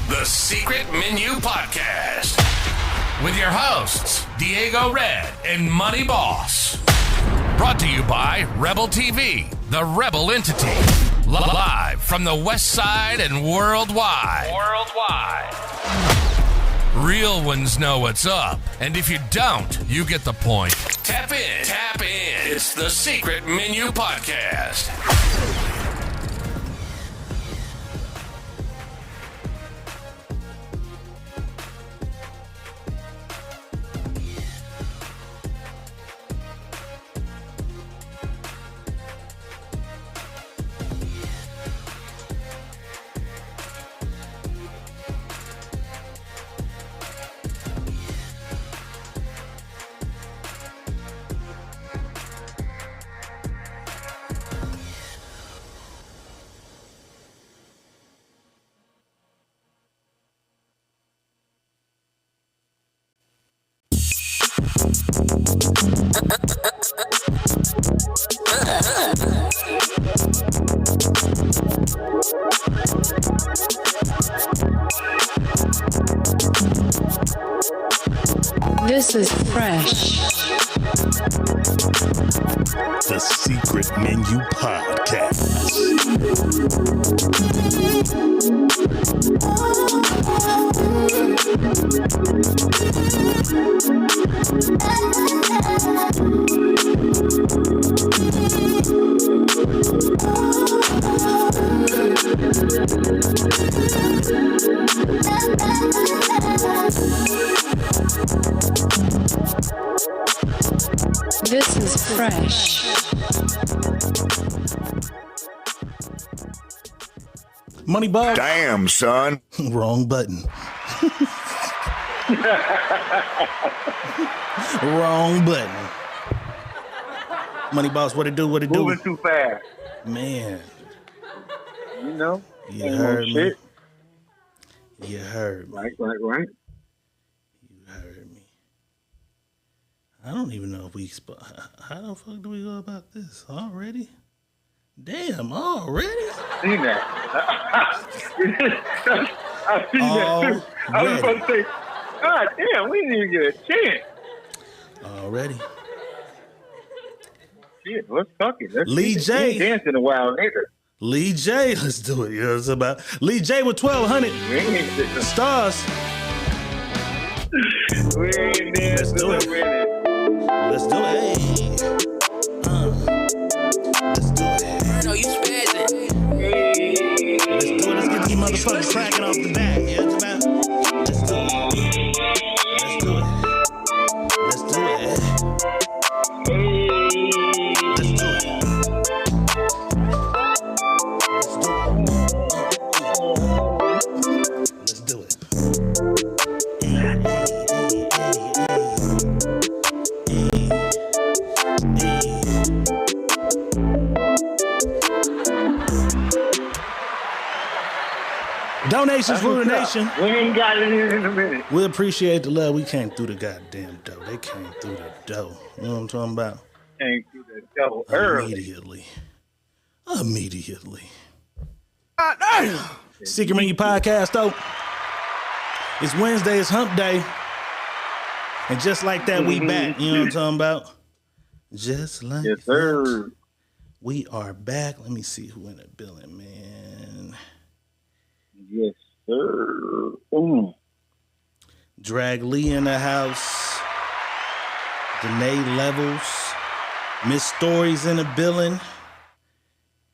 The Secret Menu Podcast with your hosts, Diego Red and Money Boss. Brought to you by Rebel TV, the Rebel entity. Live from the West Side and worldwide. Real ones know what's up, and if you don't, you get the point. Tap in. It's the Secret Menu Podcast. This is fresh. The Secret Menu Podcast. This is fresh. Money Boss. Damn, son. Wrong button. Wrong button. Money Boss, what it do? Moving too fast. Man. You know? You heard me. Shit. You heard me. Right. You heard me. I don't even know if we... How the fuck do we go about this? Already? Damn, already? Seen that. I seen that too. I was about to say, God damn, we didn't even get a chance. Already. Shit, let's talk it. Lee J. We ain't danced in a while neither. Lee J, let's do it. You know what it's about. Lee J with 1,200 stars. We ain't danced in a minute. Let's do it. Hey. Let's do it. No, you spazzing. Let's do it. Let's get these motherfuckers cracking off the bat. You know what it's about? Let's do it. Let's do it. Let's do it. Let's do it. Let's do it. Donations for the nation. We ain't got it in a minute. We appreciate the love. We came through the goddamn dough. They came through the dough. You know what I'm talking about? Came through the devil early. Immediately. Secret Menu Podcast, though. It's Wednesday. It's hump day. And just like that, we back. You know what I'm talking about? Just like yes, sir. that. We are back. Let me see who in the building, man. Yes, sir. Drag Lee in the house. Danae Levels. Miss Stories in the building.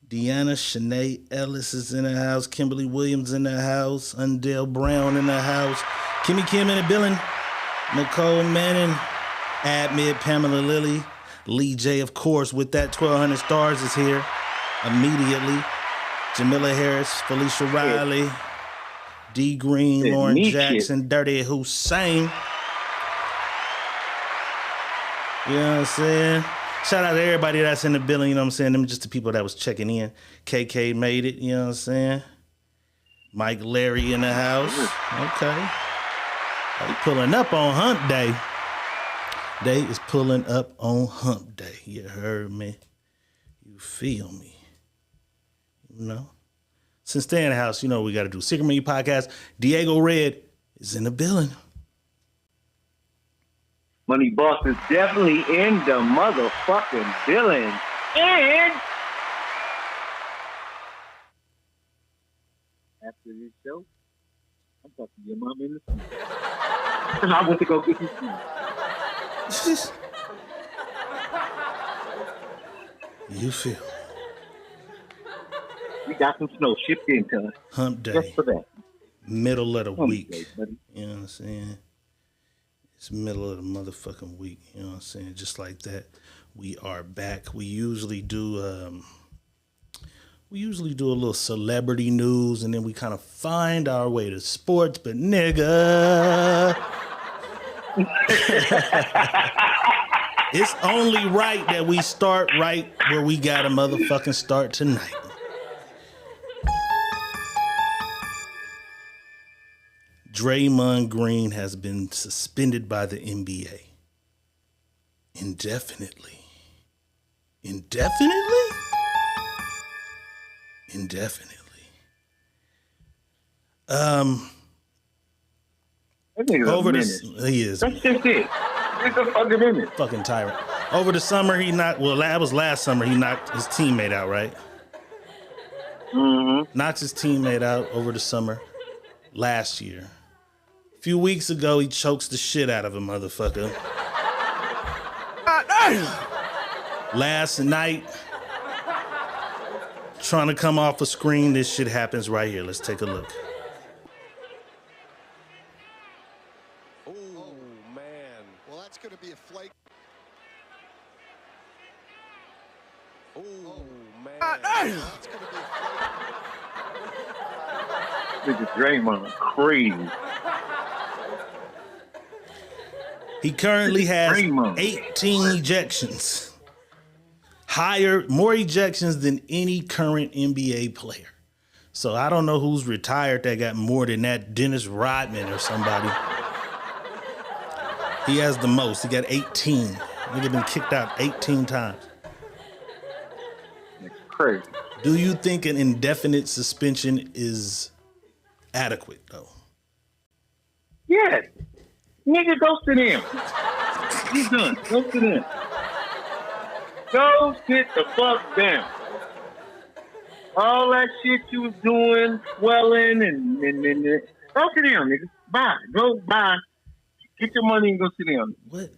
Deanna Shanae Ellis is in the house. Kimberly Williams in the house. Undale Brown in the house. Kimmy Kim in the building. Nicole Manning. Admit Pamela Lilly. Lee J, of course, with that 1,200 stars is here immediately. Jamila Harris, Felicia Riley, D. Green, Lauren Jackson, Dirty Hussein. You know what I'm saying? Shout out to everybody that's in the building, you know what I'm saying? Them just the people that was checking in. KK made it, you know what I'm saying? Mike Larry in the house. Okay. They pulling up on hump day. They is pulling up on hump day. You heard me? You feel me? You know? Since stay in the house, you know what we got to do. Secret Menu Podcast. Diego Red is in the building. Money Boss is definitely in the motherfucking building. And after this show, I'm about to get mom in the street. And I went to go get some food. You feel. We got some snow shipped into us. Hump day. Just for that. Middle of the Hump week. day, buddy. You know what I'm saying? It's middle of the motherfucking week. You know what I'm saying? Just like that. We are back. We usually do a little celebrity news and then we kind of find our way to sports, but nigga. It's only right that we start right where we gotta motherfucking start tonight. Draymond Green has been suspended by the NBA indefinitely. Indefinitely? That nigga's Over a this, menace. he is That's just it. He's a fucking menace. fucking tyrant. Over the summer, that was last summer, he knocked his teammate out, right? Mm-hmm. Knocked his teammate out over the summer last year. A few weeks ago, he chokes the shit out of a motherfucker. Last night, trying to come off a screen, this shit happens right here. Let's take a look. Oh, man. Well, that's going to be a flake. Oh, man. That's going to be a flake. Nigga Draymond crazy. He currently has Draymond. 18 ejections. More ejections than any current NBA player. So I don't know who's retired that got more than that. Dennis Rodman or somebody. He has the most. He got 18. Nigga been kicked out 18 times. It's crazy. Do you think an indefinite suspension is adequate, though? Yes. Nigga, go sit down. He's done. Go sit down. Go sit the fuck down. All that shit you was doing, swelling, and go sit down, nigga. Bye. Go bye. Get your money and go sit down. What?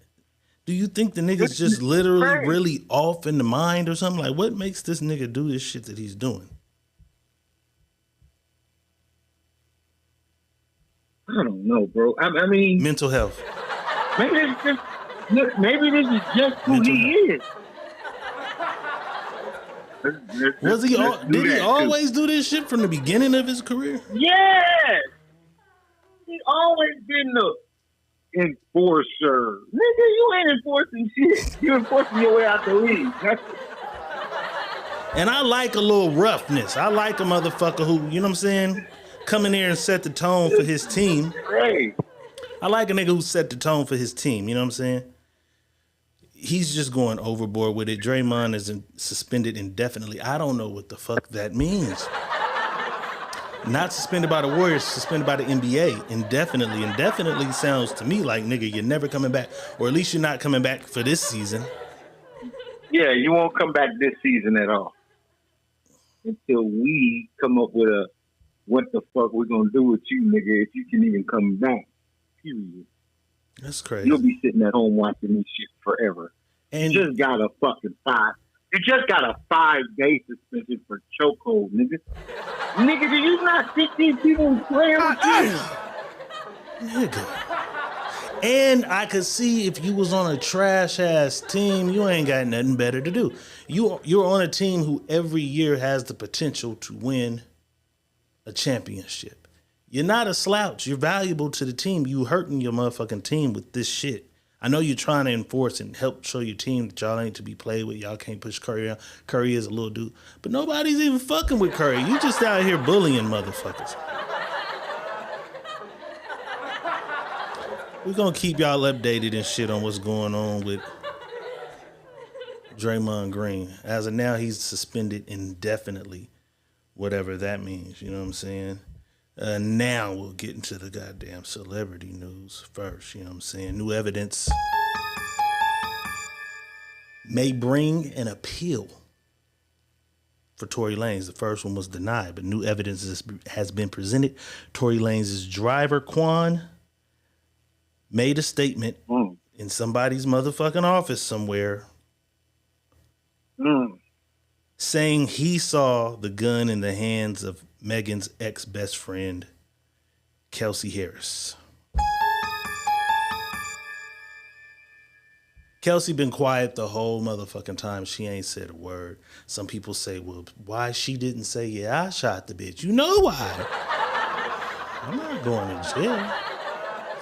Do you think the nigga's just literally really off in the mind or something? Like, what makes this nigga do this shit that he's doing? I don't know, bro. I mean, Mental health. maybe this is just who Mental he is. Did he always do this shit from the beginning of his career? Yes. He always been the enforcer. Nigga, you ain't enforcing shit. You enforcing your way out the league. And I like a little roughness. I like a motherfucker who, you know what I'm saying, come in here and set the tone for his team. Great. I like a nigga who set the tone for his team, you know what I'm saying? He's just going overboard with it. Draymond is suspended indefinitely. I don't know what the fuck that means. Not suspended by the Warriors, suspended by the NBA indefinitely. Indefinitely sounds to me like, nigga, you're never coming back. Or at least you're not coming back for this season. Yeah, you won't come back this season at all. Until we come up with a what the fuck we're gonna do with you, nigga, if you can even come back. Period. That's crazy. You'll be sitting at home watching this shit forever. And You just got a fucking 5-day suspension for chokehold, nigga. Nigga, do you not think these people playing with you? nigga. And I could see if you was on a trash ass team, you ain't got nothing better to do. You're on a team who every year has the potential to win a championship. You're not a slouch. You're valuable to the team. You hurting your motherfucking team with this shit. I know you're trying to enforce and help show your team that y'all ain't to be played with. Y'all can't push Curry out. Curry is a little dude. But nobody's even fucking with Curry. You just out here bullying motherfuckers. We're going to keep y'all updated and shit on what's going on with Draymond Green. As of now, he's suspended indefinitely. whatever that means. You know what I'm saying? Now we'll get into the goddamn celebrity news first. You know what I'm saying? New evidence may bring an appeal for Tory Lanez. The first one was denied, but new evidence has been presented. Tory Lanez's driver, Quan, made a statement in somebody's motherfucking office somewhere saying he saw the gun in the hands of Megan's ex-best friend, Kelsey Harris. Kelsey been quiet the whole motherfucking time. She ain't said a word. Some people say, well, why she didn't say, yeah, I shot the bitch. You know why. I'm not going to jail.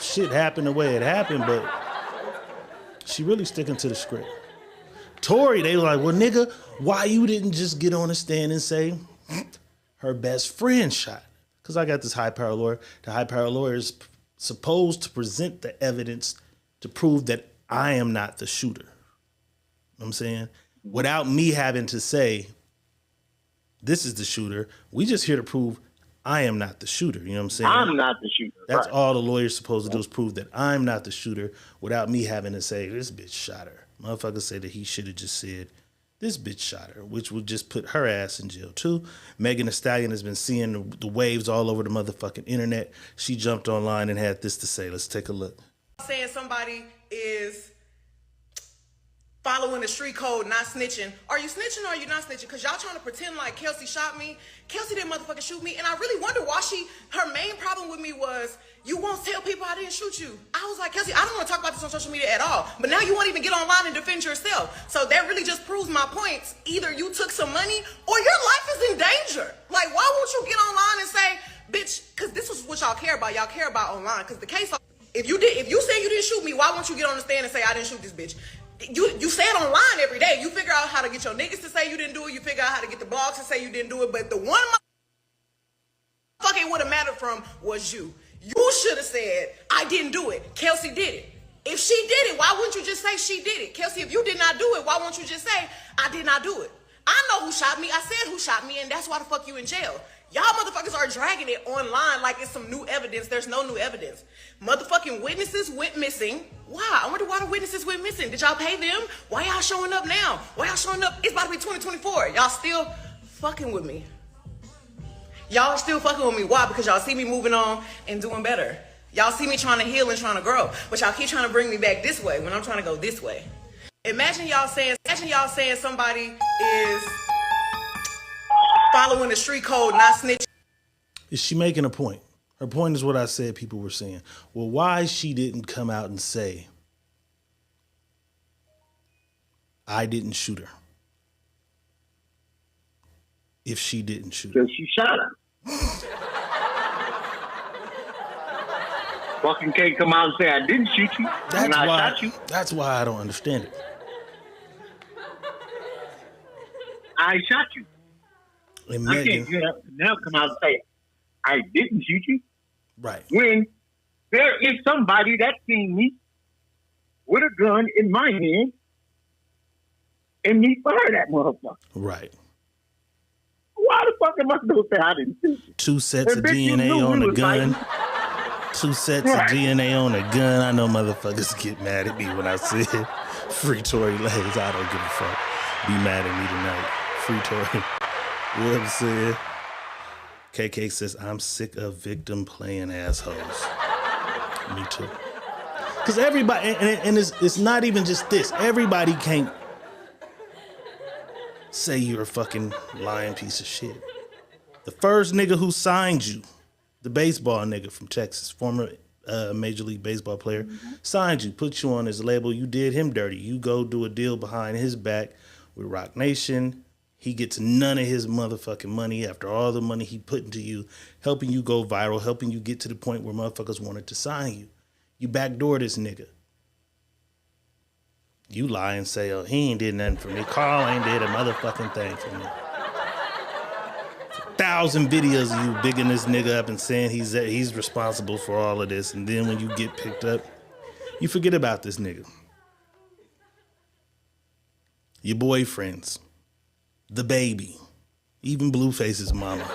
Shit happened the way it happened, but she really sticking to the script. Tory, they were like, well, nigga, why you didn't just get on the stand and say her best friend shot? Because I got this high-power lawyer. The high-power lawyer is supposed to present the evidence to prove that I am not the shooter. You know what I'm saying? Without me having to say, this is the shooter, we just here to prove I am not the shooter. You know what I'm saying? I'm not the shooter. That's right. all the lawyer's supposed to do is prove that I'm not the shooter without me having to say, this bitch shot her. Motherfucker said that he should have just said, this bitch shot her, which would just put her ass in jail too. Megan Thee Stallion has been seeing the waves all over the motherfucking internet. She jumped online and had this to say. Let's take a look. Saying somebody is following the street code, not snitching. Are you snitching or are you not snitching? Because y'all trying to pretend like Kelsey shot me. Kelsey didn't motherfucking shoot me. And I really wonder why her main problem with me was, you won't tell people I didn't shoot you. I was like, Kelsey, I don't want to talk about this on social media at all. But now you won't even get online and defend yourself. So that really just proves my points. Either you took some money or your life is in danger. Like, why won't you get online and say, bitch, because this is what y'all care about. Y'all care about online. Because the case, if you say you didn't shoot me, why won't you get on the stand and say I didn't shoot this bitch? You say it online every day. You figure out how to get your niggas to say you didn't do it. You figure out how to get the blogs to say you didn't do it. But the one fucking would have mattered from was you. You should have said, I didn't do it. Kelsey did it. If she did it, why wouldn't you just say she did it? Kelsey, if you did not do it, why won't you just say, I did not do it? I know who shot me. I said who shot me, and that's why the fuck you in jail. Y'all motherfuckers are dragging it online like it's some new evidence. There's no new evidence. Motherfucking witnesses went missing. Why? I wonder why the witnesses went missing. Did y'all pay them? Why y'all showing up now? Why y'all showing up? It's about to be 2024. Y'all still fucking with me. Y'all still fucking with me. Why? Because y'all see me moving on and doing better. Y'all see me trying to heal and trying to grow. But y'all keep trying to bring me back this way when I'm trying to go this way. Imagine y'all saying somebody is following the street code, not snitching. Is she making a point? Her point is what I said people were saying. Well, why she didn't come out and say, I didn't shoot her. If she didn't shoot her. Because she shot her. Fucking can't come out and say, I didn't shoot you. Shot you. That's why I don't understand it. I shot you. And I Megan, can't now come out and say, I didn't shoot you. right. When there is somebody that seen me with a gun in my hand and me fire that motherfucker. Right. Why the fuck am I going to say I didn't shoot you? 2 sets And of bitch, you DNA knew on we a was gun. fighting. 2 sets Right. of DNA on a gun. I know motherfuckers get mad at me when I say free Tory Lanez. I don't give a fuck. Be mad at me tonight. Free Tory. You know what I'm saying? KK says, I'm sick of victim playing assholes. Me too. Because everybody, and it's not even just this. Everybody can't say you're a fucking lying piece of shit. The first nigga who signed you, the baseball nigga from Texas, former Major League Baseball player, signed you, put you on his label. You did him dirty. You go do a deal behind his back with Rock Nation. He gets none of his motherfucking money after all the money he put into you, helping you go viral, helping you get to the point where motherfuckers wanted to sign you. You backdoor this nigga. You lie and say, oh, he ain't did nothing for me. Carl ain't did a motherfucking thing for me. 1,000 videos of you bigging this nigga up and saying he's responsible for all of this. And then when you get picked up, you forget about this nigga. Your boyfriends. The baby. Even Blueface's mama.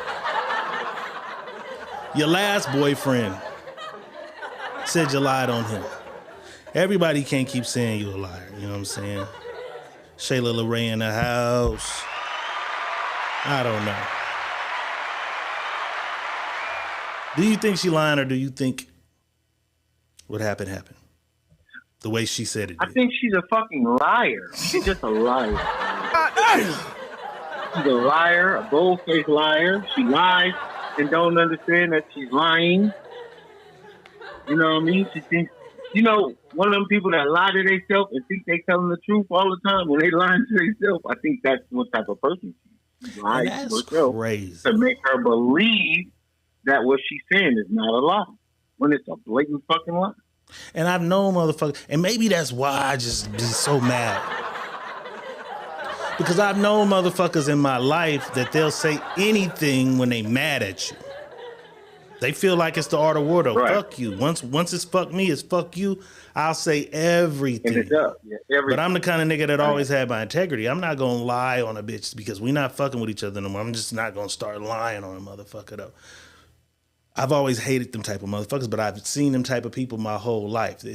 Your last boyfriend said you lied on him. Everybody can't keep saying you're a liar, you know what I'm saying? Shayla LaRae in the house. I don't know. Do you think she lying, or do you think what happened happened? The way she said it did. I think she's a fucking liar. She's just a liar. She's a liar, a bold-faced liar. She lies and don't understand that she's lying. You know what I mean? She thinks, you know, one of them people that lie to themselves and think they telling the truth all the time when they lying to themselves. I think that's what type of person she is. She lies to herself crazy. to make her believe that what she's saying is not a lie when it's a blatant fucking lie. And I've known motherfuckers, and maybe that's why I just be so mad. Because I've known motherfuckers in my life that they'll say anything when they mad at you. They feel like it's the art of war, though. Right. Fuck you. Once it's fuck me, it's fuck you. I'll say everything. And it does. Yeah, everything. But I'm the kind of nigga that always had my integrity. I'm not going to lie on a bitch because we not fucking with each other no more. I'm just not going to start lying on a motherfucker, though. I've always hated them type of motherfuckers, but I've seen them type of people my whole life.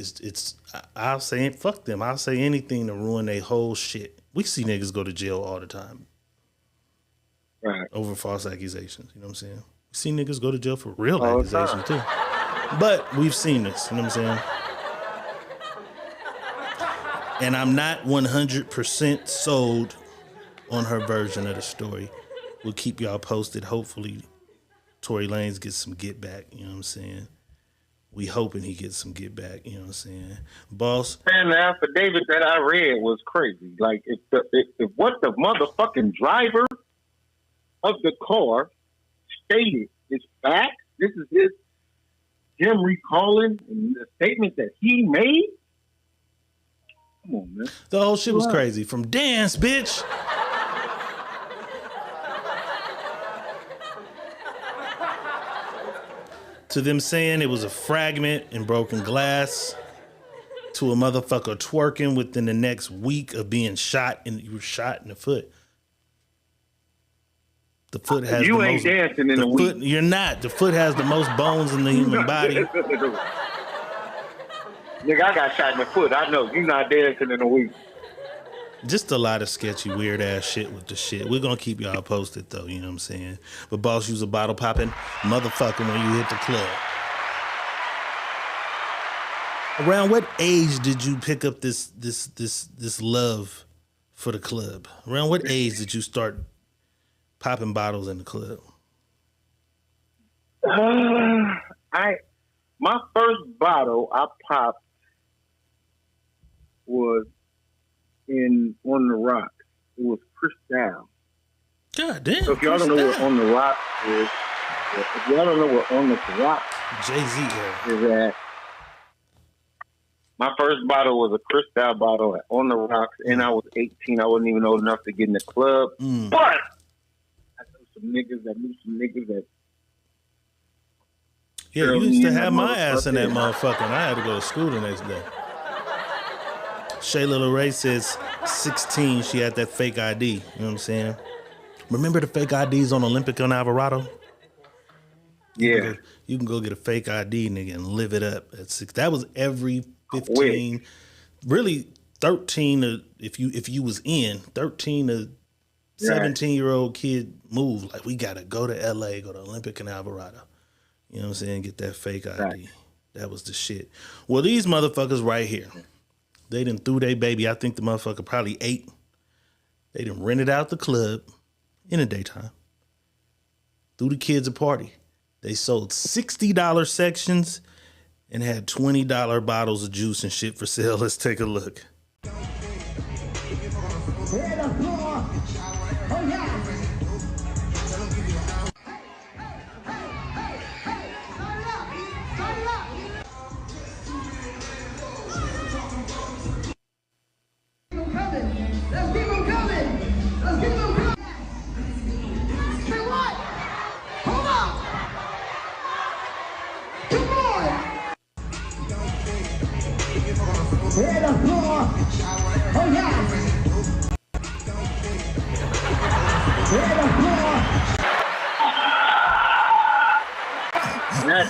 I'll say, fuck them. I'll say anything to ruin their whole shit. We see niggas go to jail all the time. Right. Over false accusations. You know what I'm saying? We see niggas go to jail for real accusations too. But we've seen this. You know what I'm saying? And I'm not 100% sold on her version of the story. We'll keep y'all posted. Hopefully Tory Lanez gets some get back, you know what I'm saying? We hoping he gets some get back, you know what I'm saying? Boss. Man, the affidavit that I read was crazy. Like, if what the motherfucking driver of the car stated is fact, this is him recalling the statement that he made. Come on, man. The whole shit was crazy. From dance, bitch. To them saying it was a fragment and broken glass, to a motherfucker twerking within the next week of being shot, and you were shot in the foot. The foot has you the ain't most, dancing in the a foot, week. You're not. The foot has the most bones in the human body. Nigga, I got shot in the foot. I know. You not dancing in a week. Just a lot of sketchy, weird ass shit with the shit. We're gonna keep y'all posted though, you know what I'm saying? But boss, you was a bottle popping motherfucker when you hit the club. Around what age did you pick up this love for the club? Around what age did you start popping bottles in the club? My first bottle I popped was on the Rocks. It was Cristal. God damn. So if y'all don't know what On the Rocks is, if y'all don't know what On the Rocks Jay-Z is at, my first bottle was a Cristal bottle at On the Rocks, and I was 18. I wasn't even old enough to get in the club. But I knew some niggas that yeah, you used to have my ass in that motherfucker, and I had to go to school the next day. Shayla LaRae says 16, she had that fake ID. You know what I'm saying? Remember the fake IDs on Olympic and Alvarado? Yeah. You can go get a fake ID, nigga, and live it up at 6. That was every 15, really 13 if you was in 13 to 17-year-old kid move. Like, we gotta go to LA, go to Olympic and Alvarado. You know what I'm saying? Get that fake ID. Right. That was the shit. Well, these motherfuckers right here, they done threw their baby. I think the motherfucker probably 8. They done rented out the club in the daytime. Threw the kids a party. They sold $60 sections and had $20 bottles of juice and shit for sale. Let's take a look.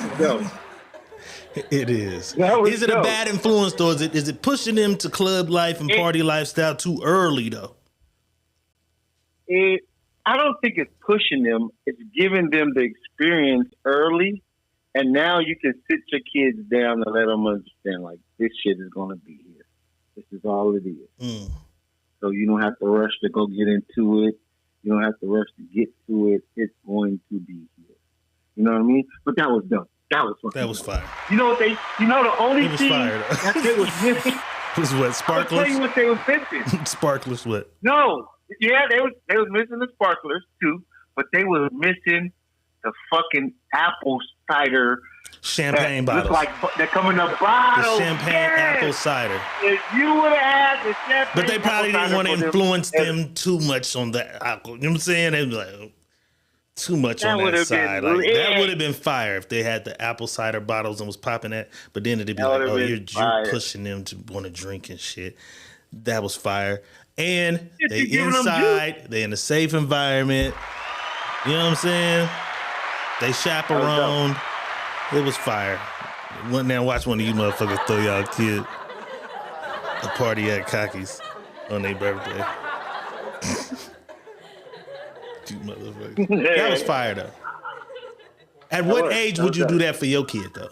That's dope. It is. Is it a bad influence, though? Is it pushing them to club life and party lifestyle too early, though? I don't think it's pushing them. It's giving them the experience early, and now you can sit your kids down and let them understand, like, this shit is going to be here. This is all it is. So you don't have to rush to go get into it. You don't have to rush to get to it. It's going to be here. You know what I mean? But that was dope. That was fire. You know what the only thing that they was missing was what, sparklers? I'll tell you what they was missing. Sparklers what? No. Yeah, they was missing the sparklers too, but they was missing the fucking apple cider champagne bottles. Like they're coming in a bottle. The champagne apple cider. If you would have had the champagne, but they probably didn't want to influence them too much on the alcohol. You know what I'm saying? They was like, too much on that side. Like, that would have been fire if they had the apple cider bottles and was popping that. But then it'd be like, oh, you're pushing them to want to drink and shit. That was fire. And they inside, they in a safe environment. You know what I'm saying? They chaperoned. It was fire. Went there and watch one of you motherfuckers throw y'all kid a party at Cocky's on their birthday. You motherfuckers. That was fire though. At what age would you do that for your kid though?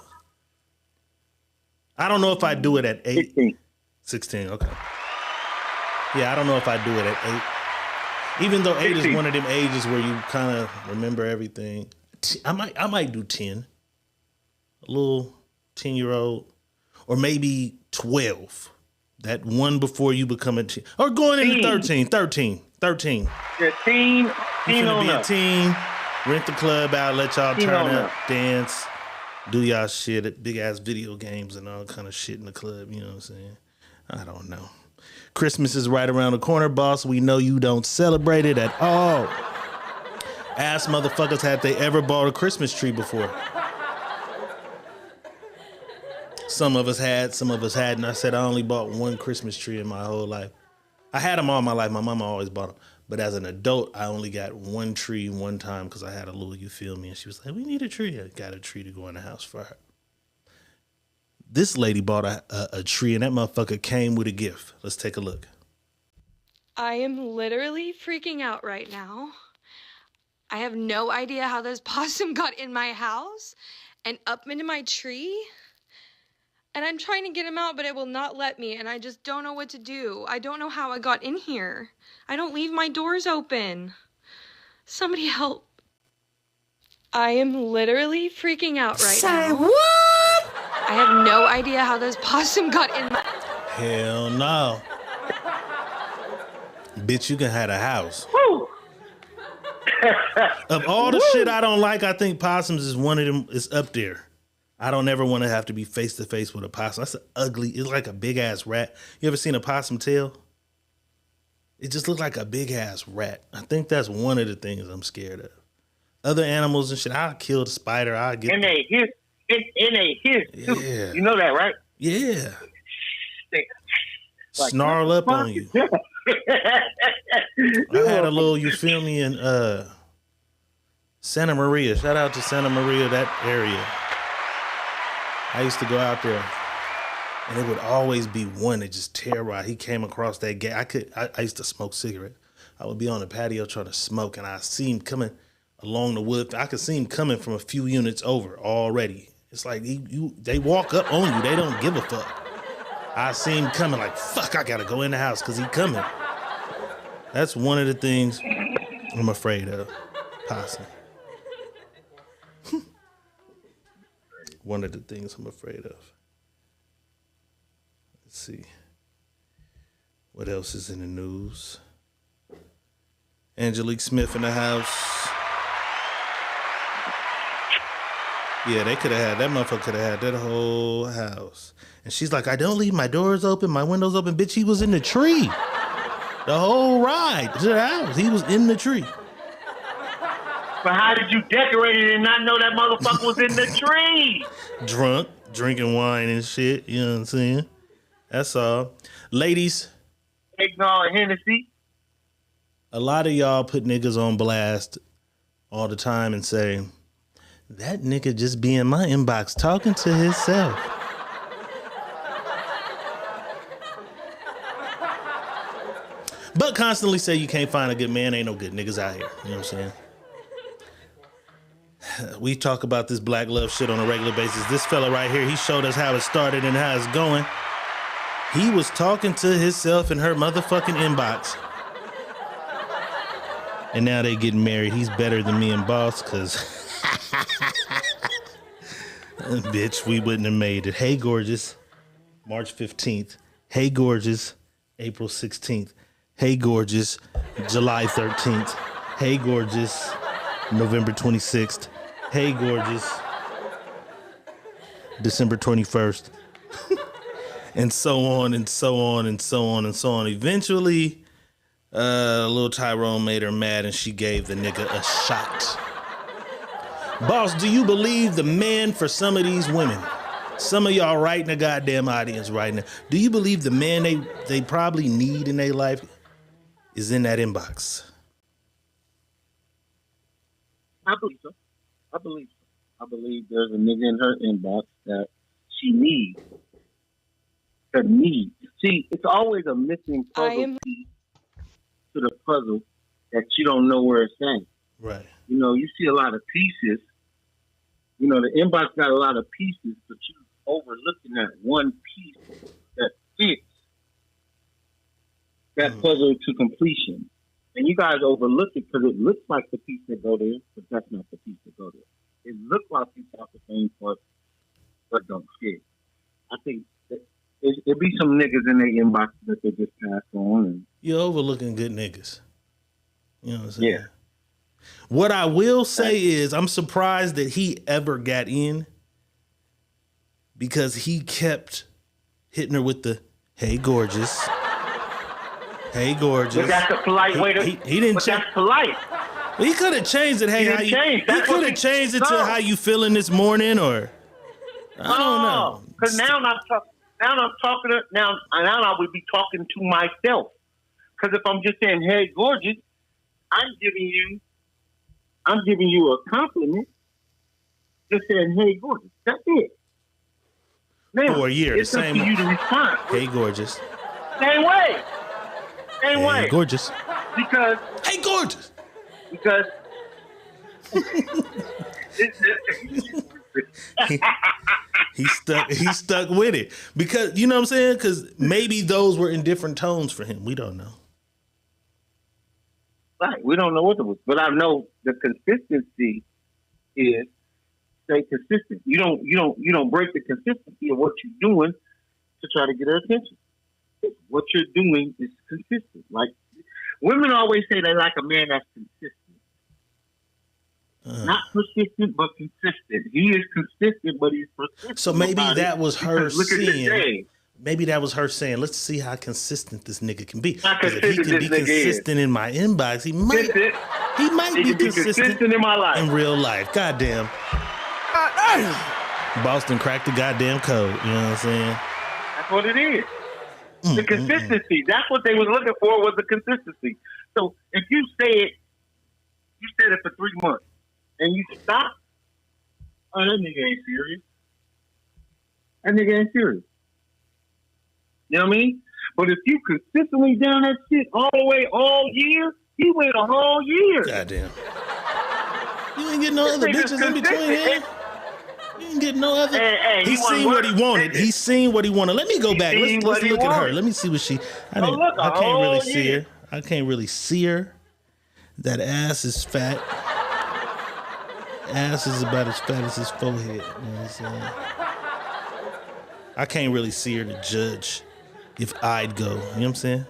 I don't know if I'd do it at 8. 16, okay. Yeah, I don't know if I'd do it at 8. Even though 8 is one of them ages where you kind of remember everything. I might do 10. A little 10-year-old. Or maybe 12. That one before you become a teen. Or going into 13. 13. Yeah, teen. You finna be a teen. Rent the club out. Let y'all turn up. Dance. Do y'all shit at big-ass video games and all kind of shit in the club. You know what I'm saying? I don't know. Christmas is right around the corner, boss. We know you don't celebrate it at all. Ask motherfuckers, have they ever bought a Christmas tree before? Some of us had, some of us hadn't. I said I only bought one Christmas tree in my whole life. I had them all my life. My mama always bought them. But as an adult, I only got one tree one time because I had a little, you feel me? And she was like, we need a tree. I got a tree to go in the house for her. This lady bought a tree, and that motherfucker came with a gift. Let's take a look. I am literally freaking out right now. I have no idea how this possum got in my house and up into my tree. And I'm trying to get him out, but it will not let me, and I just don't know what to do. I don't know how I got in here. I don't leave my doors open. Somebody help. I am literally freaking out right now. Say what? I have no idea how this possum got in my... Hell no. Bitch, you can have a house. Woo. Of all the shit I don't like, I think possums is one of them. It's up there. I don't ever want to have to be face to face with a possum. That's ugly. It's like a big ass rat. You ever seen a possum tail? It just looks like a big ass rat. I think that's one of the things I'm scared of. Other animals and shit, I'll kill the spider. I'll get. And they hiss. And they hiss too. Yeah. You know that, right? Yeah. Like, snarl up on you. I had a little, you feel me, in Santa Maria. Shout out to Santa Maria, that area. I used to go out there, and it would always be one that just terrorized. He came across that gate. I used to smoke cigarettes. I would be on the patio trying to smoke, and I see him coming along the wood. I could see him coming from a few units over already. It's like they walk up on you. They don't give a fuck. I see him coming like, fuck, I gotta go in the house because he coming. That's one of the things I'm afraid of, possum. One of the things I'm afraid of. Let's see. What else is in the news? Angelique Smith in the house. Yeah, they could have had, that motherfucker could have had that whole house. And she's like, I don't leave my doors open, my windows open. Bitch, he was in the tree. The whole ride to the house. He was in the tree. But how did you decorate it and not know that motherfucker was in the tree? Drunk, drinking wine and shit. You know what I'm saying? That's all. Ladies. Eggnog and Hennessy. A lot of y'all put niggas on blast all the time and say, That nigga just be in my inbox talking to himself. But constantly say you can't find a good man. Ain't no good niggas out here. You know what I'm saying? We talk about this black love shit on a regular basis. This fella right here, he showed us how it started and how it's going. He was talking to himself in her motherfucking inbox. And now they getting married. He's better than me and Boss, cause bitch, we wouldn't have made it. Hey, gorgeous, March 15th. Hey, gorgeous, April 16th. Hey, gorgeous, July 13th. Hey, gorgeous, November 26th. Hey, gorgeous, December 21st. And so on and so on and so on and so on. Eventually, little Tyrone made her mad and she gave the nigga a shot. Boss, do you believe the man for some of these women? Some of y'all right in the goddamn audience right now. Do you believe the man they probably need in their life is in that inbox? I believe so. I believe there's a nigga in her inbox that she needs. Her need. See, it's always a missing puzzle piece to the puzzle that you don't know where it's at. Right. You know, you see a lot of pieces. You know, the inbox got a lot of pieces, but you overlooking that one piece that fits that puzzle to completion. And you guys overlook it because it looks like the piece that go there, but that's not the piece that go there. It looks like you got the same part, but don't fit. I think it'd be some niggas in their inbox that they just pass on. And you're overlooking good niggas. You know what I'm saying? Yeah. What I will say is I'm surprised that he ever got in because he kept hitting her with the, hey, gorgeous. Hey, gorgeous. But that's a polite way to... He didn't change. That's polite. He could have changed it. Hey, he could have changed it to how you feeling this morning, or I don't know. Because now I'm talking to now I would be talking to myself. Because if I'm just saying, "Hey, gorgeous," I'm giving you a compliment. Just saying, "Hey, gorgeous." That's it. Now, for a year, it's the up same. to you to respond. Hey, gorgeous. Same way. Hey, gorgeous. Because hey, gorgeous. Because he stuck with it because you know what I'm saying, because maybe those were in different tones for him. We don't know. Right, we don't know what it was, but I know the consistency is stay consistent. You don't break the consistency of what you're doing to try to get her attention. What you're doing is consistent. Like women always say they like a man that's consistent. Not persistent, but consistent. He is consistent, but he's persistent. So maybe that was her saying. Maybe that was her saying, let's see how consistent this nigga can be. Because if he can be consistent in my inbox, he might be consistent in my life. In real life. Goddamn. Boston cracked the goddamn code. You know what I'm saying? That's what it is. The consistency. That's what they was looking for, was the consistency. So if you said it for 3 months and you stop, oh, that nigga ain't serious. That nigga ain't serious. You know what I mean? But if you consistently down that shit all the way all year, he went a whole year. Goddamn. You ain't getting no other bitches in between here. You ain't getting no other. He seen what he wanted. He seen what he wanted. Let me go back. Let's look at her. Let me see what she. I can't really see her. I can't really see her. That ass is fat. Ass is about as fat as his forehead. You know what I'm saying? I can't really see her to judge if I'd go. You know what I'm saying?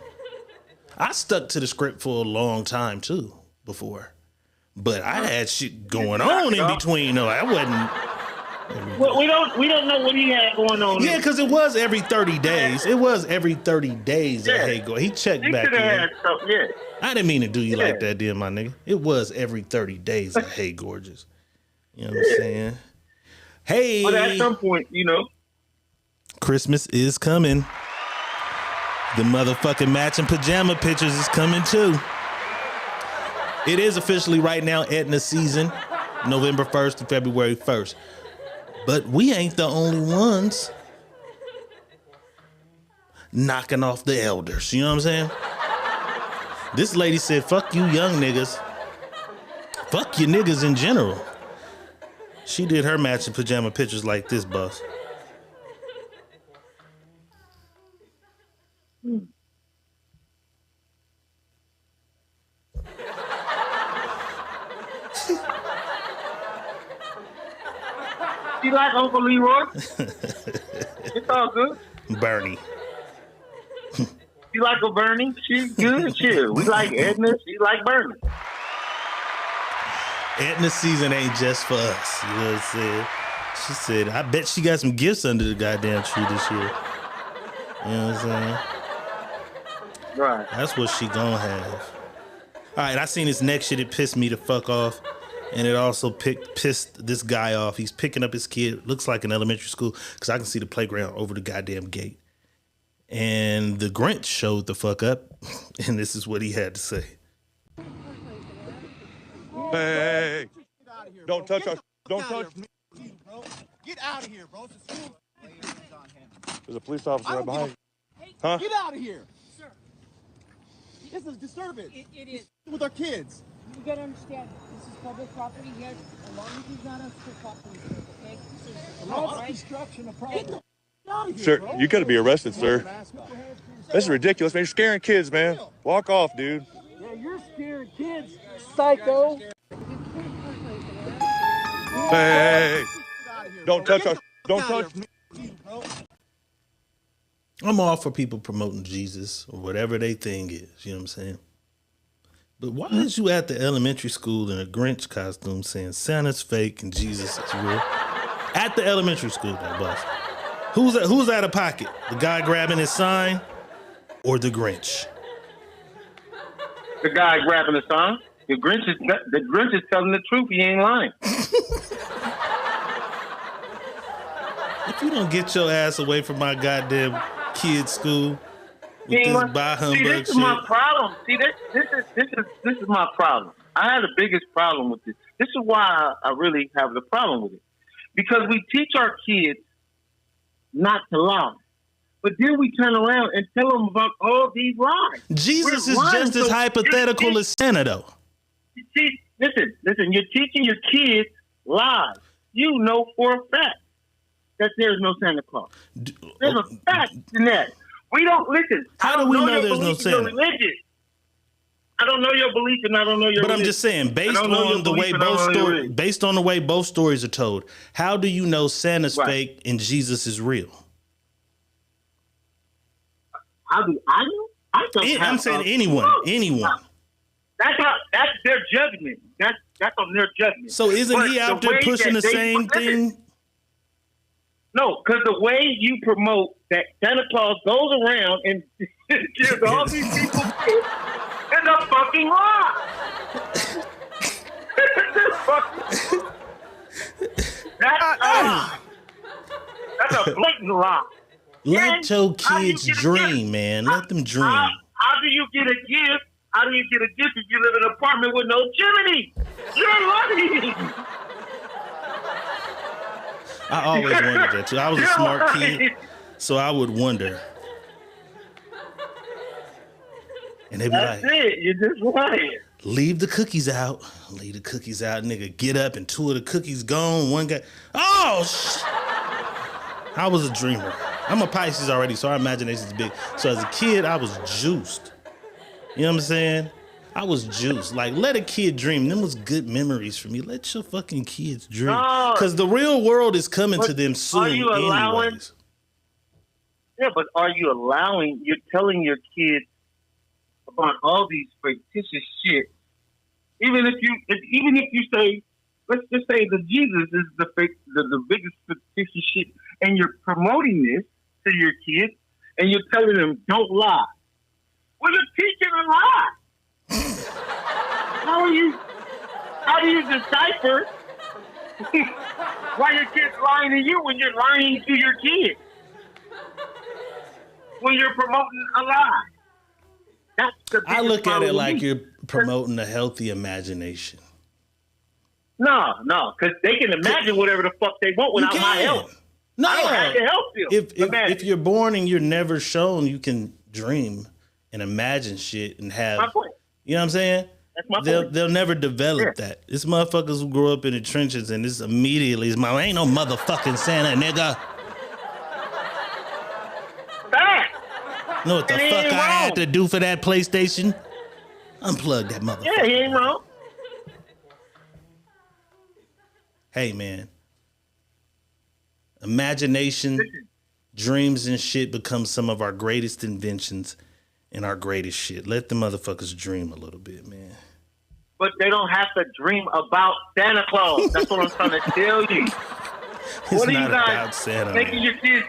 I stuck to the script for a long time too before, but I had shit going on in between. No, I wasn't. Well, we don't know what he had going on. Yeah, because it was every 30 days. It was every 30 days. Yeah. Hey, go. He checked back in. Had stuff, yeah. I didn't mean to do you like that, dear my nigga. It was every 30 days. Hey, gorgeous. You know what I'm saying? Hey. But at some point, you know, Christmas is coming. The motherfucking matching pajama pictures is coming too. It is officially right now Edna season. November 1st to February 1st. But we ain't the only ones knocking off the elders. You know what I'm saying? This lady said, fuck you young niggas. Fuck you niggas in general. She did her matching pajama pictures like this, boss. She like Uncle Leroy. It's all good. Bernie. She like a Bernie. She's good. Shit. We like Edna. She like Bernie. Edna's season ain't just for us. You know what I'm saying? She said, I bet she got some gifts under the goddamn tree this year. You know what I'm saying? Right. That's what she gonna have. All right, I seen this next shit. It pissed me the fuck off. And it also pissed this guy off. He's picking up his kid. Looks like an elementary school because I can see the playground over the goddamn gate. And the Grinch showed the fuck up. And this is what he had to say. Hey, don't touch us. Don't touch. Get out of here, bro. There's a police officer right behind you. Huh? Get out of here. Sir. This is disturbance. It is. With our kids. You gotta understand, this is public property here. As long as he's not on school property, okay? No, destruction of property. Sir, you gotta be arrested, sir. This is ridiculous, man. You're scaring kids, man. Walk off, dude. Yeah, you're scaring kids, psycho. Hey, don't touch us. Don't touch. I'm all for people promoting Jesus or whatever their thing is. You know what I'm saying? But why is you at the elementary school in a Grinch costume saying Santa's fake and Jesus is real? At the elementary school, that boss. Who's out of pocket? The guy grabbing his sign or the Grinch? The guy grabbing the sign. The Grinch is telling the truth. He ain't lying. If you don't get your ass away from my goddamn kid's school with this bah humbug shit. This is my problem. See, this is my problem. I have the biggest problem with this. This is why I really have the problem with it. Because we teach our kids not to lie. But then we turn around and tell them about all these lies. Jesus is just as hypothetical as Santa, though. See, listen, you're teaching your kids lies. You know for a fact that there's no Santa Claus. There's a fact in that. We don't listen. How do we know there's no Santa? I don't know your belief, and I don't know your. But I'm just saying, based on the way both stories are told, how do you know Santa's fake and Jesus is real? How do I know? I'm saying anyone. That's their judgment. That's on their judgment. So isn't he out there pushing the same thing? No, because the way you promote that Santa Claus goes around and gives all these people gifts is a fucking lie. That's a lie. That's a blatant lie. Let your kids dream, man. Let them dream. How do you get a gift? How do you get a gift if you live in an apartment with no chimney? You're lucky. I always wondered that too. I was a smart kid, so I would wonder. And they'd be That's like, it. You're just lying. Leave the cookies out. Leave the cookies out, nigga. Get up and two of the cookies gone. One guy. I was a dreamer. I'm a Pisces already, so our imagination is big. So as a kid, I was juiced. You know what I'm saying? I was juiced. Like, let a kid dream. Them was good memories for me. Let your fucking kids dream. Because the real world is coming to them soon anyways. Yeah, but are you allowing, you're telling your kids about all these fictitious shit. Even if you say, let's just say that Jesus is the biggest fictitious shit, and you're promoting this to your kids, and you're telling them, don't lie. Well, you're teaching a lie. How do you decipher why your kid's lying to you when you're lying to your kid? When you're promoting a lie. I look at it like you're promoting a healthy imagination. No, because they can imagine whatever the fuck they want without my help. No, I don't have to help you. If you're born and you're never shown, you can dream and imagine shit and have. My point. You know what I'm saying? That's my point. They'll never develop that. It's motherfuckers who grow up in the trenches and this immediately is ain't no motherfucking Santa, nigga. Know what the fuck I had to do for that PlayStation? Unplug that motherfucker. Yeah, he ain't wrong. Hey, man. Imagination, dreams, and shit become some of our greatest inventions and our greatest shit. Let the motherfuckers dream a little bit, man. But they don't have to dream about Santa Claus. That's what I'm trying to tell you. It's what are not you about guys Santa, making man. your kids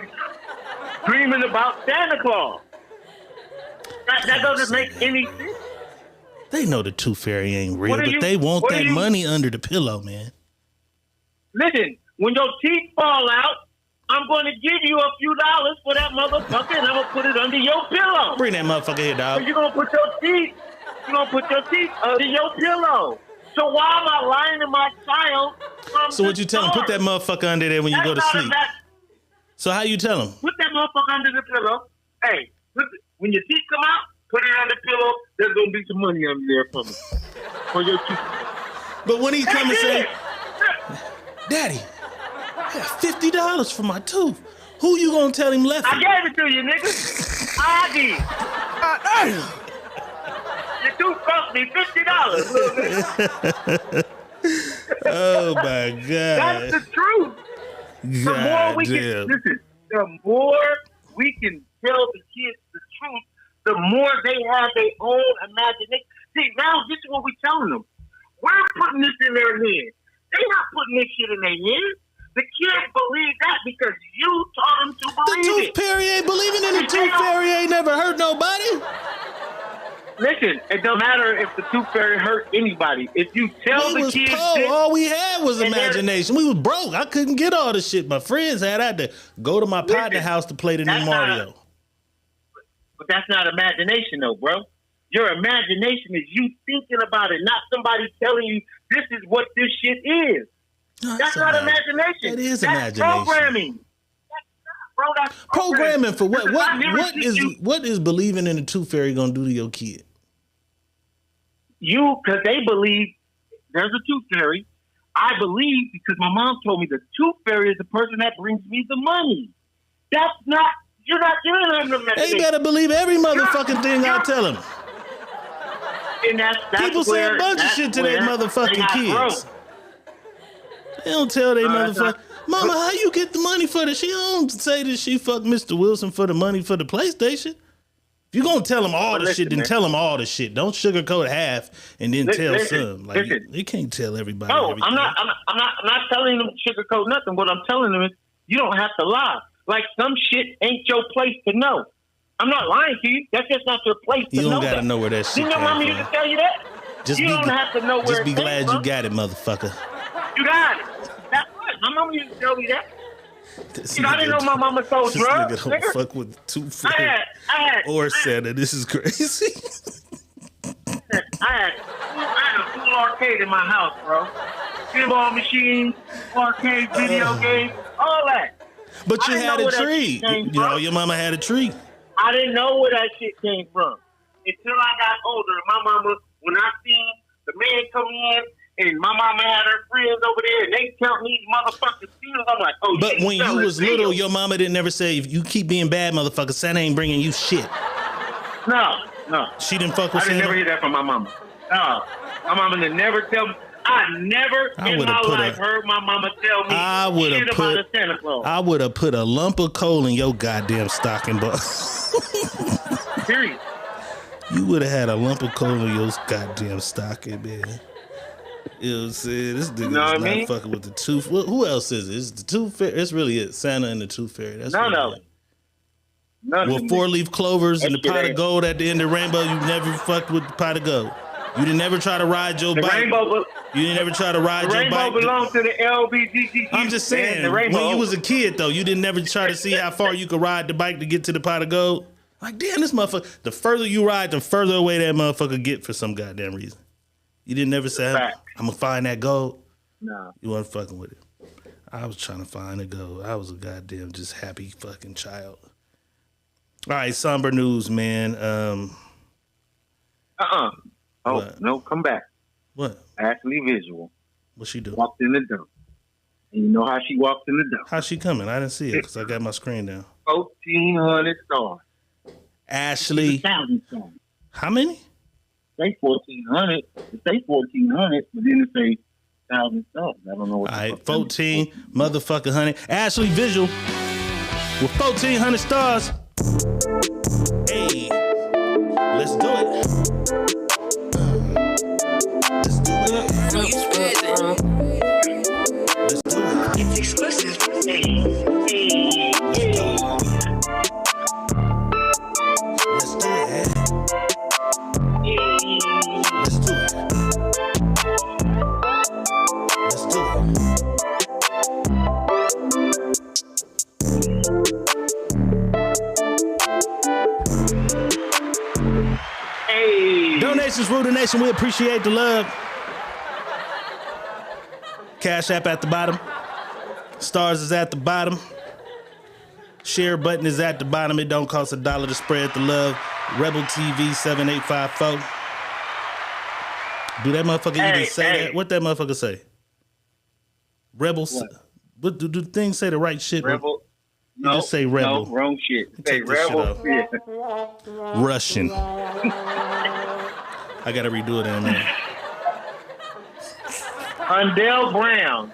dreaming about Santa Claus? That doesn't make any sense. They know the Tooth Fairy ain't real, but you- they want what are that you- money under the pillow, man. Listen, when your teeth fall out, I'm going to give you a few dollars for that motherfucker, and I'm going to put it under your pillow. Bring that motherfucker here, So dog. you're going to put your teeth under your pillow. So why am I lying to my child? So what you tell him? Put that motherfucker under there when you go to sleep. So how you tell him? Put that motherfucker under the pillow. Hey, listen, when your teeth come out, put it on the pillow. There's going to be some money under there for me. For your teeth. But when he come and say, Daddy, I got $50 for my tooth. Who you gonna tell him left I it? gave it to you, nigga. I did. Your tooth cost me $50. Oh my God. That's the truth. The more we can listen, the more we can tell the kids the truth, the more they have their own imagination. See, now this is what we're telling them. We're putting this in their head. They're not putting this shit in their head. The kids believe that because you taught them to The believe Tooth Fairy ain't believing in the Tooth Fairy ain't never hurt nobody. Listen, it don't matter if the Tooth Fairy hurt anybody. If you tell We the was kids poor. this, All we had was and imagination. We was broke. I couldn't get all the shit my friends had. I had to go to my partner house to play the new Mario. But that's not imagination, though, bro. Your imagination is you thinking about it, not somebody telling you this is what this shit is. No, that's not imagination. That is that's imagination. Programming. Bro, that's Programming for what? Because I never see you- What is believing in the Tooth Fairy gonna do to your kid? Because they believe there's a Tooth Fairy. I believe because my mom told me the Tooth Fairy is the person that brings me the money. That's not. You're not giving them the message. They better believe every motherfucking thing I tell them. And that's People say a bunch of shit to their motherfucking kids. They don't tell their motherfucker, Mama, how you get the money for this? She don't say that she fucked Mr. Wilson for the money for the PlayStation. If you're gonna tell them all the shit, then tell them all the shit. Don't sugarcoat half and then tell some. Like you can't tell everybody. No, everything. I'm not telling them to sugarcoat nothing. What I'm telling them is you don't have to lie. Like some shit ain't your place to know. I'm not lying to you. That's just not your place to know. You don't gotta know where that shit You know, came mama from. used to tell you that. You don't have to know where. Just be it came glad from. you got it, motherfucker. You got it. That's right. My mama used to tell me that. I didn't know my mama sold This drugs. nigga don't fuck with the Tooth Fairy I had or Santa. This is crazy. I had a full arcade in my house, bro. Pinball machines, arcade, video games, all that. But you I didn't had know a where that tree. shit came You know, from. your mama had a tree. I didn't know where that shit came from until I got older. My mama, when I seen the man come in and my mama had her friends over there and they count these motherfucking seals, I'm like, oh, But when you was little, your mama didn't never say, if you keep being bad, motherfucker, Santa ain't bringing you shit. No. She didn't fuck with I didn't Santa? never hear that from my mama. No. My mama didn't never tell me. I never in my life heard my mama tell me shit about a Santa Claus. I would have put a lump of coal in your goddamn stocking, but Period. you would have had a lump of coal in your goddamn stocking, man. You know what I'm saying? This nigga is not fucking with the Tooth. Who else is it? It's the Tooth Fairy. It's really it. Santa and the Tooth Fairy. That's None of it. Well, 4-leaf clovers and the pot of gold at the end of the rainbow. You never fucked with the pot of gold. You didn't never try to ride your bike. You didn't ever try to ride your bike. The rainbow belongs to the LBGTQ. I'm just saying, when you was a kid, though, you didn't never try to see how far you could ride the bike to get to the pot of gold. Like, damn, this motherfucker, the further you ride, the further away that motherfucker get for some goddamn reason. You didn't never say, I'm going to find that gold. Nah. You wasn't fucking with it. I was trying to find a go. I was a goddamn just happy fucking child. All right, somber news, man. Oh, What? no, come back. What? Ashley Visual What she do? walked in the door. And you know how she walked in the door? How's she coming? I didn't see it because I got my screen down. 1,400 stars. Ashley. 1,000 stars. How many? Say 1,400. It say 1,400, but then it say 1,000 stars. I don't know what. All right, 14 motherfucking 100. Ashley Visual with 1,400 stars. Hey, let's do it. Let's do it. Let's do it. It's exclusive. Let's do it. Let's do it. Let's do it. Hey. Donations rule the nation. We appreciate the love. Cash App at the bottom. Stars is at the bottom. Share button is at the bottom. It don't cost $1 to spread the love. Rebel TV 7854. Do that motherfucker even say that? What that motherfucker say? Rebels. What do things say the right shit? Rebel. You just say rebel. No, wrong shit. Say Take this shit rebel. Yeah. Russian. I gotta redo it in a minute. Undell Brown.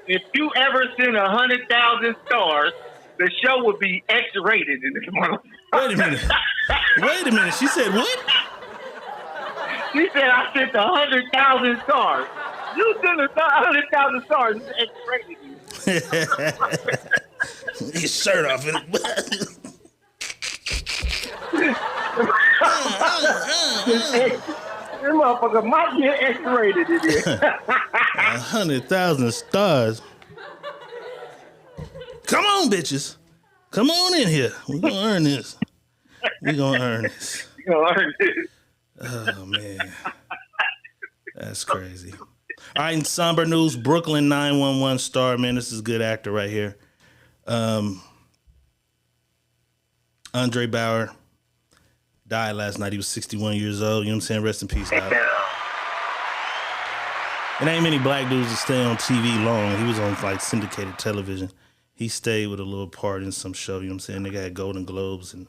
If you ever send 100,000 stars, the show would be X-rated in this month. Wait a minute. Wait a minute. She said what? She said I sent 100,000 stars. You sent 100,000 stars, it's X-rated. His shirt off. This motherfucker might get X-rated in here. 100,000 stars. Come on, bitches. Come on in here. We're gonna earn this. We're gonna earn this. You gonna earn this. Oh man. That's crazy. All right, in somber news, Brooklyn 911 star, man. This is a good actor right here. Andre Bauer died last night. He was 61 years old. You know what I'm saying? Rest in peace, Al. And ain't many black dudes that stay on TV long. He was on like syndicated television. He stayed with a little part in some show. You know what I'm saying? They got Golden Globes, and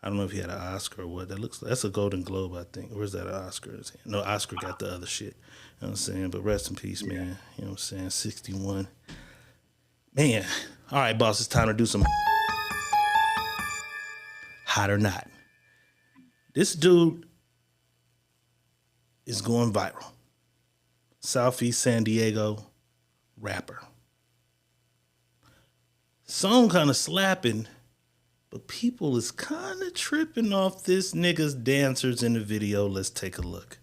I don't know if he had an Oscar or what. That's a Golden Globe, I think. Or is that an Oscar? No, Oscar got the other shit. You know what I'm saying? But rest in peace, man. You know what I'm saying? 61. Man. All right, boss, it's time to do some hot or not. This dude is going viral. Southeast San Diego rapper. Song kind of slapping, but people is kind of tripping off this nigga's dancers in the video. Let's take a look.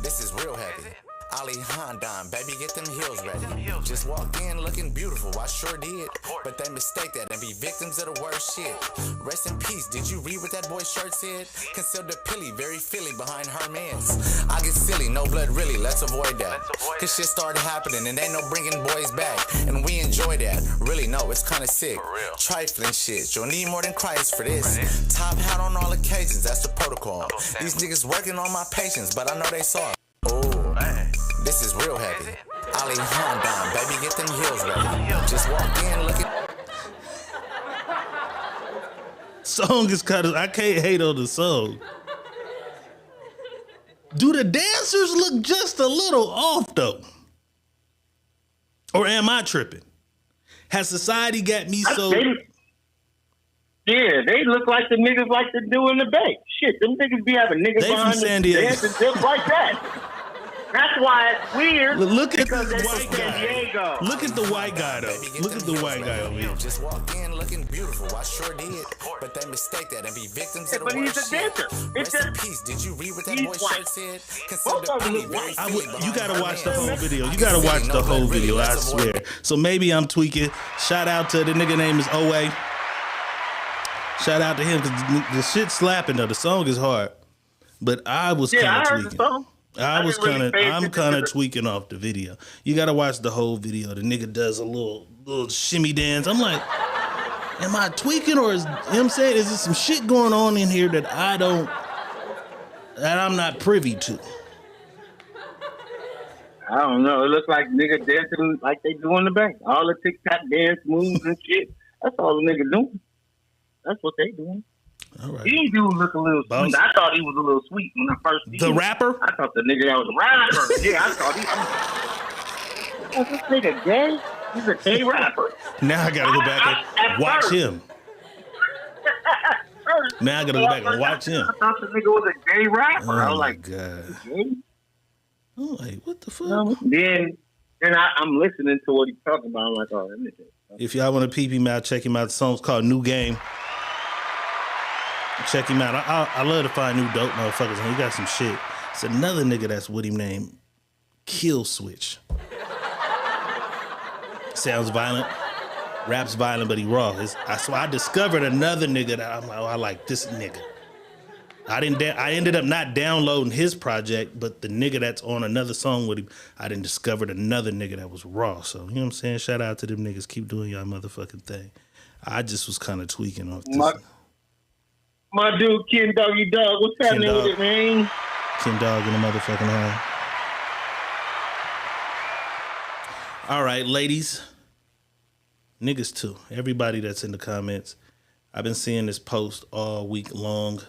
This is real heavy. Ali Hondan, baby, get them heels ready. Just walked in looking beautiful, I sure did. But they mistake that and be victims of the worst shit. Rest in peace, did you read what that boy's shirt said? Concealed the pilly, very Philly behind her mans. I get silly, no blood really, let's avoid that. Cause shit started happening and ain't no bringing boys back. And we enjoy that, really no, it's kinda sick. Trifling shit, you'll need more than Christ for this. Top hat on all occasions, that's the protocol. These niggas working on my patience, but I know they saw it. This is real heavy. Ali Hondan, baby, get them heels ready. Just walk in, look at. Song is kind of, I can't hate on the song. Do the dancers look just a little off though? Or am I tripping? Has society got me so? Yeah, they look like the niggas like to do in the bank. Shit, them niggas be having niggas They from behind San the Diego. dancing just like that. That's why it's weird. Look at because this they're white from San guy. Diego. Look at the white guy though. Look at the white guy over here. Just walk in looking beautiful, I sure did. But they mistake that and be victims of the But he's worst a dancer. shit. It's Rest in just- peace, did you read what that he's boy's white. shirt said? Both of them look white. You gotta watch the whole video. You gotta watch the whole video, I swear. So maybe I'm tweaking. Shout out to the nigga name is OA. Shout out to him because the shit slapping though. The song is hard. But I was Yeah, kind I of heard tweaking. the song. I'm kind of tweaking off the video. You got to watch the whole video. The nigga does a little shimmy dance. I'm like, am I tweaking or is, you know what I'm saying? Is there some shit going on in here that I'm not privy to? I don't know. It looks like nigga dancing like they do in the bank. All the TikTok dance moves and shit. That's all the nigga doing. That's what they doing. All right. He do look a little sweet. I thought he was a little sweet when I first seen him. The rapper? I thought the nigga that was a rapper. Yeah, I thought he was this nigga gay? He's a gay rapper. Now I gotta go back and watch him. Now I gotta go back and watch him. I thought the nigga was a gay rapper. I was like, God. Gay? I'm like, what the fuck? Then I'm listening to what he's talking about. I'm like, oh, that nigga. If y'all want to peep him out, check him out. The song's called New Game. Check him out. I love to find new dope motherfuckers, and he got some shit. It's another nigga that's with him named Kill Switch. Sounds violent, raps violent, but he raw. So I discovered another nigga that I'm like, oh, I like this nigga. I ended up not downloading his project, but the nigga that's on another song with him, I done discovered another nigga that was raw. So, you know what I'm saying? Shout out to them niggas. Keep doing y'all motherfucking thing. I just was kind of tweaking off this. My dude, Ken Doggy Dog. What's happening with it, man? Ken Dog in the motherfucking house. All right, ladies. Niggas too. Everybody that's in the comments. I've been seeing this post all week long.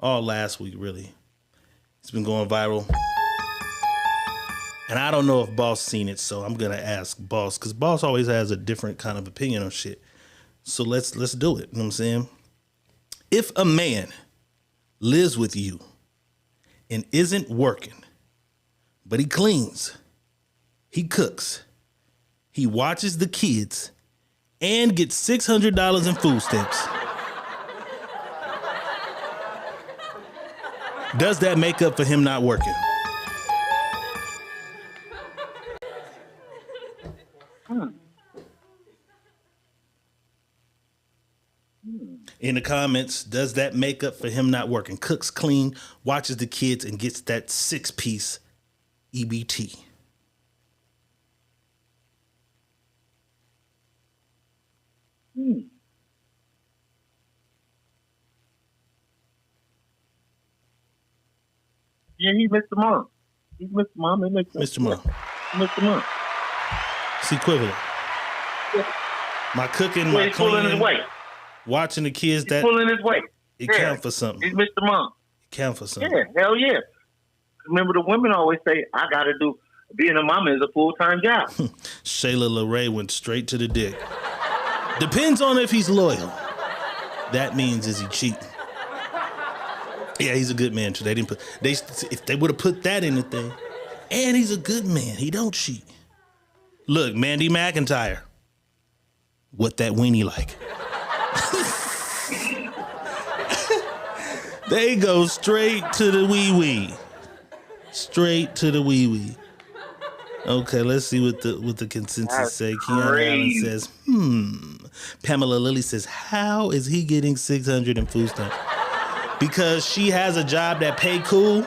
All last week, really. It's been going viral. And I don't know if Boss seen it, so I'm going to ask Boss, because Boss always has a different kind of opinion on shit. So let's do it. You know what I'm saying? If a man lives with you and isn't working, but he cleans, he cooks, he watches the kids, and gets $600 in food stamps, does that make up for him not working? In the comments, does that make up for him not working? Cooks, clean, watches the kids, and gets that 6-piece EBT. Yeah, he missed the month. He missed the month. Mr. Month. He missed the month. It's equivalent. Yeah. My cooking, Yeah, my he's pulling his cleaning, weight. watching the kids, He's pulling his weight. It count for something. He missed the month. It count for something. Yeah, hell yeah. Remember, the women always say, I got to do, being a mama is a full-time job. Shayla LaRae went straight to the dick. Depends on if he's loyal. That means, is he cheating? Yeah, he's a good man too. If they would have put that in the thing, and he's a good man, he don't cheat. Look, Mandy McIntyre, what that weenie like? They go straight to the wee. Straight to the wee. Okay, let's see what the consensus say. Keanu Allen says, Pamela Lilly says, how is he getting 600 in food stamps? Because she has a job that pay cool.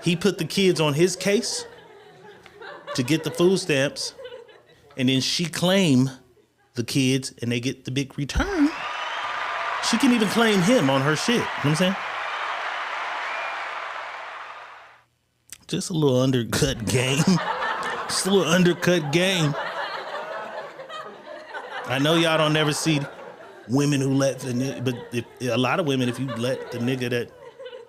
He put the kids on his case to get the food stamps, and then she claim the kids and they get the big return. She can even claim him on her shit. You know what I'm saying? Just a little undercut game. Just a little undercut game. I know y'all don't never see women who let a lot of women, if you let the nigga that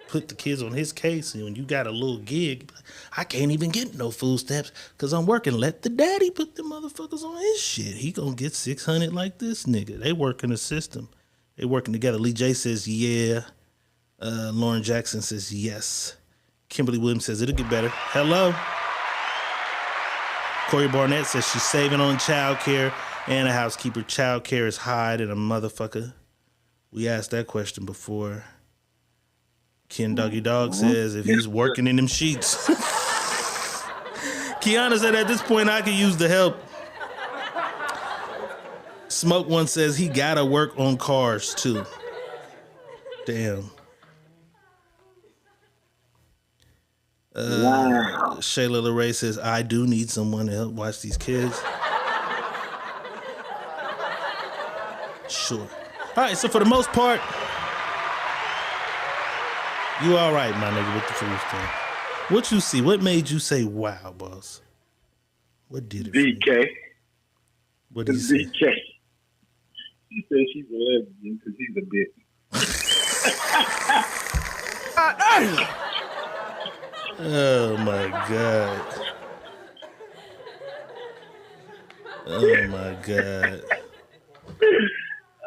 put the kids on his case and when you got a little gig, I can't even get no food stamps because I'm working. Let the daddy put the motherfuckers on his shit. He gonna get 600 like this nigga. They work in the system. They working together. Lee J says, yeah. Lauren Jackson says, yes. Kimberly Williams says, it'll get better. Hello. Corey Barnett says she's saving on childcare and a housekeeper. Childcare is high than a motherfucker. We asked that question before. Ken Doggy Dog says if he's working in them sheets. Kiana said at this point I could use the help. Smoke One says he gotta work on cars too. Damn. Wow. Shayla LeRae says, I do need someone to help watch these kids. Sure. All right, so for the most part, you all right, my nigga, with the food thing. What you see? What made you say, wow, boss? What did it for you? DK. What did you say? DK. She said she's a lesbian because he's a bitch. Oh, my God. Oh, my God.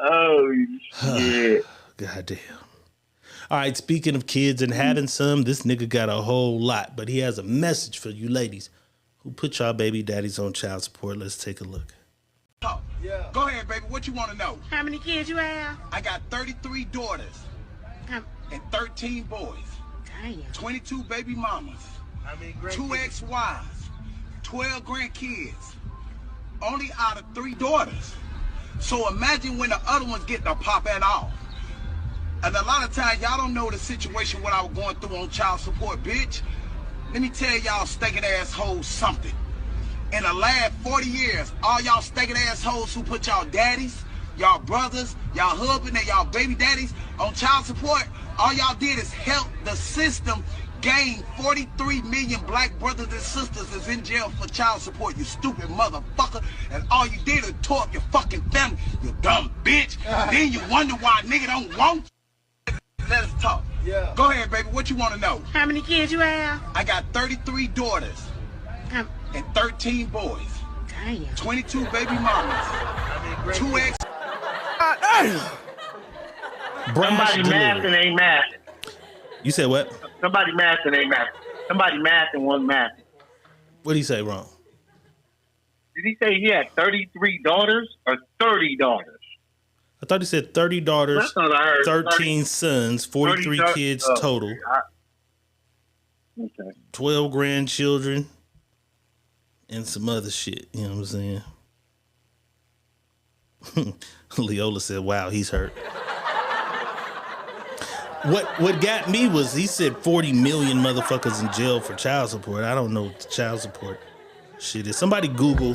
Oh, shit. Goddamn. All right, speaking of kids and having some, this nigga got a whole lot, but he has a message for you ladies who put y'all baby daddies on child support. Let's take a look. Yeah. Go ahead, baby. What you want to know? How many kids you have? I got 33 daughters and 13 boys. Damn. 22 baby mamas. 2 ex-wives. 12 grandkids. Only out of 3 daughters. So imagine when the other ones get to popping off. And a lot of times y'all don't know the situation what I was going through on child support, bitch. Let me tell y'all stinking assholes something. In the last 40 years, all y'all stinking assholes who put y'all daddies, y'all brothers, y'all husband, and y'all baby daddies on child support, all y'all did is help the system gain 43 million black brothers and sisters is in jail for child support, you stupid motherfucker. And all you did is tore up your fucking family, you dumb bitch. Then you wonder why a nigga don't want you. Let us talk. Yeah. Go ahead, baby. What you want to know? How many kids you have? I got 33 daughters and 13 boys. Damn. 22 baby mamas. 2 ex. Somebody math and ain't math. You said what? Somebody math and ain't math. Somebody math and one math. What did he say wrong? Did he say he had 33 daughters or 30 daughters? I thought he said 30 daughters, That's what I heard. 13 sons, 43 kids total. Okay. 12 grandchildren, and some other shit. You know what I'm saying? Leola said, wow, he's hurt. What got me was he said 40 million motherfuckers in jail for child support. I don't know what the child support shit is. Somebody Google.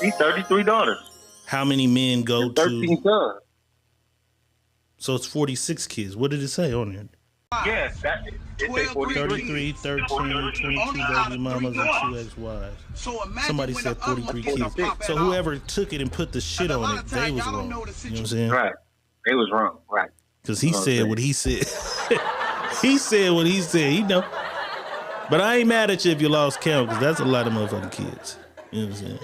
He's 33 daughters. How many men go and 13 to? sons. So it's 46 kids. What did it say on there? Yes, that is 33, 13, 22 baby mamas and 2 ex-wives. Somebody said 43 kids. So whoever took it and put the shit on it, they was wrong. You know what I'm saying? Right. They was wrong. Right. Because he said what he said. He said what he said. He know. But I ain't mad at you if you lost count, because that's a lot of motherfucking kids. You know what I'm saying?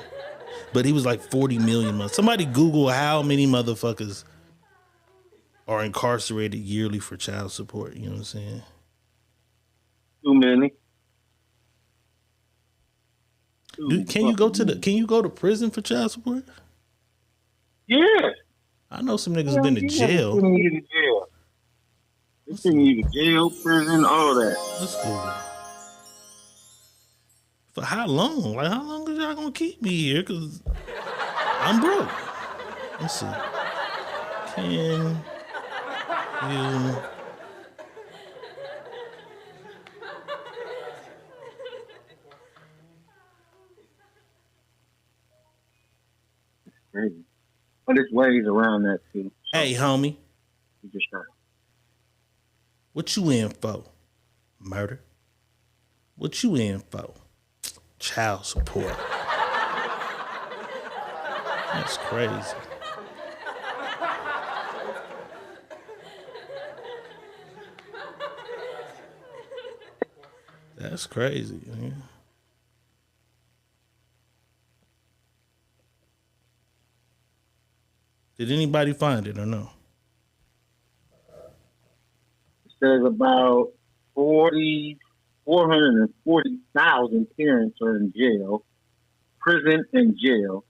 But he was like 40 million. Somebody Google how many motherfuckers are incarcerated yearly for child support. You know what I'm saying? Too many. Dude, can you go to prison for child support? Yeah. I know some niggas have been to jail. They send you to jail. They send you to jail, prison, all that. Let's Google. For how long? Like, how long is y'all gonna keep me here? Because I'm broke. Let's see. Can you... Crazy. But there's ways around that, too. So, hey, homie. You just try. What you in for? Murder? What you in for? Child support. That's crazy. That's crazy, man. Did anybody find it or no? It says about 440,000 parents are in jail, prison and jail,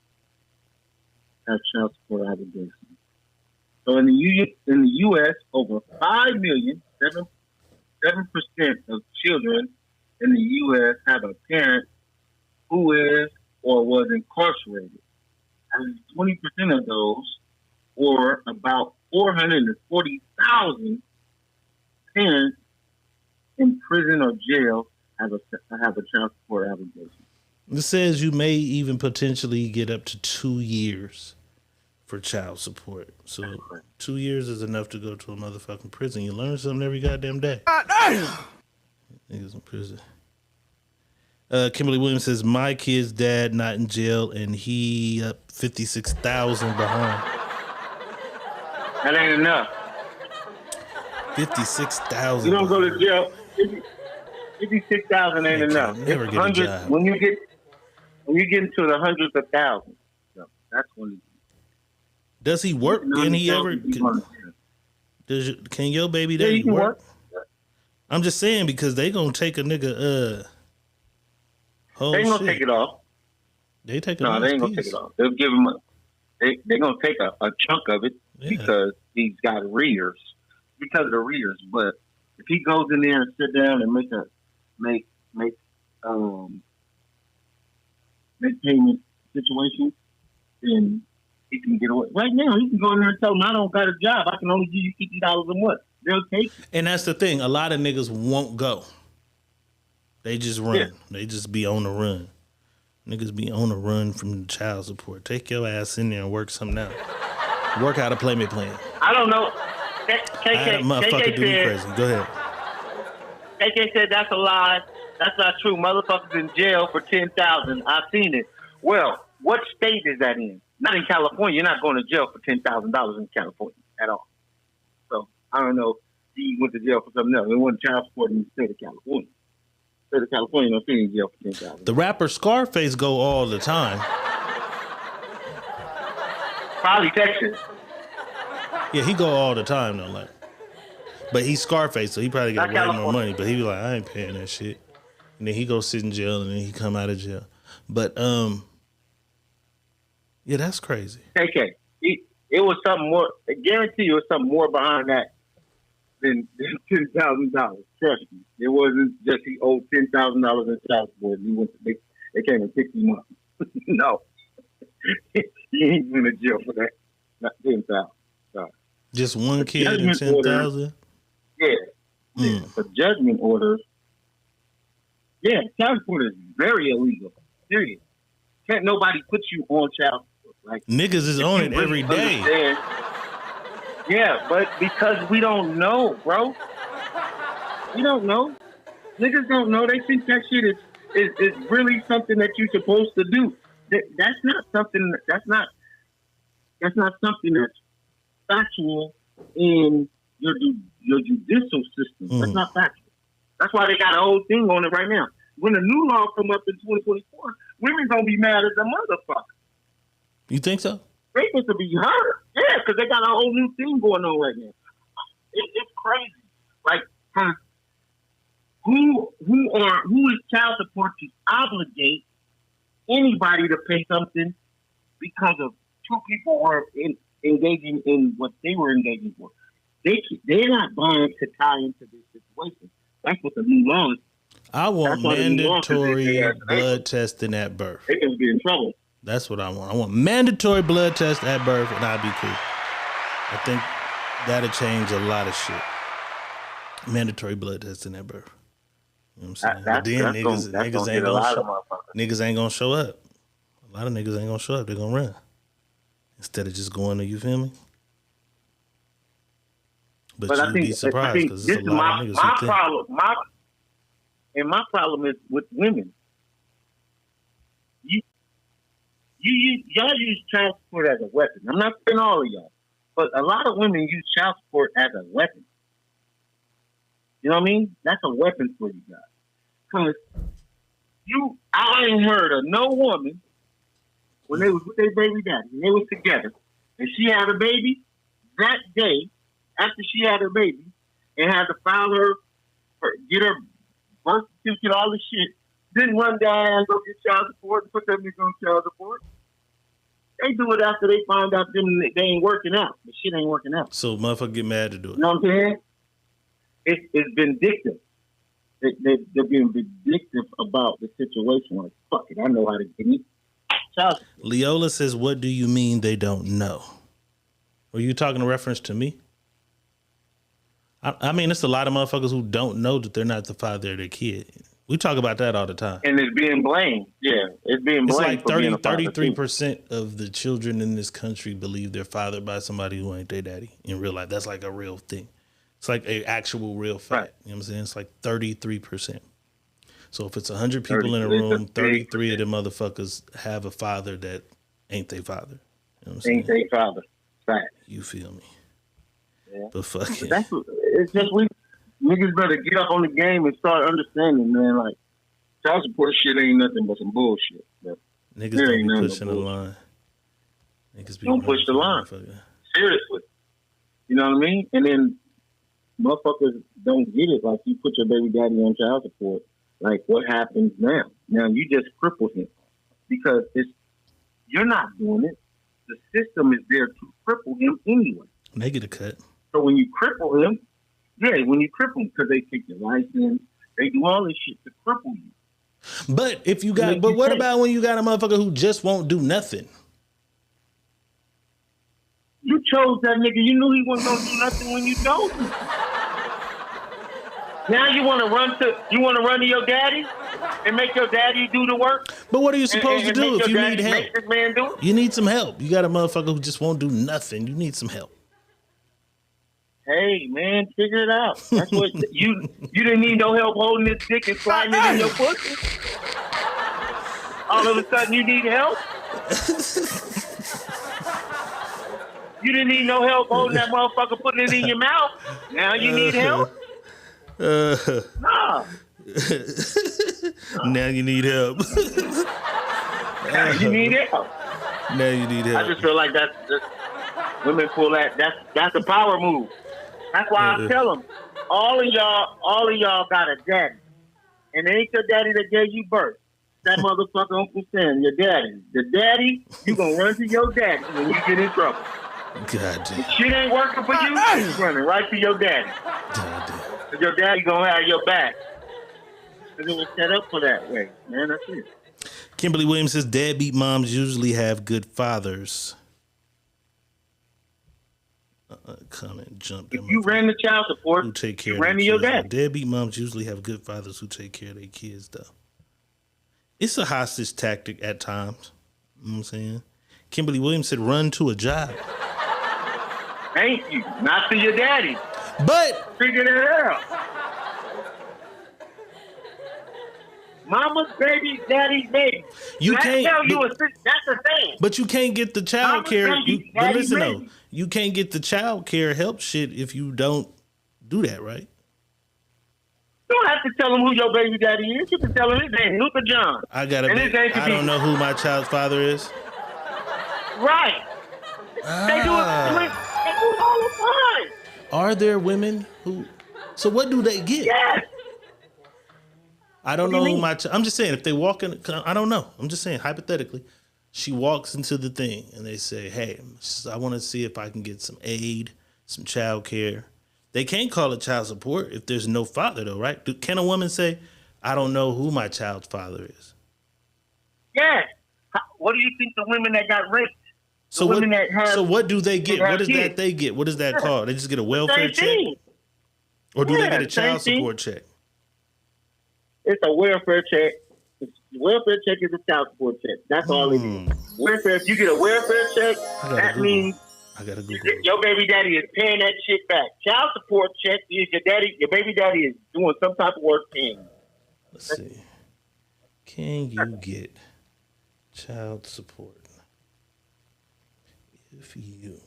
have child support obligations. So in the U.S., over 5 million, 7% of children in the U.S. have a parent who is or was incarcerated. And 20% of those, or about 440,000 parents, in prison or jail have a child support obligation. It says you may even potentially get up to 2 years for child support. So 2 years is enough to go to a motherfucking prison. You learn something every goddamn day. Niggas in prison. Kimberly Williams says, my kid's dad not in jail and he up 56,000 behind. That ain't enough. 56,000. You don't go to jail. 56,000 ain't enough. Never It's get a hundreds. job. When you get into the hundreds of thousands, so that's when. Does he work? Can he ever? Can your baby daddy work? I'm just saying because they gonna take a nigga. They ain't gonna take it off. They take no, they ain't gonna take it off. They'll give him. They're gonna take a chunk of it because he's got arrears. Because of the arrears, but if he goes in there and sit down and make payment situation, then he can get away. Right now, he can go in there and tell them, I don't got a job. I can only give you $50 a month. They'll take it. And that's the thing. A lot of niggas won't go. They just run. Yeah. They just be on the run. Niggas be on the run from the child support. Take your ass in there and work something out. Work out a payment plan. I don't know. KK do me crazy. Go ahead. KK said that's a lie. That's not true. Motherfuckers in jail for $10,000. I've seen it. Well, what state is that in? Not in California. You're not going to jail for $10,000 in California at all. So I don't know. He went to jail for something else. It wasn't child support in the state of California. The state of California don't see in jail for $10,000. The rapper Scarface go all the time. Probably Texas. Yeah, he go all the time though, like. But he's Scarface, so he probably got way more money. But he be like, I ain't paying that shit. And then he go sit in jail, and then he come out of jail. But yeah, that's crazy. KK, it was something more. I guarantee you, it was something more behind that than $10,000. Trust me, it wasn't just he owed $10,000 in child support. He went. They came and picked him up. No, he ain't in the jail for that. Not $10,000. Just one kid and 10,000? Yeah. For judgment orders. Yeah, child support is very illegal. Period. Can't nobody put you on child support. Like niggas is on it every day. Yeah, but because we don't know, bro. We don't know. Niggas don't know. They think that shit is really something that you're supposed to do. That's not something. That's not something that's factual in your judicial system. That's not factual. That's why they got a whole thing on it right now. When the new law come up in 2024, women gonna be mad as a motherfucker. You think so? They supposed to be hurt. Yeah, because they got a whole new thing going on right now. It's crazy. Like, who is child support to obligate anybody to pay something because of two people were engaging in what they were engaging for? They're not going to tie into this situation. That's what the new law is. I want mandatory blood testing at birth. They can be in trouble. That's what I want. I want mandatory blood test at birth, and I'll be cool. I think that'll change a lot of shit. Mandatory blood testing at birth. You know what I'm saying? Niggas ain't gonna show up. A lot of niggas ain't gonna show up. They're gonna run instead of just going to. You feel me? But you'd be surprised because there's a lot of niggas who think. My problem is with women. Y'all use child support as a weapon. I'm not saying all of y'all, but a lot of women use child support as a weapon. You know what I mean? That's a weapon for you guys. Because I ain't heard of no woman when they was with their baby daddy and they was together and she had a baby that day after she had her baby and had to file get her birth certificate, all this shit, didn't run down and go get child support and put them niggas on child support. They do it after they find out they ain't working out. The shit ain't working out. So motherfucker get mad to do it. You know what I'm saying? It's vindictive. They're being vindictive about the situation. Like, fuck it, I know how to get me. Child support. Leola says, what do you mean they don't know? Were you talking in reference to me? I mean, it's a lot of motherfuckers who don't know that they're not the father of their kid. We talk about that all the time. And it's being blamed. Yeah, it's being blamed. It's like 33% of the children in this country believe they're fathered by somebody who ain't their daddy in real life. That's like a real thing. It's like an actual real fact. Right. You know what I'm saying? It's like 33%. So if it's 100 people in a room, 33 of them motherfuckers have a father that ain't their father. You know what I'm saying? Ain't their father. Right. You feel me? Yeah. But fuck it. It's just we niggas better get up on the game and start understanding, man. Like, child support shit ain't nothing but some bullshit. But niggas don't be pushing the line. Niggas be don't push the line. Seriously. You know what I mean? And then motherfuckers don't get it. Like, you put your baby daddy on child support. Like, what happens now? Now you just cripple him because you're not doing it. The system is there to cripple him anyway. They get a cut. So when you cripple him, because they take your license, they do all this shit to cripple you. But if you got, but what about when you got a motherfucker who just won't do nothing? You chose that nigga. You knew he wasn't gonna do nothing when you chose him. Now you want to run to your daddy and make your daddy do the work. But what are you supposed to do if you need help? Make this man do it? You need some help. You got a motherfucker who just won't do nothing. You need some help. Hey man, figure it out. That's what you didn't need no help holding this dick and sliding it in your pussy. All of a sudden you need help. You didn't need no help holding that motherfucker, putting it in your mouth. Now you need help. Nah. Now you need help. Now you need help. Now you need help. I just feel like that's women pull that. That's a power move. That's why I tell them, all of y'all got a daddy, and it ain't your daddy that gave you birth. That motherfucker Uncle Sam, your daddy. The daddy, you gonna run to your daddy when you get in trouble. God damn. If shit ain't working for you, you running right to your daddy. God damn. Cause your daddy gonna have your back. Cause it was set up for that way, man. That's it. Kimberly Williams says deadbeat moms usually have good fathers. Comment jumped. If you ran the child support, who take care you ran of to your daddy. Deadbeat moms usually have good fathers who take care of their kids, though. It's a hostage tactic at times. You know what I'm saying? Kimberly Williams said run to a job. Thank you. Not to your daddy. But figure that out. Mama's baby, daddy's baby. You can't. That's the thing. But you can't get the child care. But listen though, you can't get the child care help shit if you don't do that, right? You don't have to tell him who your baby daddy is. You can tell him his name, Luther John. I don't know who my child's father is. Right. They do it all the time. Are there women who? So what do they get? Yes. I don't know who I'm just saying, if they walk in, I don't know. I'm just saying, hypothetically, she walks into the thing and they say, hey, I want to see if I can get some aid, some child care. They can't call it child support if there's no father, though, right? Can a woman say, I don't know who my child's father is? Yes. What do you think the women that got raped? So what do they get? What is that they get? What is that called? They just get a welfare check? Or do they get a child support check? It's a welfare check. Welfare check is a child support check. That's all it is. Welfare. If you get a welfare check, that means your baby daddy is paying that shit back. Child support check is your baby daddy is doing some type of work paying. Let's see. Can you get child support if you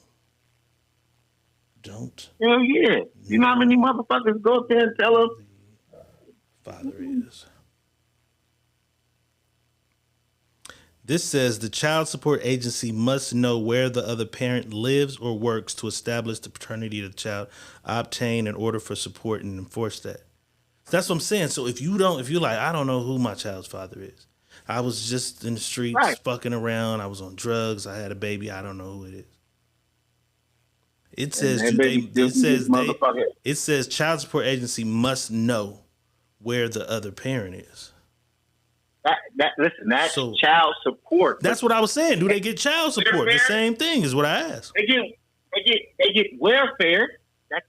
don't? Hell yeah. You know how many motherfuckers go up there and tell them father is. This says the child support agency must know where the other parent lives or works to establish the paternity of the child, obtain an order for support, and enforce that. That's what I'm saying. So if you're like, I don't know who my child's father is. I was just in the streets fucking around. I was on drugs. I had a baby. I don't know who it is. It says child support agency must know where the other parent is. That's child support. That's what I was saying. Do they get child support? The same thing is what I asked. They get welfare. That's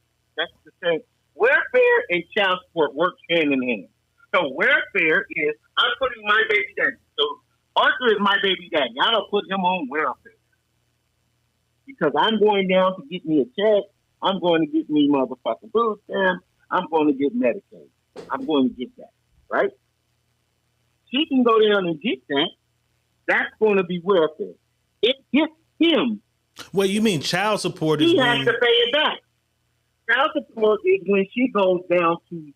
the Okay? Welfare and child support work hand in hand. So welfare is I'm putting my baby daddy. So Arthur is my baby daddy. I don't put him on welfare because I'm going down to get me a check. I'm going to get me motherfucking food stamps. I'm going to get Medicaid. I'm going to get that, right? She can go down and get that. That's going to be welfare. It gets him. Wait, you mean child support is he when... has to pay it back. Child support is when she goes down to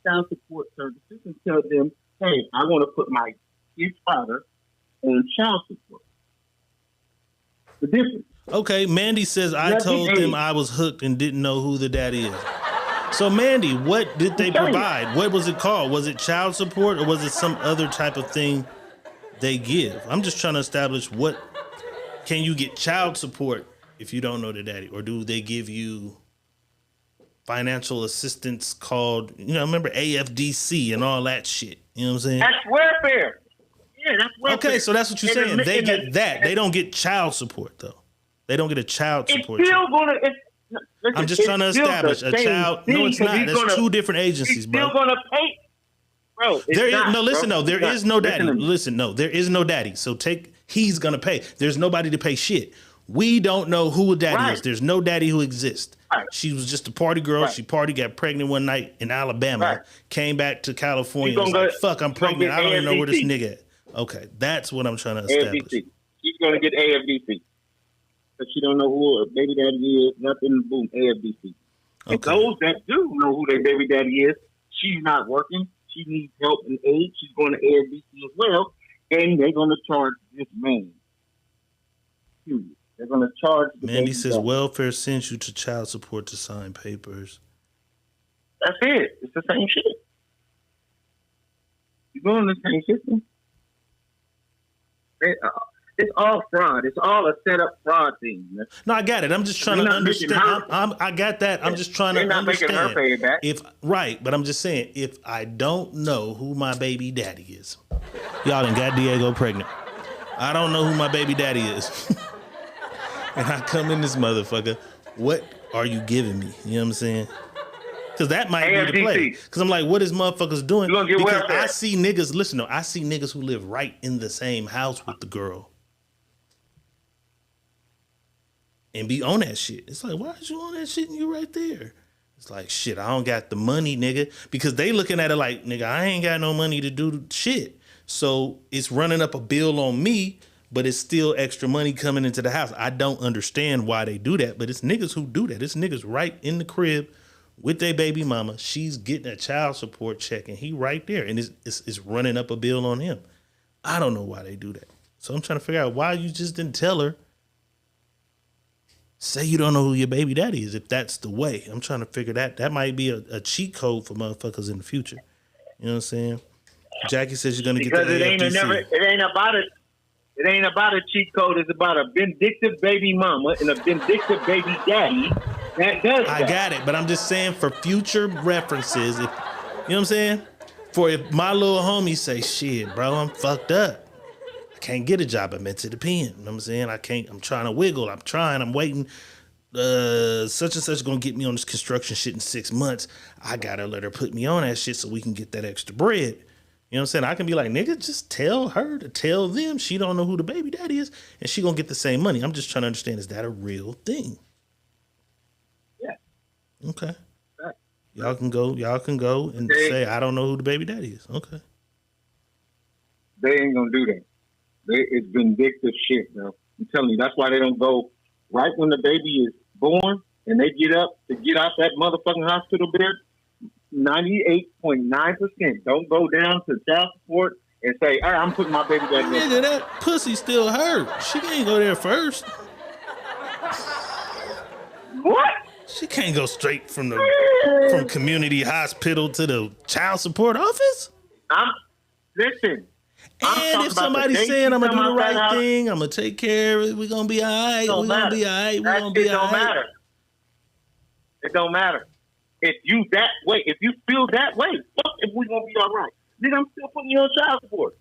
child support services and tell them, hey, I want to put my kid's father on child support. The difference. Okay, Mandy says, I told them I was hooked and didn't know who the daddy is. So, Mandy, what did they provide? What was it called? Was it child support or was it some other type of thing they give? I'm just trying to establish what... Can you get child support if you don't know the daddy? Or do they give you financial assistance called, remember AFDC and all that shit? You know what I'm saying? That's welfare. Yeah, that's welfare. Okay, so that's what you're saying. They get that. They don't get child support, though. They don't get a child support. It's still going to... Listen, I'm just trying to establish a child. No, it's not. There's two different agencies, bro. He's still going to pay. Bro, there is no daddy. Listen, no, there is no daddy. So he's going to pay. There's nobody to pay shit. We don't know who a daddy is. There's no daddy who exists. Right. She was just a party girl. Right. She got pregnant one night in Alabama, came back to California and was like, fuck, I'm pregnant. I don't even know where this nigga at. Okay, that's what I'm trying to establish. AFDC. She's going to get AFDC. But she don't know who her baby daddy is, nothing, boom, AFDC. Okay. And those that do know who their baby daddy is, she's not working. She needs help and aid. She's going to AFDC as well. And they're going to charge this man. They're going to charge the Mandy says welfare sends you to child support to sign papers. That's it. It's the same shit. You're going the same system. It's all fraud. It's all a set-up fraud thing. No, I got it. I'm just trying to understand. I got that. I'm just trying to understand. They're not making her pay it back. Right, but I'm just saying, if I don't know who my baby daddy is, y'all done got Diego pregnant. I don't know who my baby daddy is. And I come in this motherfucker, what are you giving me? You know what I'm saying? Because that might be the play. Because I'm like, what is motherfuckers doing? Because I see niggas who live right in the same house with the girl. And be on that shit. It's like, why is you on that shit and you right there? It's like, shit, I don't got the money, nigga. Because they looking at it like, nigga, I ain't got no money to do shit. So it's running up a bill on me, but it's still extra money coming into the house. I don't understand why they do that, but it's niggas who do that. It's niggas right in the crib with their baby mama. She's getting a child support check and he right there. And it's running up a bill on him. I don't know why they do that. So I'm trying to figure out why you just didn't tell her. Say you don't know who your baby daddy is if that's the way. I'm trying to figure that. That might be a cheat code for motherfuckers in the future. You know what I'm saying? Jackie says you're going to get the AFDC. It ain't about a cheat code. It's about a vindictive baby mama and a vindictive baby daddy that does that. I got it, but I'm just saying for future references, if, you know what I'm saying? For if my little homie say, shit, bro, I'm fucked up. Can't get a job. I'm into the pen. You know what I'm saying? I'm trying to wiggle. I'm waiting. Such and such gonna get me on this construction shit in 6 months. I gotta let her put me on that shit so we can get that extra bread. You know what I'm saying? I can be like, nigga, just tell her to tell them she don't know who the baby daddy is and she gonna get the same money. I'm just trying to understand, is that a real thing? Yeah. Okay. Right. Y'all can go and say, I don't know who the baby daddy is. Okay. They ain't gonna do that. It's vindictive shit, bro. I'm telling you, that's why they don't go right when the baby is born and they get up to get out that motherfucking hospital bed. 98.9% don't go down to child support and say, "Hey, I'm putting my baby back there." Nigga, that pussy still hurt. She can't go there first. What? She can't go straight from community hospital to the child support office. Listen. And if somebody's saying I'm gonna do the right thing, I'm gonna take care of it, we're gonna be all right. It don't matter. It don't matter. If you that way, if you feel that way, fuck if we gonna be all right. Nigga, I'm still putting you on child support.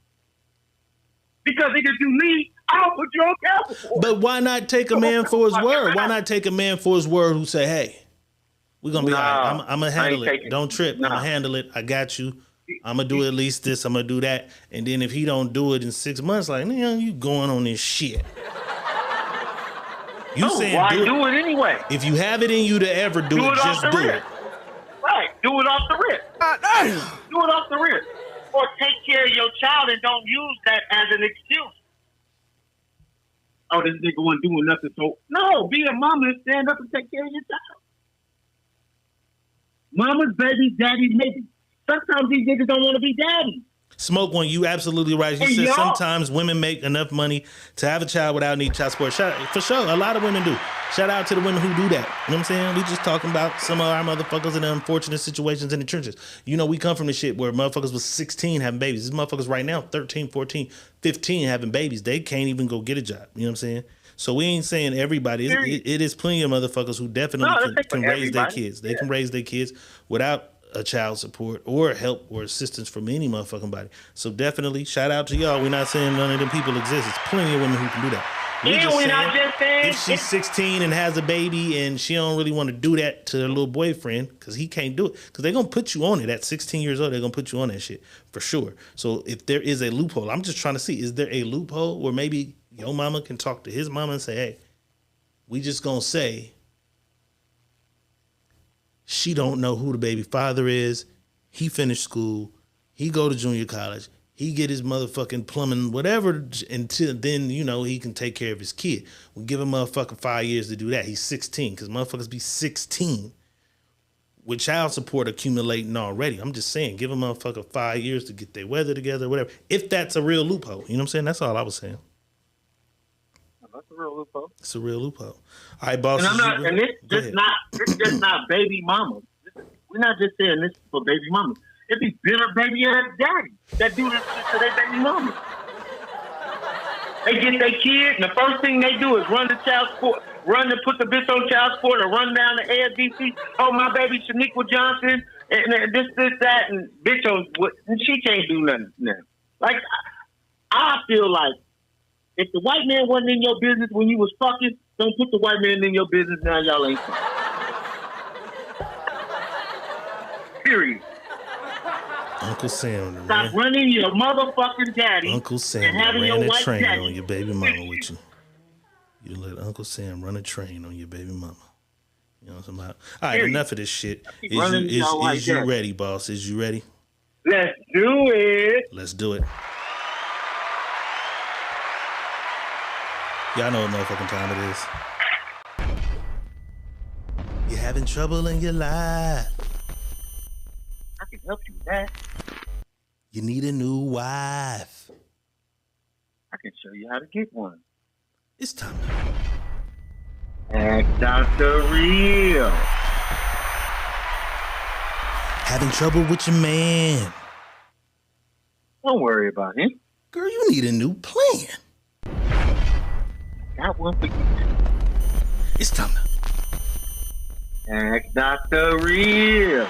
Because if you leave, I'll put you on child support. But why not take a man for his word? Why not take a man for his word who say, hey, We're gonna be all right. I'm gonna handle it. taking, Don't trip. I'm gonna handle it. I got you. I'm gonna do at least this. I'm gonna do that. And then if he don't do it in 6 months, like, man, you going on this shit. You saying why do it anyway? If you have it in you to ever do it, just do it. Right, do it off the rip. Do it off the rip. Or take care of your child and don't use that as an excuse. Oh, this nigga wasn't doing nothing, so no, be a mama and stand up and take care of your child. Mama's baby, daddy's maybe. Sometimes these niggas don't want to be daddy. Smoke one, you absolutely right. You said sometimes women make enough money to have a child without needing child support. For sure, a lot of women do. Shout out to the women who do that. You know what I'm saying? We just talking about some of our motherfuckers in the unfortunate situations in the trenches. You know, we come from the shit where motherfuckers was 16 having babies. These motherfuckers right now, 13, 14, 15 having babies. They can't even go get a job. You know what I'm saying? So we ain't saying everybody. It is plenty of motherfuckers who definitely can raise their kids. They can raise their kids without a child support or help or assistance from any motherfucking body. So definitely, shout out to y'all. We're not saying none of them people exist. It's plenty of women who can do that. We're not just saying if she's 16 and has a baby and she don't really want to do that to her little boyfriend because he can't do it, because they're going to put you on it at 16 years old. They're going to put you on that shit for sure. So if there is a loophole, I'm just trying to see, is there a loophole where maybe your mama can talk to his mama and say, hey, we just going to say she don't know who the baby father is. He finished school. He go to junior college. He get his motherfucking plumbing, whatever, until then, you know, he can take care of his kid. We give him motherfucking 5 years to do that. He's 16, because motherfuckers be 16 with child support accumulating already. I'm just saying, give a motherfucker 5 years to get their weather together, whatever. If that's a real loophole. You know what I'm saying? That's all I was saying. That's a real loophole. It's a real loophole. All right, boss. And it's just not baby mamas. We're not just saying this for baby mamas. It be bitter baby ass daddy that do this shit to their baby mama. They get their kid, and the first thing they do is run to child support, run to put the bitch on child support, or run down to AFDC. Oh, my baby Shaniqua Johnson, and this, that, and bitch, and she can't do nothing now. Like, I feel like if the white man wasn't in your business when you was fucking, don't put the white man in your business now. Y'all ain't fucking. Period. Uncle Sam. Stop running your motherfucking daddy. Uncle Sam ran a train on your baby mama with you. You let Uncle Sam run a train on your baby mama. You know what I'm talking about? All right, enough of this shit. Is you ready, boss? Is you ready? Let's do it. Let's do it. Y'all know what motherfucking time it is. You're having trouble in your life. I can help you with that. You need a new wife. I can show you how to get one. It's time. Ask Dr. Real. Having trouble with your man. Don't worry about him. Girl, you need a new plan. Got one for you. It's time to ask Dr. Real.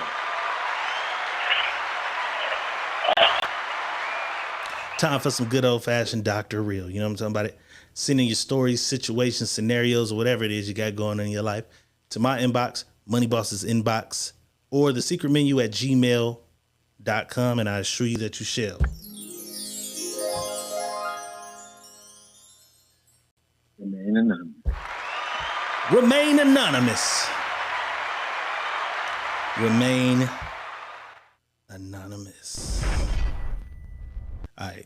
Time for some good old-fashioned Dr. Real. You know what I'm talking about? It. Sending your stories, situations, scenarios, or whatever it is you got going on in your life to my inbox, Moneyboss's inbox, or the secret menu at gmail.com, and I assure you that you shall. Remain anonymous. Remain anonymous. Remain anonymous. All right.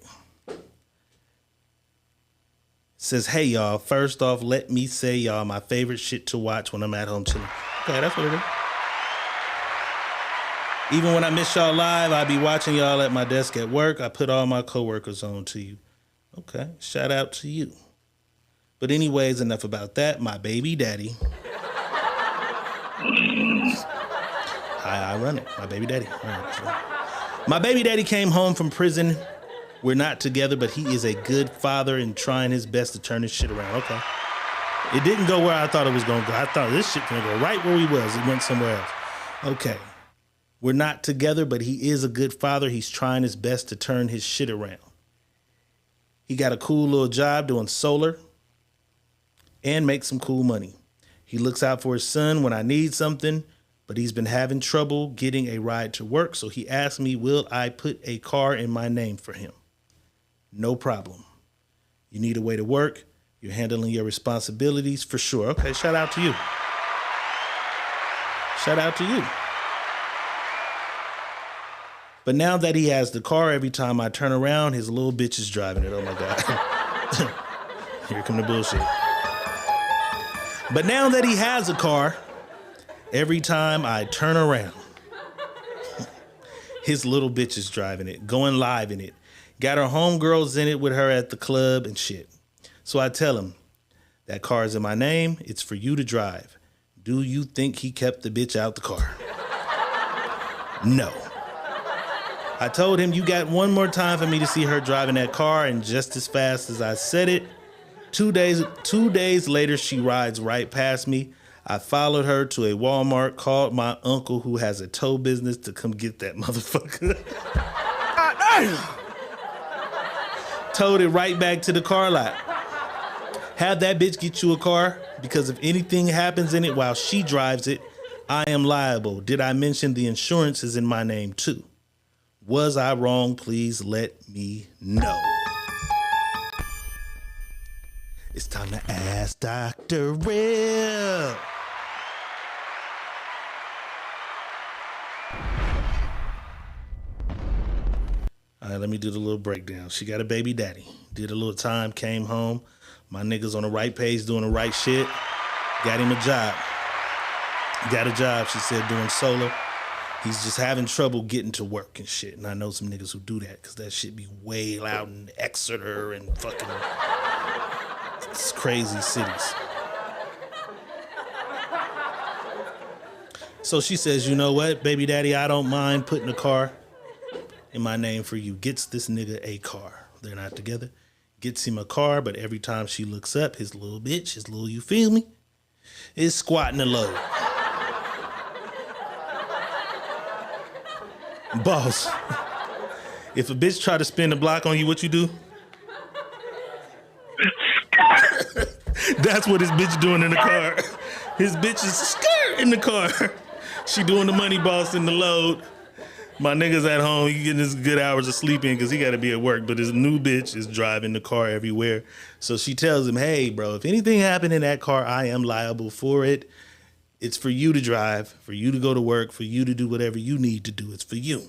Says, hey, y'all. First off, let me say, y'all, my favorite shit to watch when I'm at home chilling. Okay, that's what it is. Even when I miss y'all live, I be watching y'all at my desk at work. I put all my coworkers on to you. Okay, shout out to you. But anyways, enough about that. My baby daddy. I run it. My baby daddy. My baby daddy came home from prison. We're not together, but he is a good father and trying his best to turn this shit around. Okay. It didn't go where I thought it was going to go. I thought this shit was going to go right where he was. It went somewhere else. Okay. We're not together, but he is a good father. He's trying his best to turn his shit around. He got a cool little job doing solar and make some cool money. He looks out for his son when I need something, but he's been having trouble getting a ride to work, so he asked me, will I put a car in my name for him? No problem. You need a way to work. You're handling your responsibilities for sure. Okay, shout out to you. Shout out to you. But now that he has the car, every time I turn around, his little bitch is driving it. Oh my God. Here come the bullshit. But now that he has a car, every time I turn around, his little bitch is driving it, going live in it. Got her homegirls in it with her at the club and shit. So I tell him, that car is in my name. It's for you to drive. Do you think he kept the bitch out the car? No. I told him, you got one more time for me to see her driving that car, and just as fast as I said it, 2 days later, she rides right past me. I followed her to a Walmart, called my uncle who has a tow business to come get that motherfucker. Towed it right back to the car lot. Have that bitch get you a car, because if anything happens in it while she drives it, I am liable. Did I mention the insurance is in my name too? Was I wrong? Please let me know. It's time to ask Dr. Real. All right, let me do the little breakdown. She got a baby daddy. Did a little time, came home. My nigga's on the right page, doing the right shit. Got him a job. Got a job, she said, doing solar. He's just having trouble getting to work and shit. And I know some niggas who do that, because that shit be way out in Exeter and fucking crazy cities. So she says, you know what, baby daddy, I don't mind putting a car in my name for you. Gets this nigga a car. They're not together. Gets him a car, but every time she looks up, his little bitch, his little, you feel me, is squatting the load. Boss, if a bitch try to spin the block on you, what you do? That's what his bitch doing in the car. His bitch is skirt in the car. She doing the money boss in the load. My nigga's at home, he getting his good hours of sleep in because he got to be at work, but his new bitch is driving the car everywhere. So she tells him, hey, bro, if anything happened in that car, I am liable for it. It's for you to drive, for you to go to work, for you to do whatever you need to do. It's for you.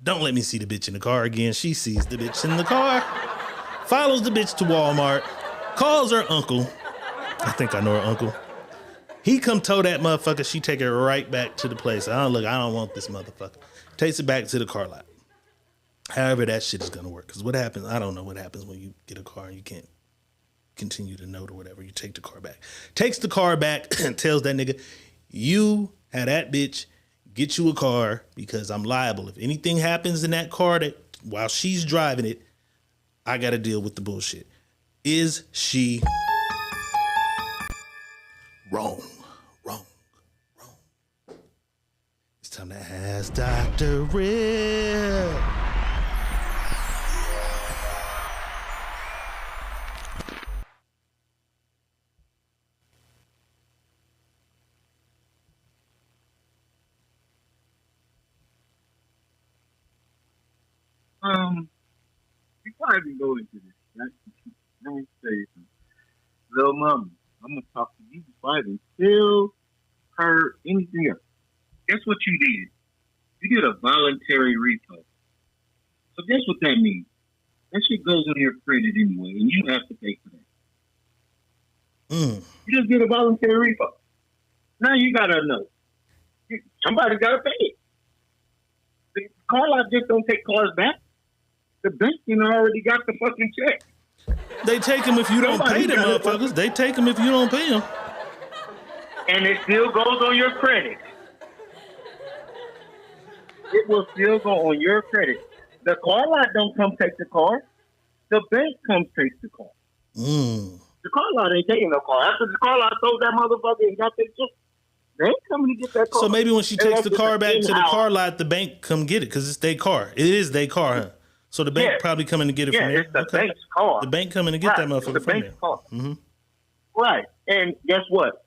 Don't let me see the bitch in the car again. She sees the bitch in the car, follows the bitch to Walmart, calls her uncle. I think I know her uncle. He come tow that motherfucker. She take it right back to the place. I don't want this motherfucker. Takes it back to the car lot. However that shit is going to work. Because what happens, I don't know what happens when you get a car and you can't continue to note or whatever. You take the car back. Takes the car back and tells that nigga, you had that bitch get you a car because I'm liable. If anything happens in that car that while she's driving it, I got to deal with the bullshit. Is she wrong? It's time to ask Dr. Real. Before I even go into this, let me say something. Little mama, I'm gonna talk to you before I even tell her anything else. Guess what you did? You did a voluntary repo. So guess what that means? That shit goes on your credit anyway, and you have to pay for that. You just did a voluntary repo. Now you gotta know. Somebody's gotta pay it. The car lot just don't take cars back. The bank already got the fucking check. They take them if you don't pay them motherfuckers. They take them if you don't pay them. And it still goes on your credit. It will still go on your credit. The car lot don't come take the car. The bank comes take the car. The car lot ain't taking no car. After the car lot sold that motherfucker and got their check, they ain't coming to get that car. So maybe when she takes the car back to the car lot, the bank come get it because it's their car. It is their car, huh? So the bank probably coming to get it from there. It's the bank's car. The bank coming to get that motherfucker the from bank's there. Car. Right. And guess what?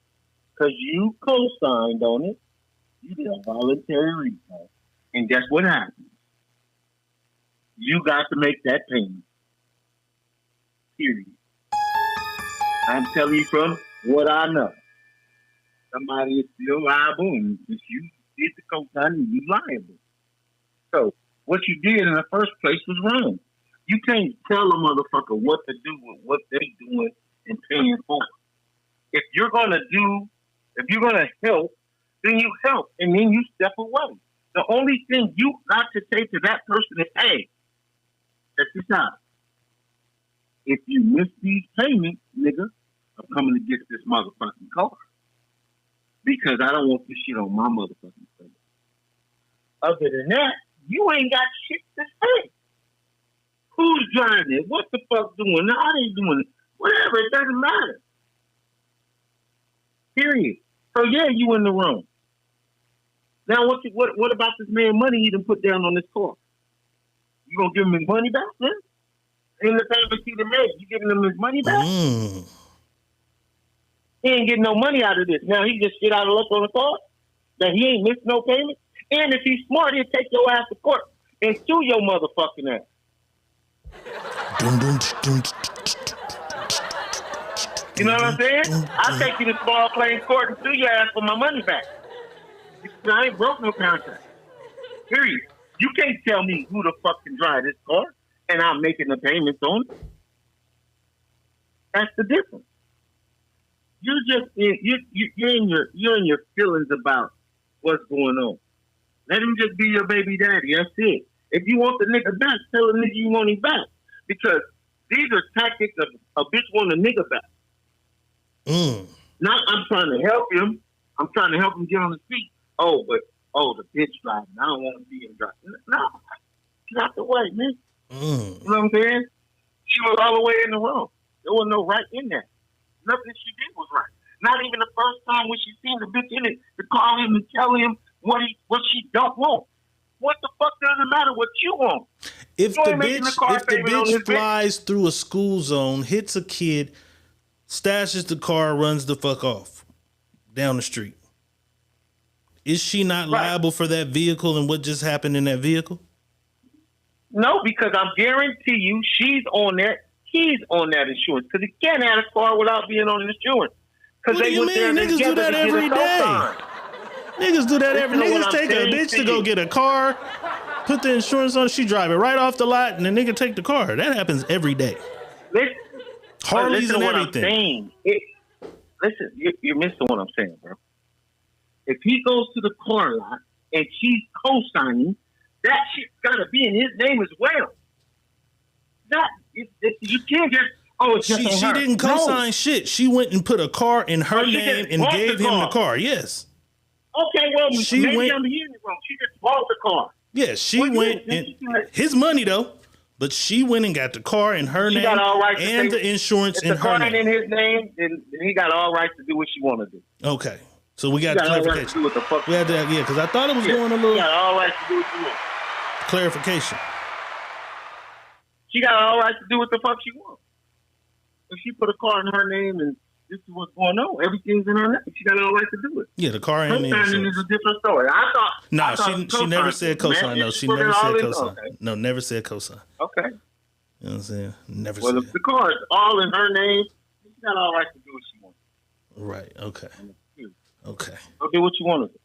because you co-signed on it. You did a voluntary repo. And guess what happens? You got to make that payment. Period. I'm telling you from what I know. Somebody is still liable, and if you did the co-signing, you're liable. So what you did in the first place was wrong. You can't tell a motherfucker what to do with what they doing and paying for. If you're gonna help, then you help, and then you step away. The only thing you got to say to that person is, hey, check this out. If you miss these payments, nigga, I'm coming to get this motherfucking car. Because I don't want this shit on my motherfucking face. Other than that, you ain't got shit to say. Who's driving it? What the fuck doing? How they doing it? Whatever, it doesn't matter. Period. So yeah, you in the wrong. Now what about this man money he done put down on this car? You gonna give him his money back, man? In the payment he done made, you giving him his money back? He ain't getting no money out of this. Now he just get out of luck on the car that he ain't missed no payment. And if he's smart, he'll take your ass to court and sue your motherfucking ass. You know what I'm saying? I'll take you to small claims court and sue your ass for my money back. I ain't broke no contract. Period. You can't tell me who the fuck can drive this car and I'm making the payments on it. That's the difference. You're in your feelings about what's going on. Let him just be your baby daddy. That's it. If you want the nigga back, tell the nigga you want him back. Because these are tactics of a bitch want a nigga back. Not I'm trying to help him. I'm trying to help him get on his feet. The bitch driving. I don't want to see him driving. No, get out the way, man. You know what I'm saying? She was all the way in the wrong. There was no right in that. Nothing she did was right. Not even the first time when she seen the bitch in it to call him and tell him what she don't want. What the fuck does it matter what you want? If the bitch flies through a school zone, hits a kid, stashes the car, runs the fuck off down the street, is she not liable for that vehicle and what just happened in that vehicle? No, because I guarantee you he's on that insurance. Because he can't have a car without being on insurance. What do you mean? Niggas do that every day. Niggas do that every day. Niggas take a bitch to go get a car, put the insurance on, she drive it right off the lot, and the nigga take the car. That happens every day. Harleys and everything. Listen, you're missing what I'm saying, bro. If he goes to the car lot and she's co-signing, that shit's got to be in his name as well. You can't just, she didn't co-sign shit. She went and put a car in her name and gave him the car. Yes. Okay, well, maybe I'm hearing it wrong. She just bought the car. Yes, she went his money though, but she went and got the car in her name and the insurance in her name. If the car ain't in his name, then he got all rights to do what she want to do. Okay, so we got clarification. We had that, because I thought it was going a little. She got all rights to do what she wants. Clarification. She got all right to do what the fuck she wants. If she put a car in her name and this is what's going on, everything's in her name, she got all right to do it. Yeah, the car ain't in co-signing is a different story. She never said co-sign. No, she never said co-sign. Okay. No, never said co-sign. Okay. You know what I'm saying? Never said. Well, if the car is all in her name, she got all right to do what she wants. Right, okay. Okay. Go do what you want to do.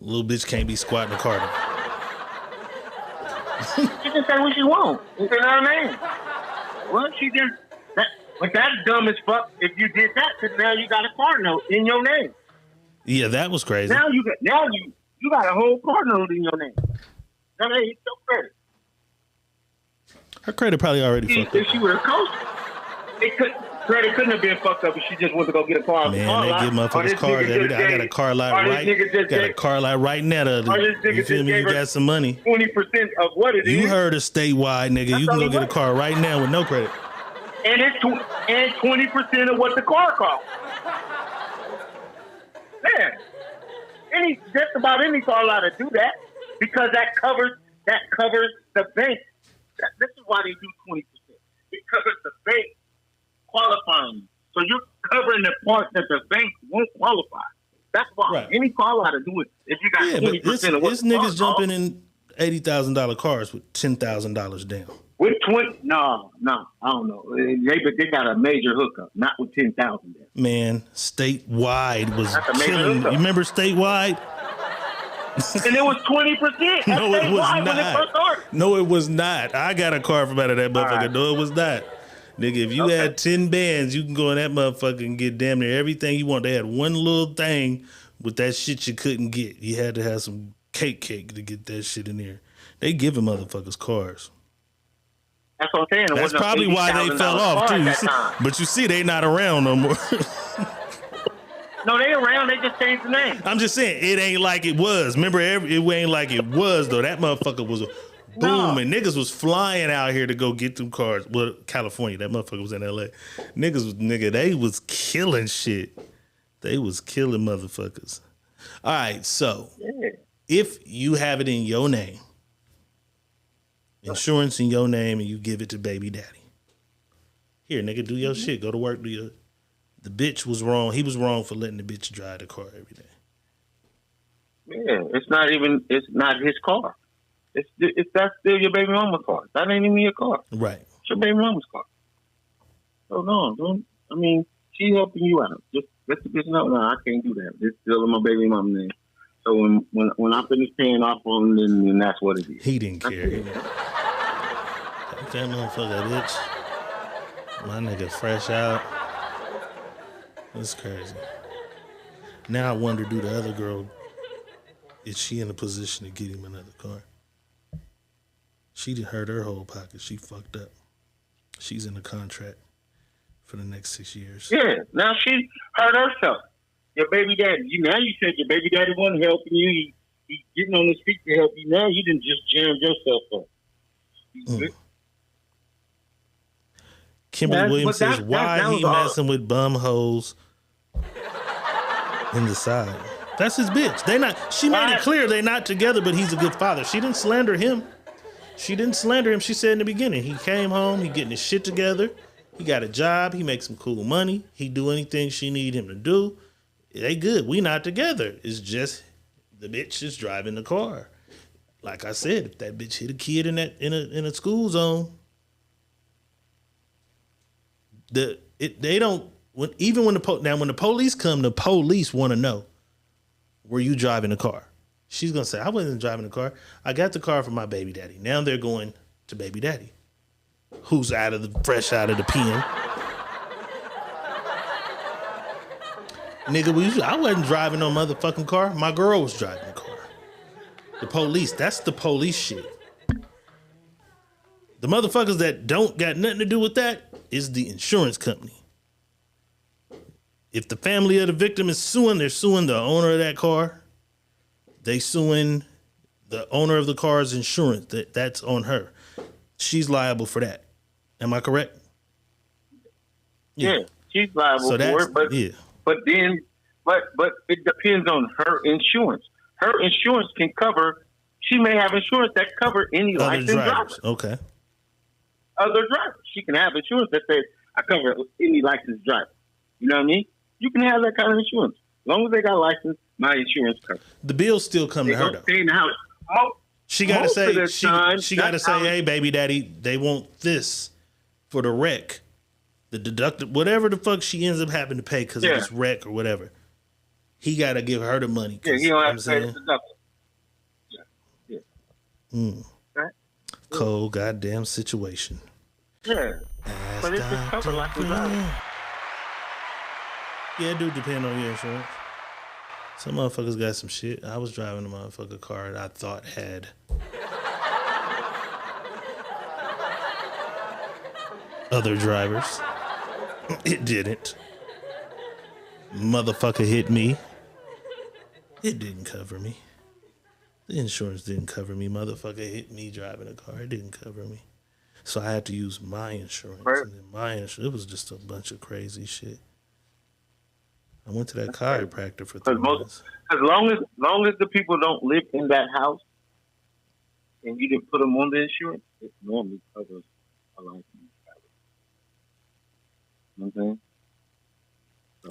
Little bitch can't be squatting the car. She can say what she wants. It's in her name. Well, she just but that's dumb as fuck. If you did that, because now you got a car note in your name. Yeah, that was crazy. Now you got a whole car note in your name. Now they hit your credit. Her credit probably already fucked up. If she would have coasted, credit couldn't have been fucked up if she just went to go get a car. Man, they give motherfuckers cars. I got a car lot right now. You feel me? You got some money. 20% of what it is. You heard a statewide, nigga. You can go get a car right now with no credit. And it's 20% of what the car costs. Man, just about any car lot to do that because that covers the bank. This is why they do 20%. It covers the bank qualifying. So you're covering the part that the bank won't qualify. That's why any car ought to do it if you got 20% of what this the car niggas jumping costs. in $80,000 cars with $10,000 down. With 20, no, I don't know. They got a major hookup, not with 10,000 down. Man, statewide was That's a major killing. hookup. You remember statewide? And it was 20%. No, it was When it first started. not. No, it was not. I got a car from out of that motherfucker. Right. No, it was not. Nigga, if you had 10 bands, you can go in that motherfucker and get damn near everything you want. They had one little thing with that shit you couldn't get. You had to have some cake to get that shit in there. They giving motherfuckers cars. That's what I'm saying. That's probably why they fell off too. But you see, they not around no more. No, they around. They just changed the name. I'm just saying, it ain't like it was. Remember, it ain't like it was though. That motherfucker was boom, and niggas was flying out here to go get them cars. Well, California, that motherfucker was in LA. They was killing shit. They was killing motherfuckers. All right, so if you have it in your name, insurance in your name, and you give it to baby daddy, here, nigga, do your shit. Go to work, do your. The bitch was wrong. He was wrong for letting the bitch drive the car every day. Yeah, it's not his car. That's still your baby mama's car. That ain't even your car. Right. It's your baby mama's car. So no, don't. I mean, she helping you out. Just let the bitch know. No, I can't do that. It's still in my baby mama's name. So when I finish paying off on him, then that's what it is. He didn't care. That motherfucker, bitch. My nigga fresh out. That's crazy. Now I wonder, do the other girl, is she in a position to get him another car? She done hurt her whole pocket. She fucked up. She's in a contract for the next 6 years. Yeah, now she hurt herself. Your baby daddy. Now you said your baby daddy wasn't helping you. He getting on his feet to help you. Now you done just jammed yourself up. Kimberly Williams says, why he messing with bum hoes in the side? That's his bitch. She made it clear they not together, but he's a good father. She didn't slander him. She said in the beginning, he came home, he getting his shit together. He got a job. He makes some cool money. He do anything she need him to do. They good. We not together. It's just the bitch is driving the car. Like I said, if that bitch hit a kid in a school zone, when the police come, the police want to know, were you driving the car? She's gonna say, I wasn't driving the car. I got the car from my baby daddy. Now they're going to baby daddy, who's fresh out of the pen. Nigga, I wasn't driving no motherfucking car. My girl was driving the car. The police, that's the police shit. The motherfuckers that don't got nothing to do with that is the insurance company. If the family of the victim is suing, they're suing the owner of that car. They suing the owner of the car's insurance. That's on her. She's liable for that. Am I correct? Yeah, she's liable for it. But it depends on her insurance. Her insurance can cover. She may have insurance that cover any licensed driver. Okay. Other drivers. She can have insurance that says, I cover any licensed driver. You know what I mean? You can have that kind of insurance. As long as they got a license, my insurance covers. The bills still come to her, though. Stay in the house. She got to say, she got to say, hey, baby daddy, they want this for the wreck. The deductible, whatever the fuck she ends up having to pay because of this wreck or whatever. He got to give her the money. Yeah, he don't have to pay the deductible. Yeah. Right? Cold goddamn situation. Yeah. But it's just covered like we drive. Yeah, it do depend on your insurance. Some motherfuckers got some shit. I was driving a motherfucker car that I thought had other drivers. It didn't. Motherfucker hit me. It didn't cover me. The insurance didn't cover me. Motherfucker hit me driving a car. It didn't cover me. So I had to use my insurance. Right. And then my insurance, it was just a bunch of crazy shit. I went to that chiropractor for 3 months. As long as the people don't live in that house and you didn't put them on the insurance, it normally covers a life. You know what I'm saying?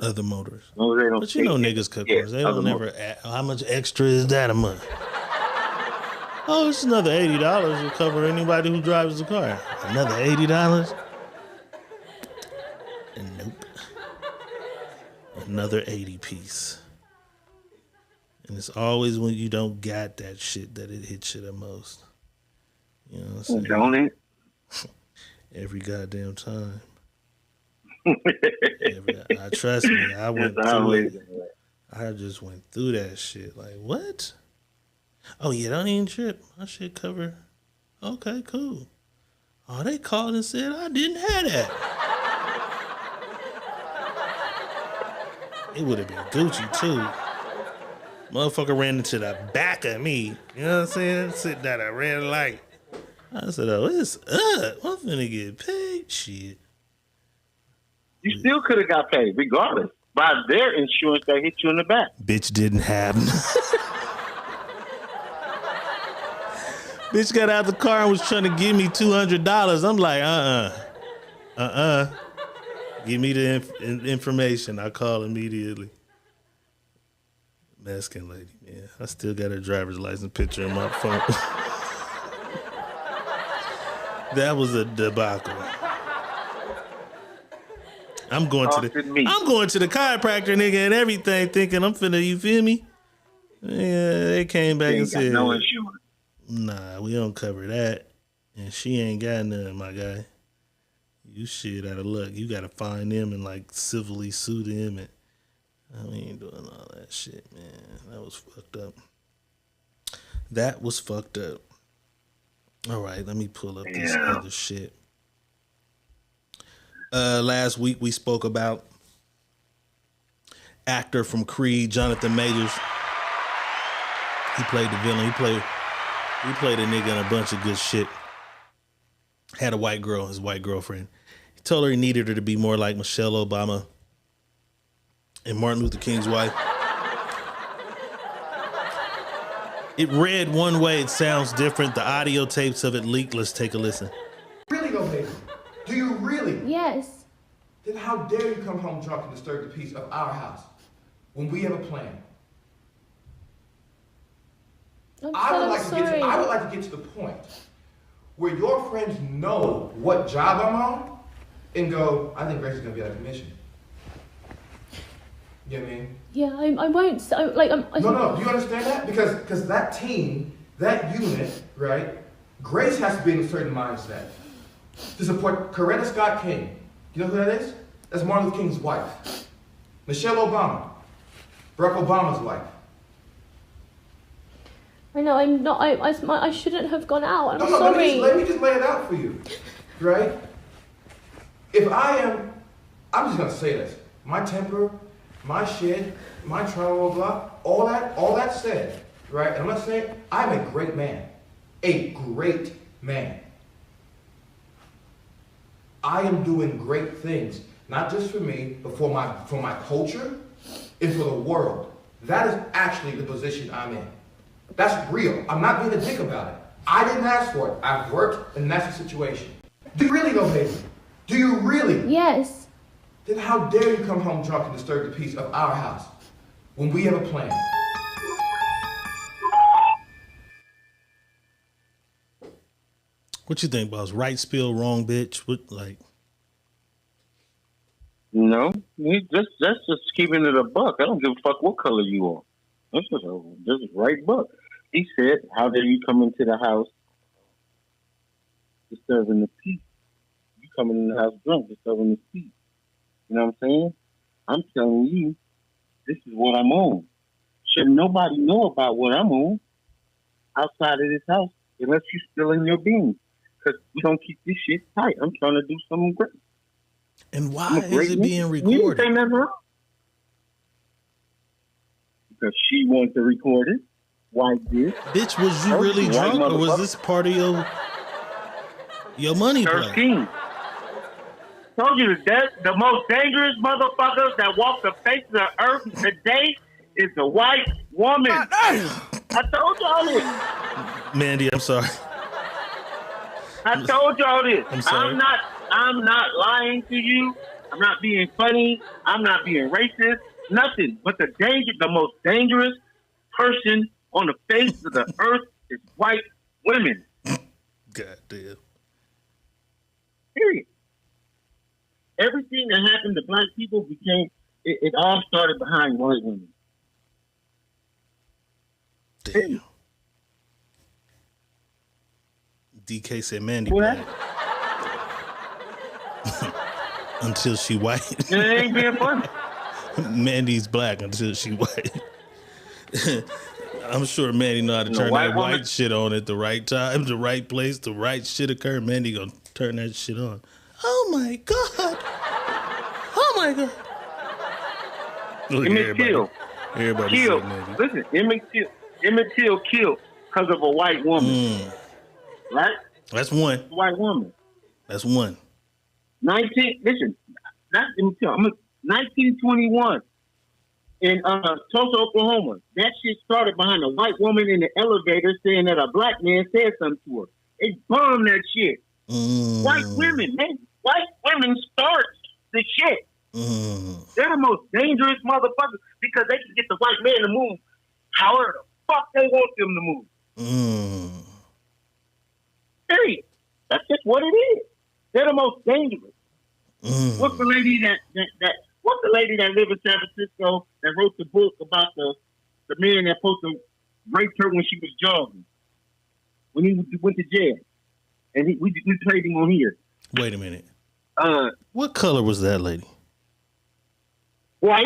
Other motors. No, they don't. But you know niggas cut corners. They don't never add, how much extra is that a month? Oh, it's another $80 to cover anybody who drives the car. Another $80? And nope. Another 80 piece. And it's always when you don't got that shit that it hits you the most. You know what I'm saying? Don't it? Every goddamn time. Trust me, I went through it. I just went through that shit. Like, what? Oh, yeah, don't even trip. My shit cover. Okay, cool. Oh, they called and said I didn't have that. It would have been Gucci, too. Motherfucker ran into the back of me. You know what I'm saying? Sitting at a red light. I said, oh, it's up. I'm finna get paid. Shit. You still could have got paid, regardless. By their insurance that hit you in the back. Bitch didn't have Bitch got out the car and was trying to give me $200. I'm like, Give me the information. I call immediately. Mexican lady, man. I still got her driver's license picture in my phone. That was a debacle. I'm going to the chiropractor, nigga, and everything, thinking I'm finna, you feel me? Yeah, they came back and said, no insurance. Nah, we don't cover that. And she ain't got none, my guy. You shit out of luck. You gotta find them and like civilly sue them, and we ain't doing all that shit, man. That was fucked up. That was fucked up. All right, let me pull up this other shit. Last week we spoke about actor from Creed, Jonathan Majors. He played the villain. He played a nigga in a bunch of good shit. Had a white girl, his white girlfriend. He told her he needed her to be more like Michelle Obama and Martin Luther King's wife. It read one way, it sounds different. The audio tapes of it leaked. Let's take a listen. Really go, baby? Do you really? Yes. Then how dare you come home drunk and disturb the peace of our house when we have a plan? I would like to get to the point where your friends know what job I'm on and go, I think Grace is gonna be out of commission. You know what I mean? Yeah, I won't. No. Do you understand that? Because that team, that unit, right? Grace has to be in a certain mindset to support Coretta Scott King. You know who that is? That's Martin Luther King's wife. Michelle Obama, Barack Obama's wife. I know, I'm not, I shouldn't have gone out. I'm sorry. Let me just lay it out for you, right? If I'm just gonna say this. My temper, my shit, my trauma, blah, all that said, right? And I'm not saying I'm a great man. A great man. I am doing great things, not just for me, but for my culture and for the world. That is actually the position I'm in. That's real. I'm not being a dick about it. I didn't ask for it. I've worked, and that's the situation. Do you really go, baby? Do you really? Yes. Then how dare you come home drunk and disturb the peace of our house when we have a plan? What you think, boss? Right spill, wrong bitch? What, like? No, that's just keeping it a buck. I don't give a fuck what color you are. That's just right buck. He said, how dare you come into the house disturbing the peace? You coming in the house drunk, disturbing the peace. You know what I'm saying? I'm telling you, this is what I'm on. Should nobody know about what I'm on outside of this house unless you spill in your beans. Because we don't keep this shit tight. I'm trying to do something great. And why is it being recorded? You didn't say nothing wrong. Because she wanted to record it. Why this? Bitch, was you really drunk or was this part of your money play? Scheme. Told you the most dangerous motherfuckers that walk the face of the earth today is the white woman. I told y'all this. Mandy, I'm sorry. I told y'all this. I'm sorry. I'm not lying to you. I'm not being funny. I'm not being racist. Nothing. But the most dangerous person on the face of the earth is white women. God damn. Period. Everything that happened to black people it all started behind white women. Damn. DK said Mandy black. Until she white. It ain't being funny. Mandy's black until she white. I'm sure Mandy know how to turn that white shit on at the right time, the right place, the right shit occur. Mandy gonna turn that shit on. Oh my God. Oh my God. Look, Emmett Till. Everybody killed. said Mandy. Listen, Emmett Till killed because of a white woman. Right? That's one. White woman. That's one. 1921 in Tulsa, Oklahoma. That shit started behind a white woman in the elevator saying that a black man said something to her. They bombed that shit. White women, man. White women start the shit. They're the most dangerous motherfuckers because they can get the white man to move however the fuck they want them to move. Period. That's just what it is. They're the most dangerous. What's the lady that lived in San Francisco that wrote the book about the man that supposed to rape her when she was jogging, when he went to jail, and we played him on here. Wait a minute. What color was that lady? White.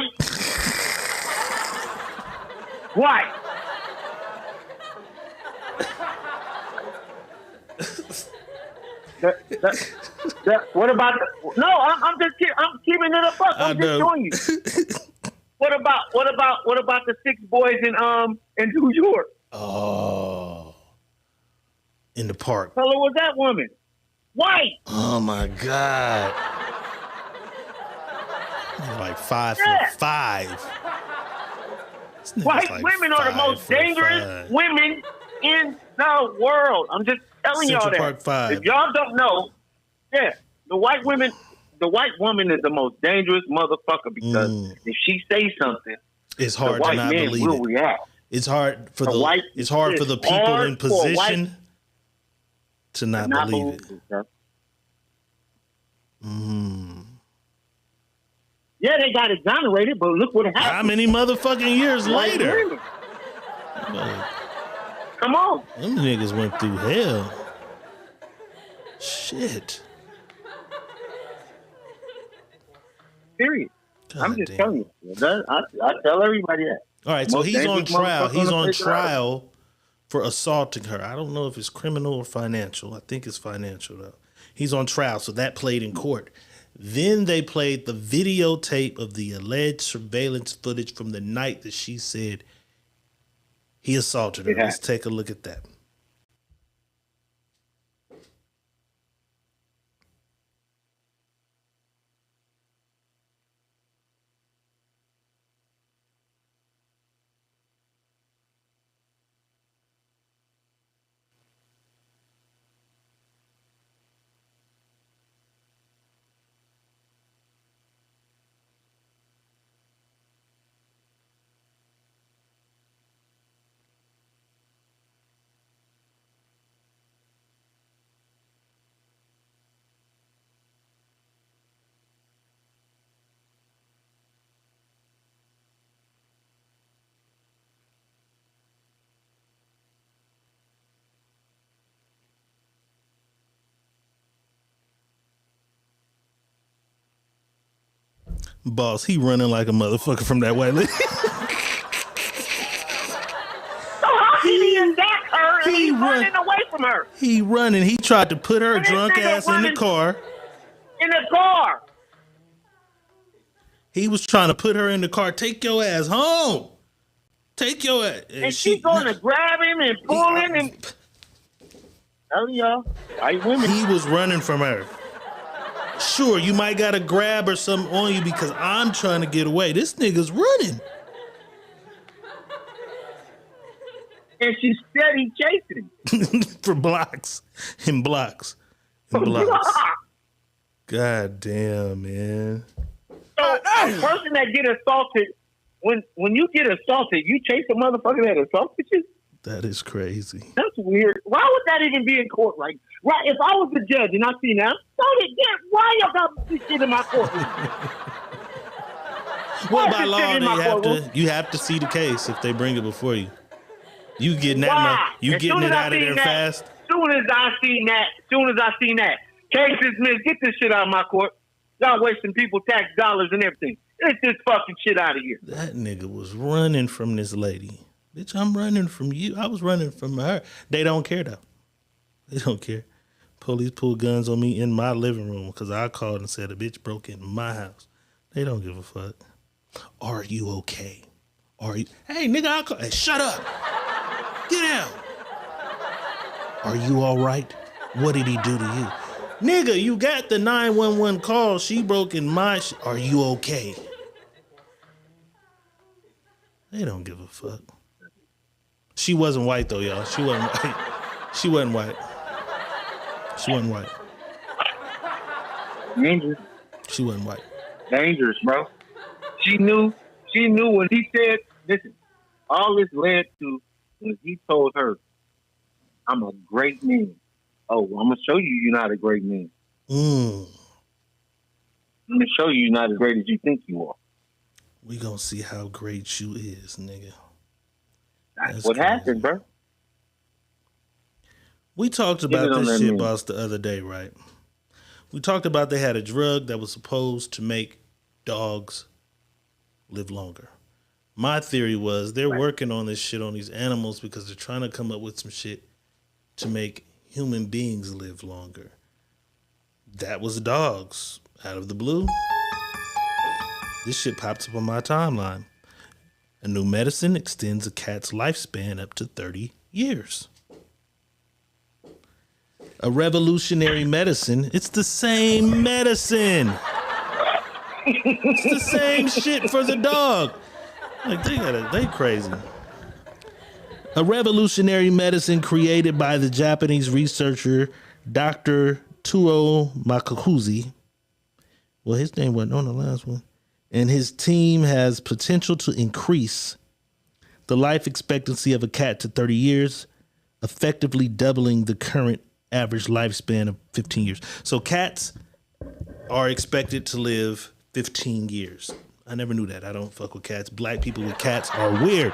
White. What about no? I'm just I'm keeping it a buck. I'm just showing you. What about the 6 boys in New York? Oh, in the park. What color was that woman? White. Oh my God. Like 5'5". White women are the most dangerous women in the world. I'm just telling Central y'all Park that. 5. If y'all don't know, the white woman is the most dangerous motherfucker because if she says something, it's hard the white to not man believe will it. react. It's hard for the people in position to not believe it. Yeah, they got exonerated, but look what happened. How many motherfucking years later? Come on. Them niggas went through hell. Shit. Period. God I'm just damn. telling you. I tell everybody that. All right, so Most he's on dangerous trial. motherfucker He's the on face of the earth. trial for assaulting her. I don't know if it's criminal or financial. I think it's financial, though. He's on trial, so that played in court. Then they played the videotape of the alleged surveillance footage from the night that she said he assaulted her. Let's take a look at that. Boss, he running like a motherfucker from that white lady. So how can he attack her and he's running away from her? He running. He tried to put her And this drunk nigga ass in the running car. In the car. He was trying to put her in the car. Take your ass home. Take your ass. And she's going to grab him and pull him and... Tell y'all, white women. He was running from her. Sure, you might got a grab or something on you because I'm trying to get away. This nigga's running. And she's steady chasing him. For blocks. In blocks. In blocks. God damn, man. So a person that get assaulted, when you get assaulted, you chase a motherfucker that assaulted you? That is crazy. That's weird. Why would that even be in court? Like, right? If I was the judge and I seen that, why y'all got this shit in my courtroom? Well, by law, you have to see the case if they bring it before you. You getting that? You getting it out of there fast? Soon as I seen that, case dismissed. Get this shit out of my court. Y'all wasting people tax dollars and everything. Get this fucking shit out of here. That nigga was running from this lady. Bitch, I'm running from you. I was running from her. They don't care though. They don't care. Police pulled guns on me in my living room because I called and said a bitch broke in my house. They don't give a fuck. Are you okay? Are you? Hey, nigga, I'll call. Hey, shut up. Get out. Are you all right? What did he do to you? Nigga, you got the 911 call. She broke in my Are you okay? They don't give a fuck. She wasn't white though, y'all. She wasn't white. She wasn't white. She wasn't white. Dangerous. She wasn't white. Dangerous, bro. She knew when he said, listen, all this led to when he told her, I'm a great man. Oh, I'm going to show you're not a great man. I'm going to show you're not as great as you think you are. We going to see how great you is, nigga. That's what happened, bro. We talked about this shit, boss, the other day, right? We talked about they had a drug that was supposed to make dogs live longer. My theory was they're working on this shit on these animals because they're trying to come up with some shit to make human beings live longer. That was dogs. Out of the blue, this shit pops up on my timeline. A new medicine extends a cat's lifespan up to 30 years. A revolutionary medicine. It's the same medicine. It's the same shit for the dog. Like they crazy. A revolutionary medicine created by the Japanese researcher Dr. Tuo Makakuzi. Well, his name wasn't on the last one. And his team has potential to increase the life expectancy of a cat to 30 years, effectively doubling the current average lifespan of 15 years. So cats are expected to live 15 years. I never knew that. I don't fuck with cats. Black people with cats are weird.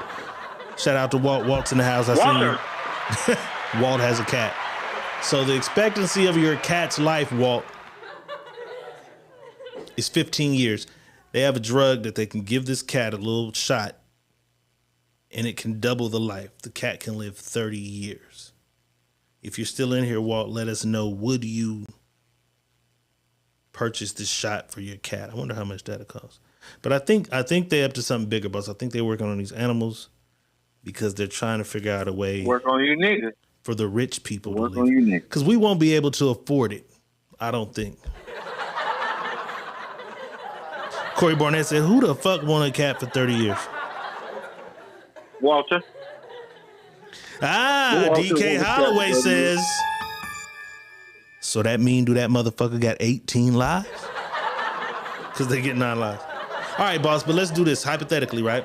Shout out to Walt. Walt's in the house. I seen you. Walt has a cat. So the expectancy of your cat's life, Walt, is 15 years. They have a drug that they can give this cat a little shot and it can double the life. The cat can live 30 years. If you're still in here, Walt, let us know. Would you purchase this shot for your cat? I wonder how much that'll cost. But I think they're up to something bigger, boss. I think they're working on these animals because they're trying to figure out a way. Work on you niggas. For the rich people Work to on live. you niggas. Because we won't be able to afford it. I don't think. Corey Barnett said, who the fuck want a cat for 30 years? Walter. DK Holloway says, so that mean do that motherfucker got 18 lives? Because they get 9 lives. All right, boss, but let's do this hypothetically, right?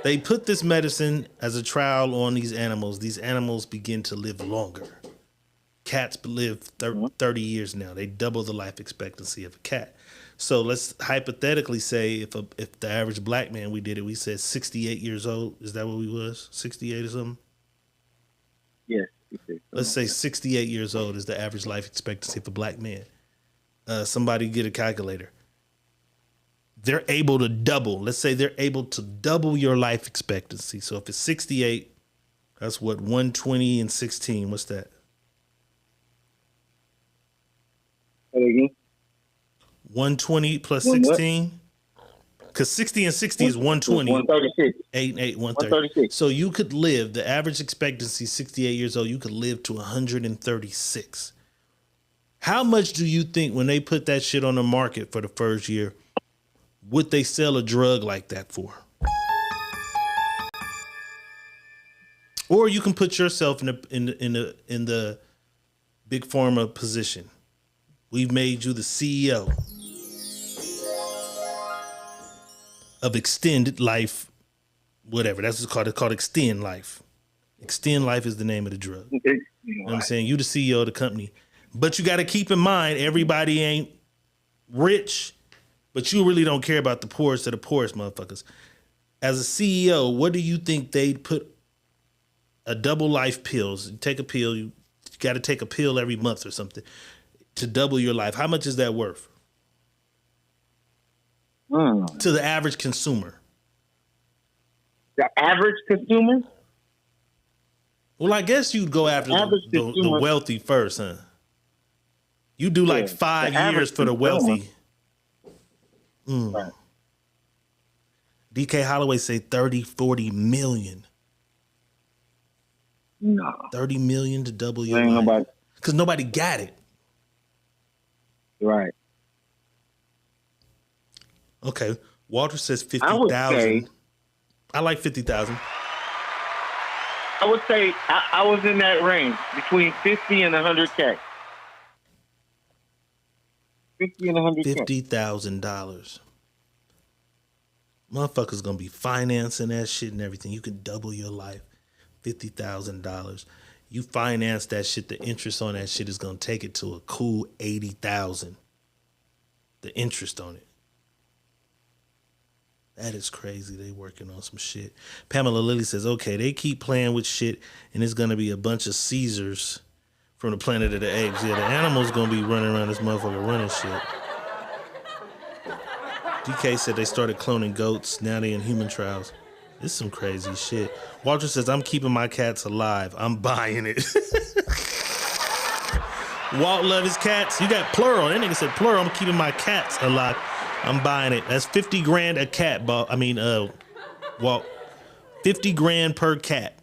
They put this medicine as a trial on these animals. These animals begin to live longer. Cats live 30 years now. They double the life expectancy of a cat. So let's hypothetically say if the average black man, we did it, we said 68 years old. Is that what we was? 68 or something? Yes. Let's say 68 years old is the average life expectancy of a black man. Somebody get a calculator. They're able to double. Let's say they're able to double your life expectancy. So if it's 68, that's what, 120 and 16. What's that? 120 plus 16? Because 60 and 60 is 120. 136. 8 and 8, 136. So you could live, the average expectancy, 68 years old, you could live to 136. How much do you think when they put that shit on the market for the first year, would they sell a drug like that for? Or you can put yourself in the big pharma position. We've made you the CEO of Extended Life, whatever. That's what's called. It's called Extend Life. Extend Life is the name of the drug. You know what I'm saying? You the CEO of the company. But you got to keep in mind, everybody ain't rich, but you really don't care about the poorest of the poorest motherfuckers. As a CEO, what do you think they'd put a double life pills? You take a pill, you got to take a pill every month or something to double your life. How much is that worth? To the average consumer. The average consumer? Well, I guess you'd go after the wealthy first, huh? You do like 5 years for the wealthy. Right. DK Holloway say 30, 40 million. No. 30 million to double your life. Because nobody got it. Right. Okay. Walter says 50,000. I like 50,000. I would say I was in that range between 50 and 100K. 50 and 100K. $50,000. Motherfuckers gonna be financing that shit and everything. You can double your life. $50,000. You finance that shit. The interest on that shit is gonna take it to a cool 80,000. The interest on it. That is crazy. They working on some shit. Pamela Lilly says, okay, they keep playing with shit and it's going to be a bunch of Caesars from the Planet of the Apes. Yeah, the animals going to be running around this motherfucker running shit. DK said they started cloning goats. Now they in human trials. This is some crazy shit. Walter says, I'm keeping my cats alive. I'm buying it. Walt love his cats. You got plural. That nigga said plural. I'm keeping my cats alive. I'm buying it. That's 50 grand a cat. Walt, 50 grand per cat.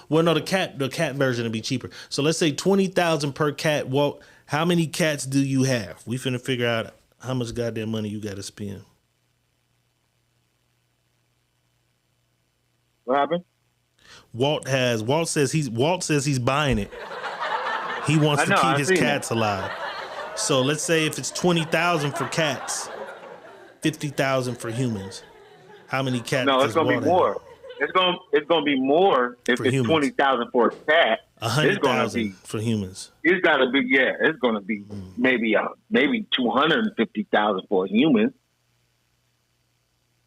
Well, no, the cat version will be cheaper. So let's say 20,000 per cat. Walt, how many cats do you have? We finna figure out how much goddamn money you got to spend. What happened? Walt says he's buying it. He wants to keep his cats alive. So let's say if it's 20,000 for cats, 50,000 for humans. How many cats? No, it's gonna be more. It's gonna be more if it's 20,000 for a cat. 100,000 for humans. It's gotta be It's gonna be maybe 250,000 for a human.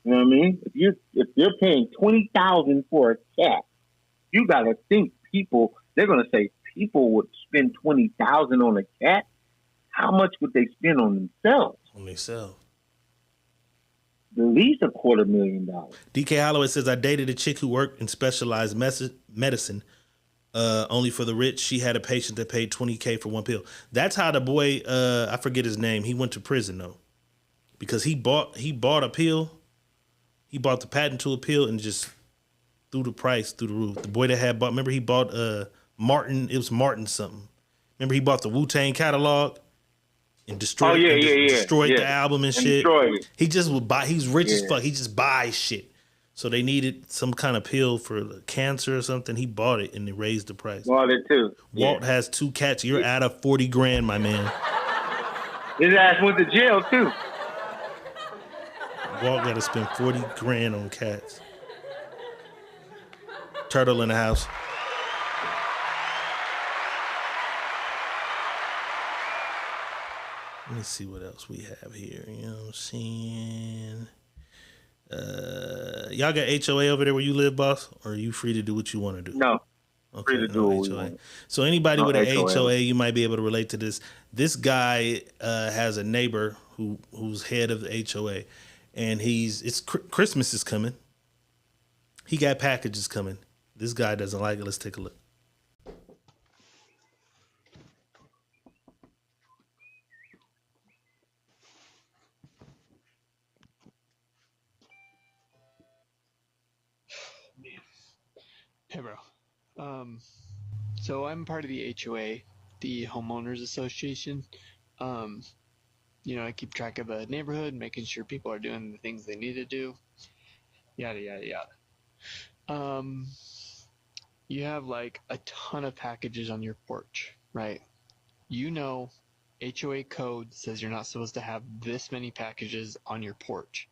You know what I mean? If you're paying 20,000 for a cat, you gotta think they're gonna say people would spend 20,000 on a cat. How much would they spend on themselves? On themselves. At least $250,000. DK Holloway says, I dated a chick who worked in specialized medicine only for the rich. She had a patient that paid $20K for one pill. That's how the boy, I forget his name, he went to prison though. Because he bought a pill. He bought the patent to a pill and just threw the price through the roof. The boy that had bought, remember he bought Martin, it was Martin something. Remember he bought the Wu-Tang catalog? And destroyed the album and shit. He just would buy. He's rich as fuck. He just buys shit. So they needed some kind of pill for cancer or something. He bought it and they raised the price. Bought it too. Walt has 2 cats. You're out of 40 grand, my man. His ass went to jail too. Walt got to spend 40 grand on cats. Turtle in the house. Let me see what else we have here. You know what I'm saying? Y'all got HOA over there where you live, boss? Or are you free to do what you want to do? No. Okay, free to do what HOA. So anybody with an HOA, you might be able to relate to this. This guy has a neighbor who's head of the HOA. And Christmas is coming. He got packages coming. This guy doesn't like it. Let's take a look. Hey, bro. So I'm part of the HOA, the homeowners association. I keep track of the neighborhood, making sure people are doing the things they need to do. Yada, yada, yada. you have like a ton of packages on your porch, right? You know, HOA code says you're not supposed to have this many packages on your porch.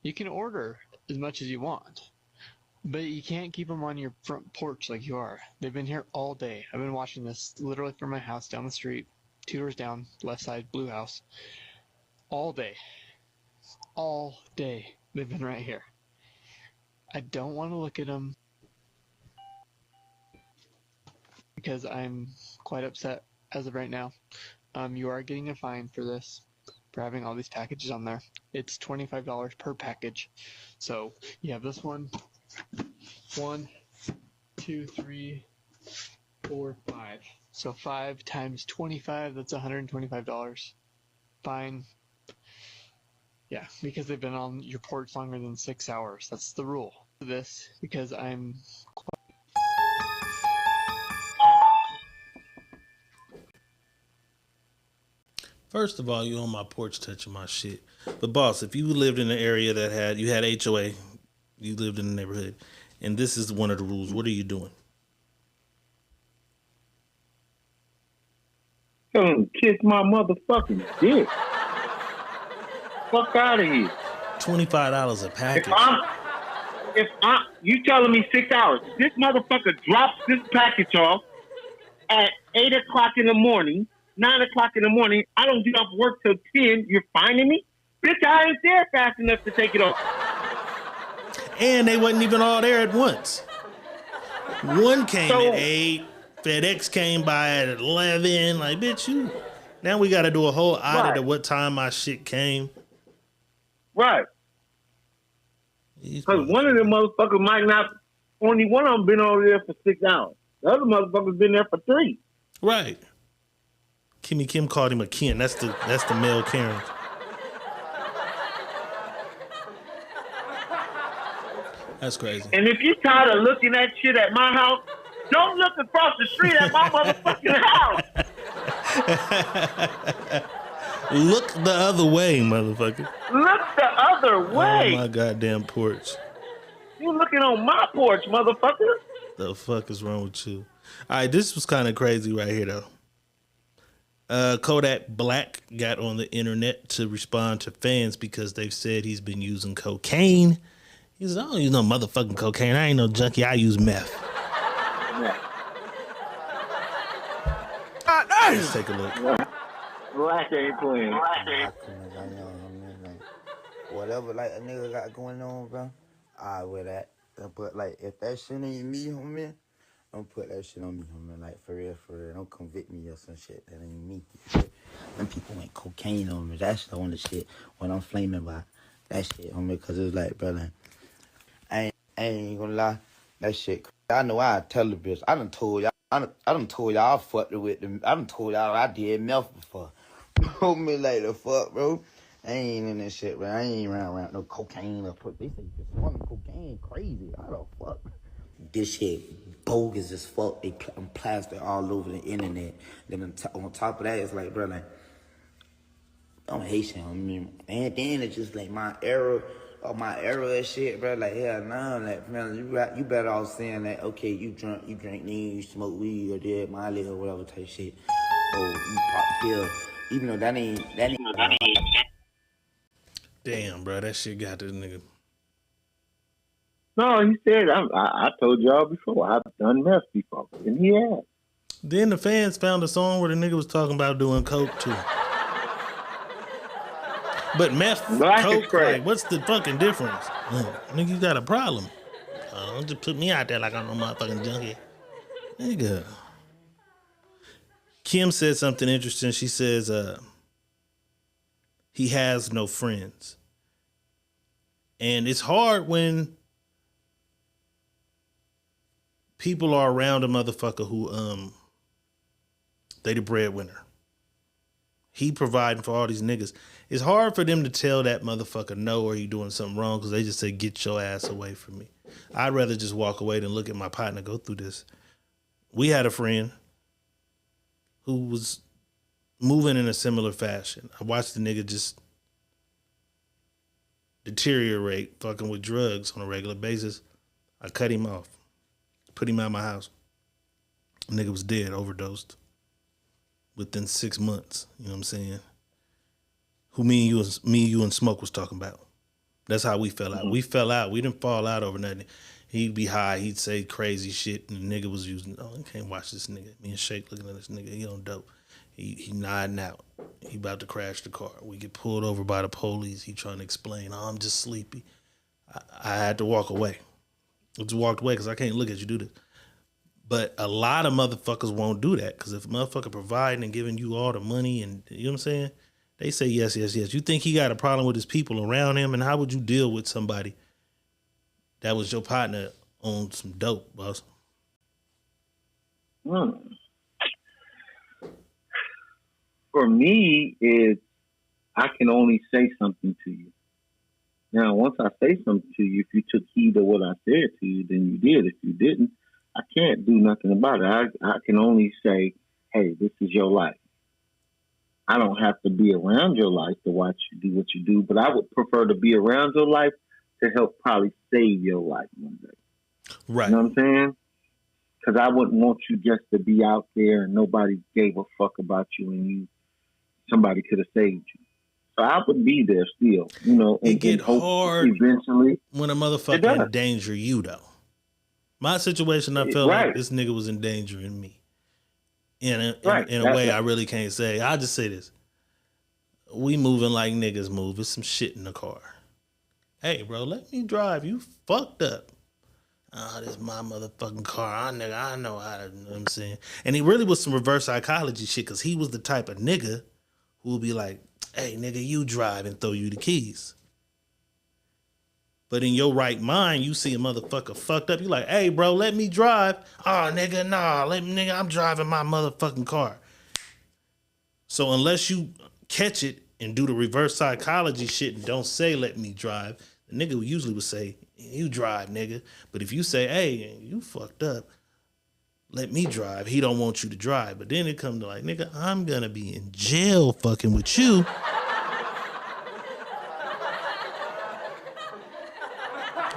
You can order as much as you want, but you can't keep them on your front porch like you are. They've been here all day. I've been watching this literally from my house down the street, 2 doors down, left side, blue house, all day. All day. They've been right here. I don't want to look at them because I'm quite upset as of right now. You are getting a fine for this, for having all these packages on there. It's $25 per package. So you have this one, 1, 2, 3, 4, 5. So 5 times 25, that's $125. Fine. Yeah, because they've been on your porch longer than 6 hours. That's the rule. This because I'm First of all, you on my porch touching my shit. But boss, if you lived in an area that you had HOA, you lived in the neighborhood, and this is one of the rules, what are you doing? Tell him kiss my motherfucking dick. Fuck out of here. $25 a package. You telling me 6 hours. This motherfucker drops this package off at 8 o'clock in the morning, 9 o'clock in the morning. I don't get off work till 10. You're finding me? Bitch, I ain't there fast enough to take it off. And they wasn't even all there at once. One came at 8. FedEx came by at 11. Like, bitch, you. Now we got to do a whole audit of what time my shit came. Right. Because one of them motherfuckers might not, only one of them been over there for 6 hours. The other motherfucker's been there for 3. Right. Kimmy Kim called him a Ken. That's the male Karen. That's crazy. And if you're tired of looking at shit at my house, don't look across the street at my motherfucking house. Look the other way, motherfucker. Look the other way. Oh, my goddamn porch. You looking on my porch, motherfucker. The fuck is wrong with you? All right, this was kind of crazy right here, though. Kodak Black got on the internet to respond to fans because they've said he's been using cocaine. He said, I don't use no motherfucking cocaine. I ain't no junkie. I use meth. Let's take a look. Black ain't playing. Whatever like a nigga got going on, bro, I wear that. But like if that shit ain't me, homie, don't put that shit on me, homie. Like for real. Don't convict me or some shit that ain't me. Them people ain't cocaine on me. That's the only shit when I'm flaming by that shit, homie. Cause it's like, brother, I ain't gonna lie, that shit. I know I tell the bitch. I done told y'all I fucked with them. I done told y'all I did meth before. Homie, like the fuck, bro. I ain't in this shit, bro. I ain't around no cocaine or put. They say fucking cocaine crazy. How the fuck? This shit bogus as fuck. They plastered all over the internet. Then on top of that, it's like, bro, like I'm Haitian. I mean, and then it's just like my era and shit, bro. Like hell no, like man, you better off saying that. Okay, you drink lean, you smoke weed or dead Molly or whatever type shit. Or you pop pill. Even though that ain't. Damn, bro, that shit got this nigga. No, he said, I told y'all before, I've done meth before. And he has. Then the fans found a song where the nigga was talking about doing coke too. But meth, coke, like, what's the fucking difference? Nigga, you got a problem. Don't just put me out there like I'm no motherfucking junkie. Nigga. Kim said something interesting. She says, he has no friends. And it's hard when people are around a motherfucker who, they the breadwinner. He providing for all these niggas. It's hard for them to tell that motherfucker no or he doing something wrong because they just say, get your ass away from me. I'd rather just walk away than look at my partner go through this. We had a friend who was moving in a similar fashion. I watched the nigga just deteriorate fucking with drugs on a regular basis. I cut him off. Put him out of my house. Nigga was dead, overdosed. Within 6 months. You know what I'm saying? Who me and you and Smoke was talking about. That's how we fell out. We fell out. We didn't fall out over nothing. He'd be high. He'd say crazy shit. And the nigga was using, I can't watch this nigga. Me and Shake looking at this nigga. He on dope. He nodding out. He about to crash the car. We get pulled over by the police. He trying to explain, I'm just sleepy. I had to walk away. I just walked away because I can't look at you do this. But a lot of motherfuckers won't do that because if a motherfucker providing and giving you all the money and, you know what I'm saying? They say yes, yes, yes. You think he got a problem with his people around him, and how would you deal with somebody that was your partner on some dope, boss? For me, I can only say something to you. Now, once I say something to you, if you took heed of what I said to you, then you did. If you didn't, I can't do nothing about it. I can only say, hey, this is your life. I don't have to be around your life to watch you do what you do, but I would prefer to be around your life to help probably save your life one day. Right. You know what I'm saying? Because I wouldn't want you just to be out there and nobody gave a fuck about you and somebody could have saved you. So I would be there still, you know. It get hard eventually when a motherfucker endanger you, though. My situation, I felt like this nigga was endangering me. In a way I really can't say. I'll just say this. We moving like niggas move. There's some shit in the car. Hey, bro, let me drive. You fucked up. This is my motherfucking car. I know how to, you know what I'm saying? And he really was some reverse psychology shit because he was the type of nigga who would be like, hey, nigga, you drive and throw you the keys. But in your right mind, you see a motherfucker fucked up. You like, hey, bro, let me drive. Oh, nigga, nah, I'm driving my motherfucking car. So unless you catch it and do the reverse psychology shit and don't say, let me drive, the nigga usually would say, you drive, nigga. But if you say, hey, you fucked up, let me drive, he don't want you to drive. But then it comes to like, nigga, I'm going to be in jail fucking with you.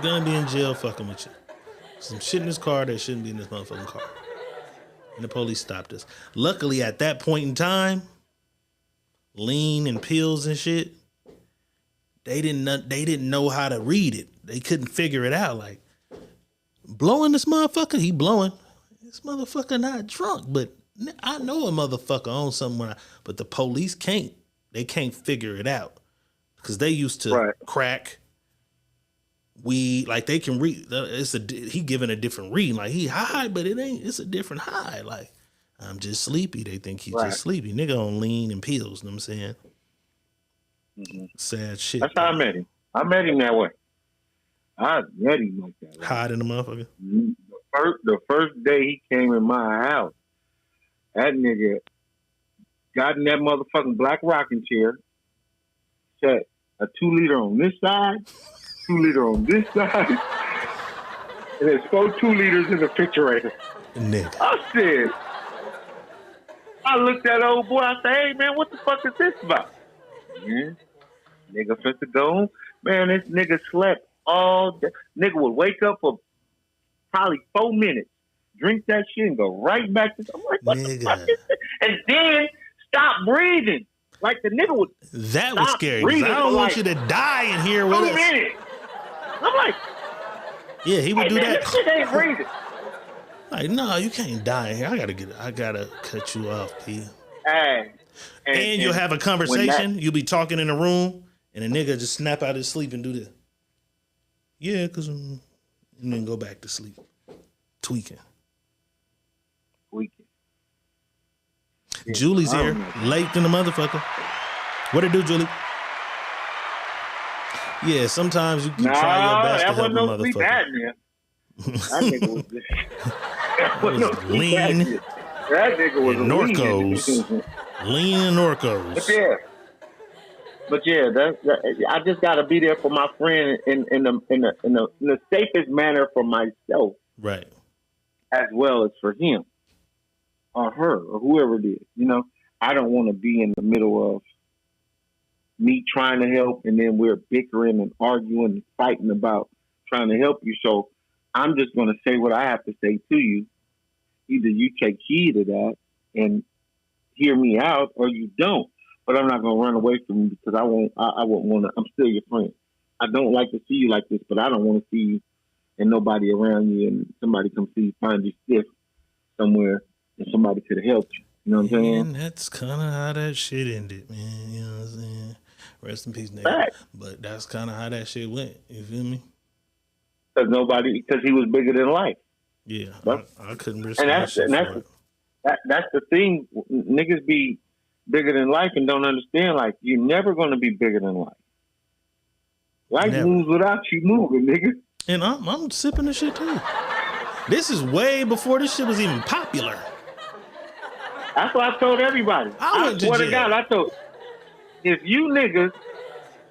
Gonna be in jail fucking with you. Some shit in this car that shouldn't be in this motherfucking car. And the police stopped us. Luckily, at that point in time, lean and pills and shit, they didn't know how to read it. They couldn't figure it out. Like, blowing this motherfucker, he blowing. This motherfucker not drunk, but I know a motherfucker on something. But the police can't. They can't figure it out because they used to crack. We like they can read. He giving a different reading. Like he high, but it ain't. It's a different high. Like I'm just sleepy. They think he's just sleepy. Nigga on lean and pills. You know what I'm saying? Mm-hmm. Sad shit. That's how I met him. I met him that way. I met him like that. Right? Hiding the motherfucker. The first day he came in my house, that nigga got in that motherfucking black rocking chair, set a 2-liter on this side. 2-liter on this side, and there's 4 2-liters in the refrigerator. Nigga. I looked at old boy, I said, hey man, what the fuck is this about? Yeah. Nigga finna go. Man, this nigga slept all day. Nigga would wake up for probably 4 minutes, drink that shit and go right back to, I'm like, what the fuck is this? And then stop breathing. Like the nigga would. That was scary. I don't want you to die in here with us. 2 minutes. I'm like, yeah, he would do man, that. This shit ain't breathing. Like, no, you can't die in here. I gotta cut you off, P. Hey. And you'll have a conversation. You'll be talking in a room, and a nigga just snap out his sleep and do this. Yeah, cause and then go back to sleep, tweaking. Yeah, Julie's here, late than the motherfucker. What it do, Julie? Yeah, sometimes you can try your best to help a motherfucker. That nigga was just, that was no lean. That nigga was Norcos. Lean and Norcos. But yeah, I just gotta be there for my friend in the safest manner for myself, right? As well as for him or her or whoever it is. You know, I don't want to be in the middle of me trying to help and then we're bickering and arguing and fighting about trying to help you. So I'm just going to say what I have to say to you. Either you take heed of that and hear me out, or you don't. But I'm not going to run away from you because I won't want to. I'm still your friend. I don't like to see you like this, but I don't want to see you and nobody around you, and somebody come see you, find you stiff somewhere, and somebody could have helped you. You know what I'm saying? And that's kind of how that shit ended, man. You know what I'm saying? Rest in peace, nigga. Right. But that's kind of how that shit went. You feel me? Because he was bigger than life. Yeah, But, I couldn't risk and that that's shit for it. that's the thing. Niggas be bigger than life and don't understand. Like, you're never going to be bigger than life. Life moves without you moving, nigga. And I'm sipping the shit too. This is way before this shit was even popular. That's what I told everybody. I swear to God, I told, if you niggas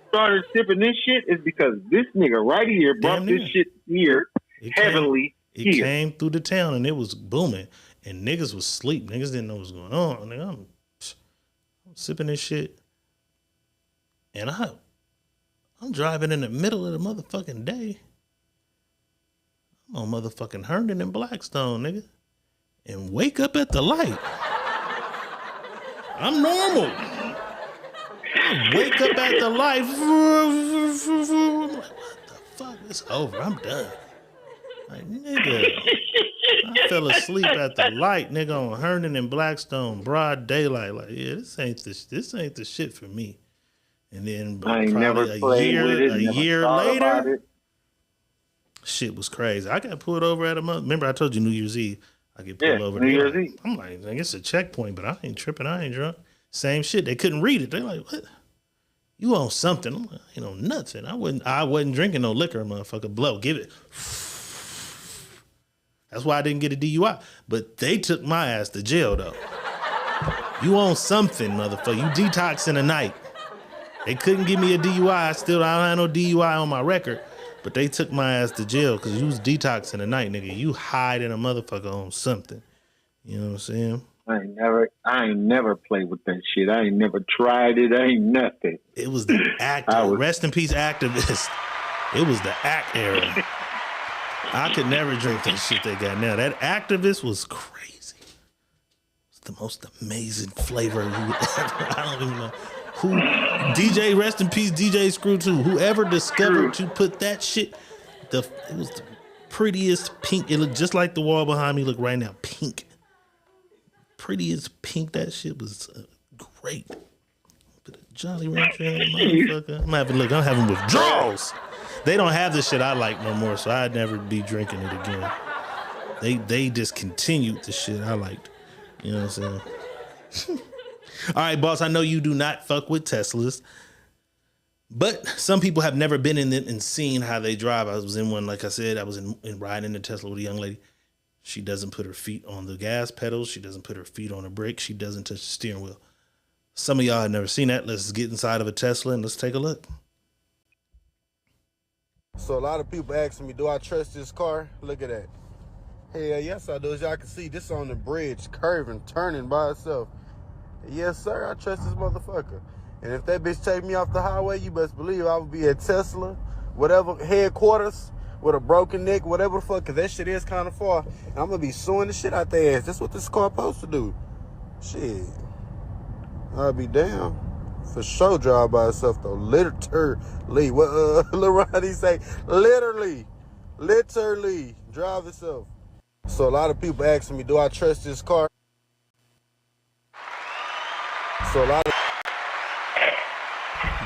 started sipping this shit, it's because this nigga right here brought this shit here, heavenly. It came through the town and it was booming. And niggas was asleep. Niggas didn't know what was going on. Nigga, I'm sipping this shit. And I'm driving in the middle of the motherfucking day. I'm on motherfucking Herndon and Blackstone, nigga. And wake up at the light. I'm normal. I wake up at the light. I'm like, what the fuck? It's over. I'm done. Like, nigga. I fell asleep at the light, nigga, on Herndon and Blackstone, broad daylight. Like, yeah, this ain't the shit for me. And then probably a year later, shit was crazy. I got pulled over at a month. Remember, I told you New Year's Eve. I get pulled over. New Year's Eve. I'm like, I guess a checkpoint, but I ain't tripping. I ain't drunk. Same shit. They couldn't read it. They like, what? You on something? I'm like, you know, nothing. I wasn't drinking no liquor, motherfucker. Blow, give it. That's why I didn't get a DUI. But they took my ass to jail though. You on something, motherfucker. You detoxing the night. They couldn't give me a DUI. I don't have no DUI on my record. But they took my ass to jail because you was detoxing the night, nigga. You hiding a motherfucker on something. You know what I'm saying? I ain't never played with that shit. I ain't never tried it. I ain't nothing. It was the rest in peace activist. It was the act era. I could never drink that shit they got now. That activist was crazy. It's the most amazing flavor you would ever. I don't even know who. DJ, rest in peace, DJ Screw too. Whoever discovered to put that shit, it was the prettiest pink. It looked just like the wall behind me. Look right now, pink. Prettiest pink. That shit was great. Put a Jolly Rancher in that motherfucker. I'm having withdrawals. They don't have the shit I like no more, so I'd never be drinking it again. They discontinued the shit I liked. You know what I'm saying? All right, boss, I know you do not fuck with Teslas, but some people have never been in it and seen how they drive. I was in one, like I said, I was in riding in a Tesla with a young lady. She doesn't put her feet on the gas pedals. She doesn't put her feet on the brake. She doesn't touch the steering wheel. Some of y'all have never seen that. Let's get inside of a Tesla and let's take a look. So a lot of people asking me, do I trust this car? Look at that. Hell yes, I do. As y'all can see, this on the bridge, curving, turning by itself. Yes, sir, I trust this motherfucker. And if that bitch take me off the highway, you best believe I would be at Tesla, whatever, headquarters, with a broken neck, whatever the fuck, because that shit is kind of far. And I'm going to be suing the shit out their ass. That's what this car supposed to do. Shit. I'll be down. For sure drive by itself, though. Literally. What Lil Ronnie say? Literally drive itself. So a lot of people asking me, do I trust this car? So a lot of...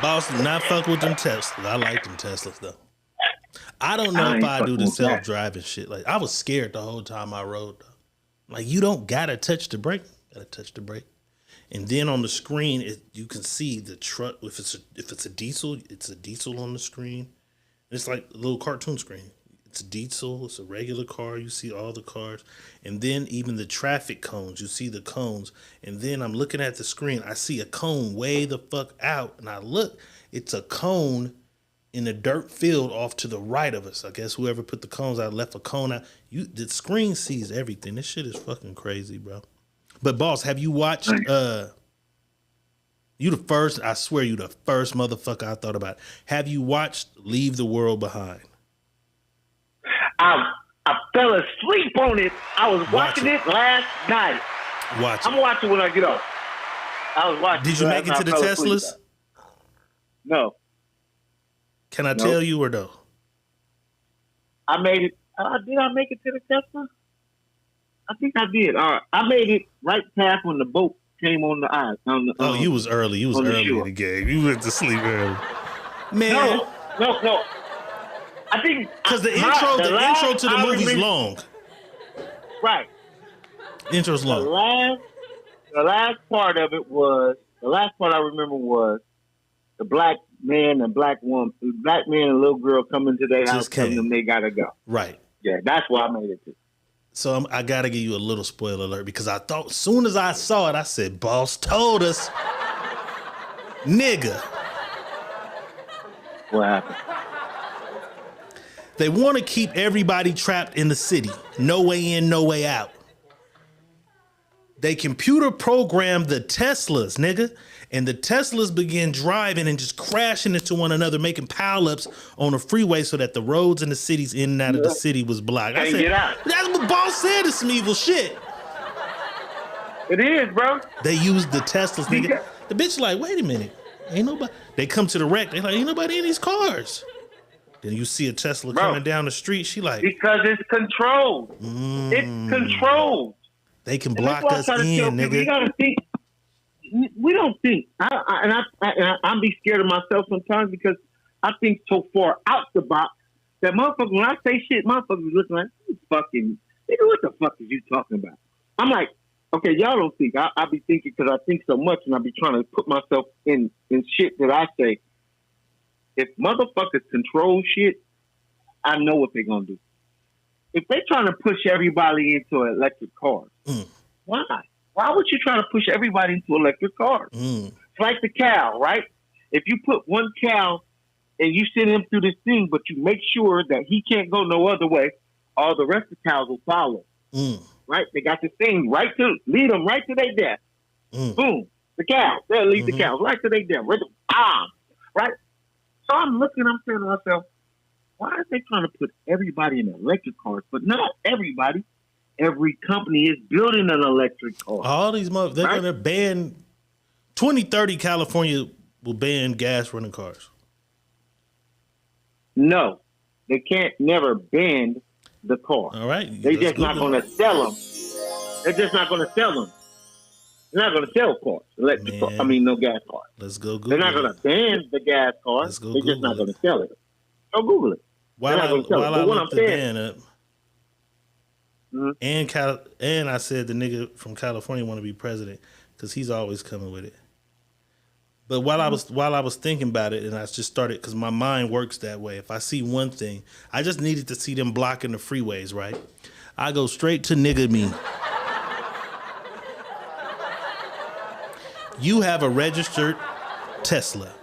Boss, do not fuck with them Teslas. I like them Teslas, though. I don't know if I do the self-driving shit. Like, I was scared the whole time I rode, though. Like, you don't gotta touch the brake. Gotta touch the brake. And then on the screen, you can see the truck. If it's a diesel, it's a diesel on the screen. It's like a little cartoon screen. It's a diesel. It's a regular car. You see all the cars. And then even the traffic cones. You see the cones. And then I'm looking at the screen. I see a cone way the fuck out. And I look. It's a cone in a dirt field off to the right of us. I guess whoever put the cones out left a cone out. The screen sees everything. This shit is fucking crazy, bro. But boss, have you watched you the first, I swear you the first motherfucker I thought about. Have you watched Leave the World Behind? I fell asleep on it. I was watching it last night. Watch it. I'm watching when I get up. I was watching. Did you make it to the Teslas? No. Can I tell you or no? I made it. Did I make it to the Tesla? I think I did. All right. I made it right past when the boat came on the ice. You was early. You was early in the game. You went to sleep early. Man. No. I think because the intro to the movie's long. Right. Intro's long. The last part of it was the last part I remember was the black man and black woman, the black man and little girl coming to their house telling them they gotta go. Right. Yeah, that's why I made it to. So I gotta give you a little spoiler alert because I thought as soon as I saw it, I said, "Boss told us, nigga." What happened? They want to keep everybody trapped in the city. No way in, no way out. They computer programmed the Teslas, nigga. And the Teslas began driving and just crashing into one another, making pileups on the freeway so that the roads in the cities in and out of the city was blocked. I said, get out. That's what Boss said. It's some evil shit. It is, bro. They used the Teslas, nigga. The bitch like, wait a minute. Ain't nobody. They come to the wreck. They like, ain't nobody in these cars. Then you see a Tesla coming down the street. She like, because it's controlled. It's controlled. They can block us in, nigga. You gotta think. We don't think. I'm be scared of myself sometimes because I think so far out the box that motherfucker. When I say shit, motherfuckers looking like fucking nigga. What the fuck is you talking about? I'm like, okay, y'all don't think. I be thinking because I think so much, and I be trying to put myself in shit that I say. If motherfuckers control shit, I know what they're gonna do. If they trying to push everybody into electric cars, why? Why would you try to push everybody into electric cars? It's like the cow, right? If you put one cow and you send him through this thing, but you make sure that he can't go no other way, all the rest of the cows will follow. Right? They got this thing lead them right to their death. Boom. The cows. They'll lead the cows right to their death. Right? So I'm saying to myself, why are they trying to put everybody in electric cars? But not everybody. Every company is building an electric car. All these motherfuckers, they're going to ban 2030. California will ban gas running cars. No, they can't never ban the car. All right. They're just not going to sell them. They're just not going to sell them. They're not going to sell cars, electric cars. I mean, no gas cars. Let's go Google. They're not going to ban the gas cars. They're just not going to sell it. Go Google it. While I looked the ban up, and I said the nigga from California want to be president because he's always coming with it. But while I was thinking about it, and I just started because my mind works that way. If I see one thing, I just needed to see them blocking the freeways, right? I go straight to nigga me. You have a registered Tesla.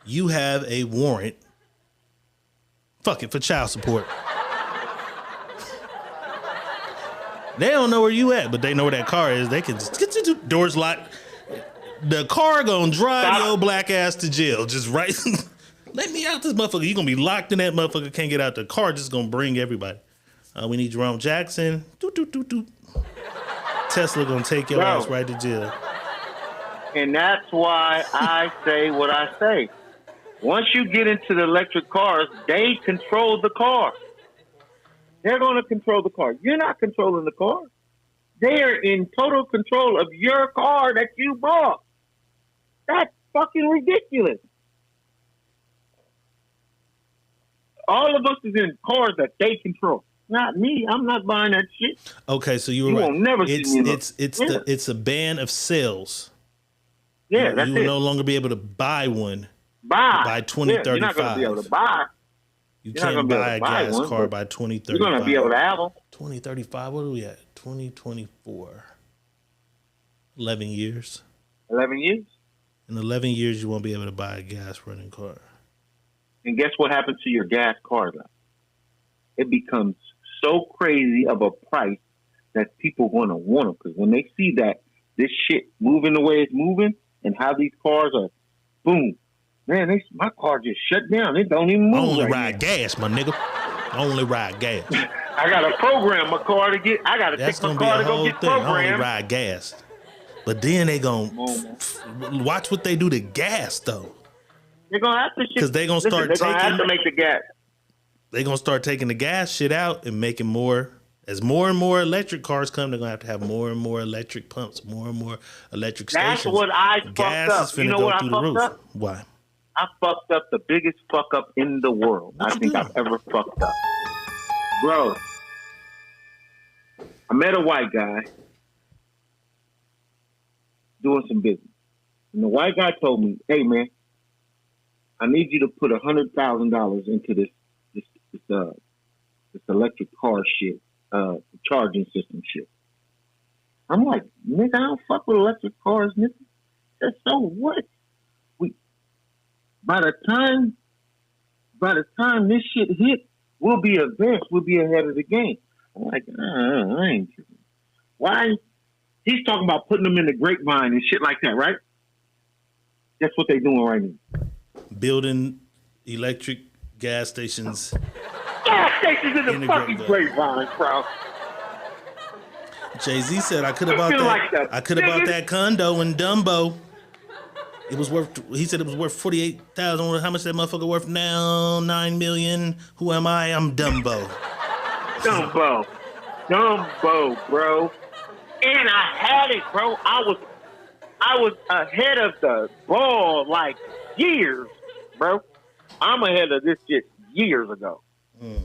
You have a warrant. Fuck it, for child support. They don't know where you at, but they know where that car is. They can just get the doors locked. The car gonna drive your black ass to jail. Just right. Let me out this motherfucker. You gonna be locked in that motherfucker. Can't get out the car. Just gonna bring everybody. We need Jerome Jackson. Tesla gonna take your ass right to jail. And that's why I say what I say. Once you get into the electric cars, they control the car. They're going to control the car. You're not controlling the car. They're in total control of your car that you bought. That's fucking ridiculous. All of us is in cars that they control. Not me. I'm not buying that shit. Okay, so you were right. Won't never see me. It's a ban of sales. Yeah, that's you will no longer be able to buy one. By 2035. You're not going to be able to buy. You can't buy a gas car by 2035. You're going to be able to have them. 2035, what are we at? 2024. 11 years. 11 years? In 11 years, you won't be able to buy a gas running car. And guess what happens to your gas car, though? It becomes so crazy of a price that people want to want them. Because when they see that this shit moving the way it's moving and how these cars are, boom, Man, my car just shut down. It don't even move. I only right ride now. gas, my nigga. I only ride gas. I gotta program my car to get. I gotta That's take my gonna be car a to go whole get thing. I only programmed. ride gas. But then they gonna watch what they do to gas though. They're gonna have to because they're gonna start they're taking. gonna have to make the gas. They're gonna start taking the gas shit out and making more. As more and more electric cars come, they're gonna have more and more electric pumps, more and more electric stations. That's what I gas fucked up. is finna You know go what I through the fucked roof. up? Why? I fucked up the biggest fuck up in the world. I think I've ever fucked up. Bro, I met a white guy doing some business. And the white guy told me, hey man, I need you to put $100,000 into this electric car shit, charging system shit. I'm like, nigga, I don't fuck with electric cars, nigga. Said, so what? By the time this shit hit, we'll be advanced. We'll be ahead of the game. I'm like, I ain't tripping. Why? He's talking about putting them in the grapevine and shit like that, right? That's what they're doing right now. Building electric gas stations. Gas stations in the fucking grapevine, bro. Jay-Z said I could have bought that. Like I could have bought that condo in Dumbo. It was worth. He said it was worth $48,000. How much that motherfucker worth now? $9 million. Who am I? I'm Dumbo. Dumbo, bro. And I had it, bro. I was ahead of the ball like years, bro. I'm ahead of this shit years ago.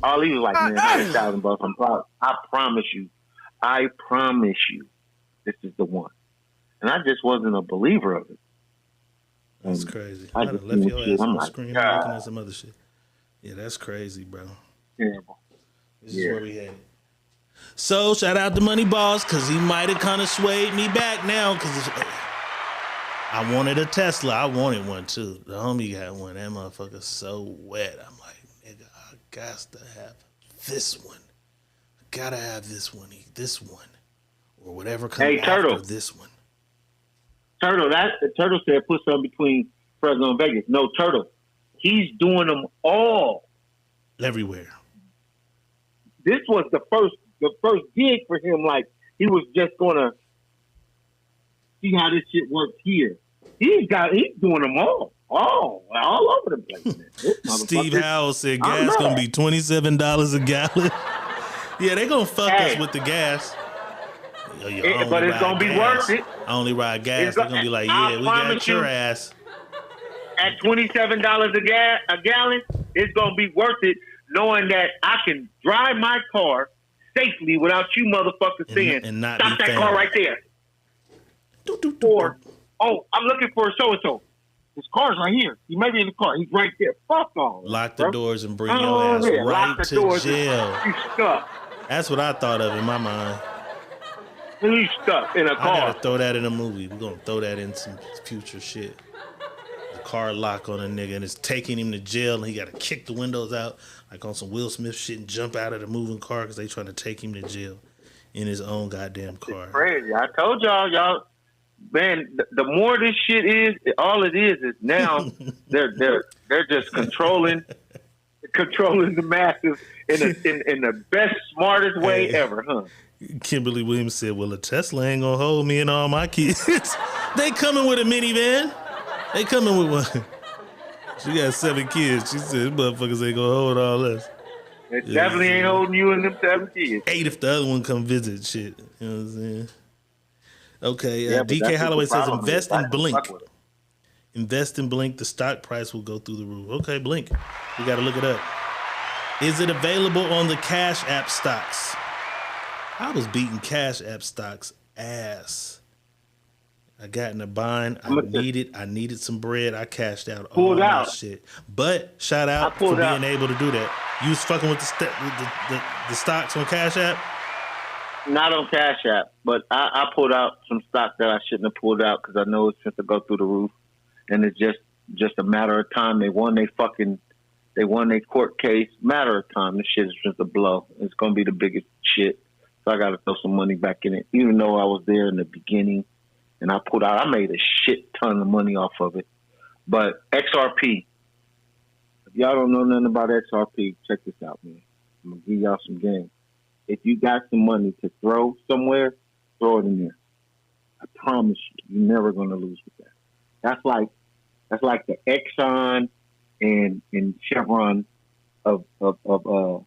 All he was like, man, $100,000. I'm proud. I promise you, this is the one. And I just wasn't a believer of it. That's crazy. I I'd have left your ass on the screen looking at some other shit. Yeah, that's crazy, bro. Terrible. This is where we headed. So, shout out to Money Boss, because he might have kind of swayed me back now, because I wanted a Tesla. I wanted one, too. The homie got one. That motherfucker's so wet. I'm like, nigga, I got to have this one. I got to have this one, or whatever comes after this one. Turtle said put something between Fresno and Vegas. No, Turtle. He's doing them all. Everywhere. This was the first gig for him. Like, he was just gonna see how this shit works here. He's doing them all over the place, man. Steve Howell said gas gonna be $27 a gallon. Yeah, they gonna fuck us with the gas. But it's gonna be worth it. I only ride gas. They're gonna be like, yeah, we got your ass. At $27 a gallon, it's gonna be worth it, knowing that I can drive my car safely without you motherfuckers saying, and not stop that car right there. Or, I'm looking for so and so. His car's right here. He may be in the car. He's right there. Fuck all. Lock the doors and bring your ass right to jail. You stuck. That's what I thought of in my mind. You stuck in a car. I gotta throw that in a movie. We're gonna throw that in some future shit. The car lock on a nigga and it's taking him to jail and he gotta kick the windows out like on some Will Smith shit and jump out of the moving car because they trying to take him to jail in his own goddamn car. It's crazy. I told y'all, man, the more this shit is, all it is now they're just controlling the masses in the best, smartest way ever, huh? Kimberly Williams said, well, a Tesla ain't gonna hold me and all my kids. They coming with a minivan. They coming with one. She got 7 kids. She said, motherfuckers ain't gonna hold all us. It definitely ain't holding you and them 7 kids. 8 if the other one come visit shit. You know what I'm saying? Okay, DK Holloway says, invest in Blink. Invest in Blink. The stock price will go through the roof. Okay, Blink. We got to look it up. Is it available on the Cash App stocks? I was beating Cash App stocks ass. I got in a bind. I needed some bread. I cashed out all that shit. But shout out for being able to do that. You was fucking with the stocks on Cash App? Not on Cash App, but I pulled out some stock that I shouldn't have pulled out because I know it's going to go through the roof, and it's just a matter of time. They won their court case. Matter of time. This shit is just a blow. It's going to be the biggest shit. So I got to throw some money back in it, even though I was there in the beginning, and I pulled out. I made a shit ton of money off of it, But XRP, if y'all don't know nothing about XRP, check this out, man. I'm gonna give y'all some game. If you got some money to throw somewhere, throw it in there. I promise you're never gonna lose with that. That's like the Exxon and Chevron of the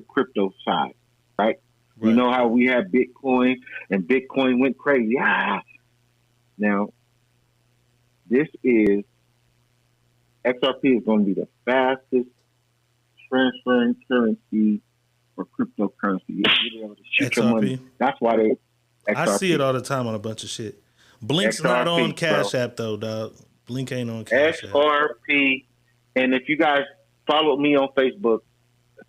crypto side, right? You know how we had Bitcoin and Bitcoin went crazy. Now, this is XRP is going to be the fastest transferring currency for cryptocurrency. You'll be able to shoot your money. That's why they. XRP. I see it all the time on a bunch of shit. Blink's XRP, not on Cash bro. App though, dog. Blink ain't on Cash App. XRP, and if you guys followed me on Facebook,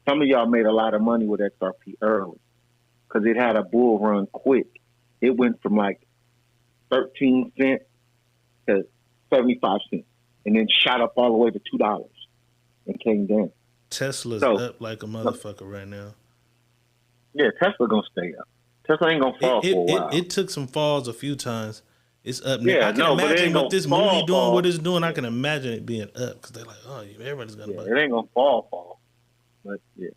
some of y'all made a lot of money with XRP early because it had a bull run quick. It went from like 13 cents to 75 cents, and then shot up all the way to $2 and came down. Tesla's up like a motherfucker right now. Yeah, Tesla gonna stay up. Tesla ain't gonna fall for a while. It took some falls a few times. It's up now. Yeah, I can imagine what this movie doing, fall. what it's doing. I can imagine it being up because they're like, oh, everybody's gonna buy it. It ain't gonna fall. But yeah.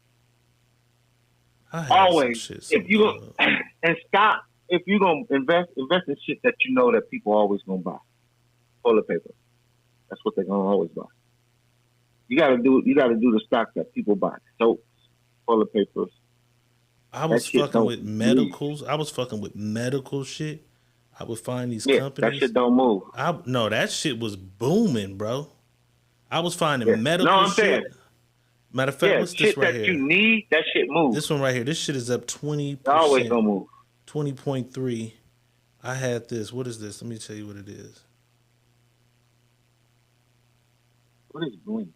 Always, if you and stop if you gonna invest in shit that you know that people always gonna buy. Toilet paper. That's what they're gonna always buy. You gotta do the stock that people buy. Soaps, toilet papers. I was fucking with medicals. I was fucking with medical shit. I would find these companies. That shit don't move. No, that shit was booming, bro. I was finding medical shit. Saying. Matter of fact, what's this right here? Shit that you need, that shit moves. This one right here. This shit is up 20%. Always gonna move. 20.3. I had this. What is this? Let me tell you what it is. What is Blink?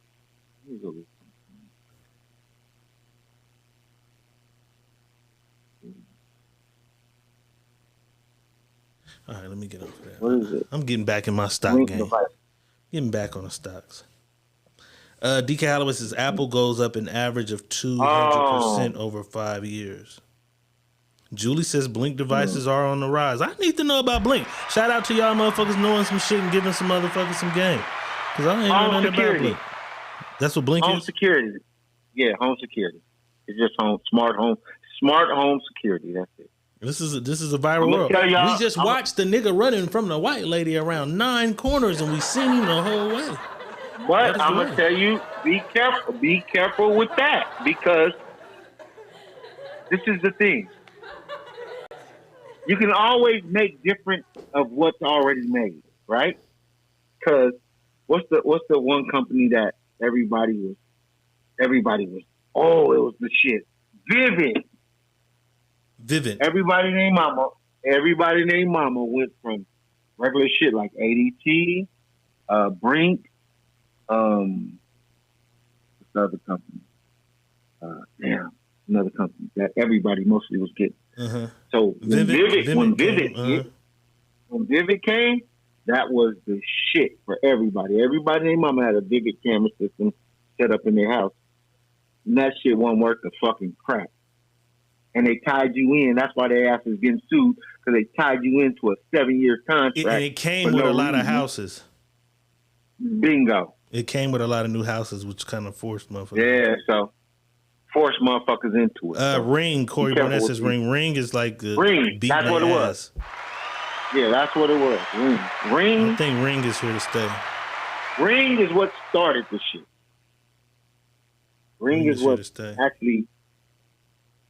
All right, let me get off of that. What is it? I'm getting back in my stock Blink game. device. Getting back on the stocks. DK Holloway says Apple goes up an average of 200% over 5 years. Julie says Blink devices are on the rise. I need to know about Blink. Shout out to y'all motherfuckers knowing some shit and giving some motherfuckers some game. Because I ain't know nothing about Blink. That's what Blink is? Home security. Yeah, home security. It's just smart home security. That's it. This is a viral world. We just watched the nigga running from the white lady around 9 corners and we seen him the whole way. But I'm gonna tell you, be careful with that because this is the thing. You can always make different of what's already made, right? Because what's the one company that everybody was it was the shit. Vivid. Everybody named Mama went from regular shit like ADT, Brink, what's the other company? Another company that everybody mostly was getting. So when Vivid came, that was the shit for everybody. Everybody named Mama had a Vivid camera system set up in their house. And that shit wasn't worth the fucking crap. And they tied you in. That's why their ass is getting sued, because they tied you into a 7-year contract. And it came with a lot of houses. Bingo. It came with a lot of new houses, which kind of forced motherfuckers. Yeah, so forced motherfuckers into it. Ring, Corey Burnett says Ring. Ring is like Ring. That's what it was. Yeah, that's what it was. Ring. I think Ring is here to stay. Ring is what started the shit. Ring is what actually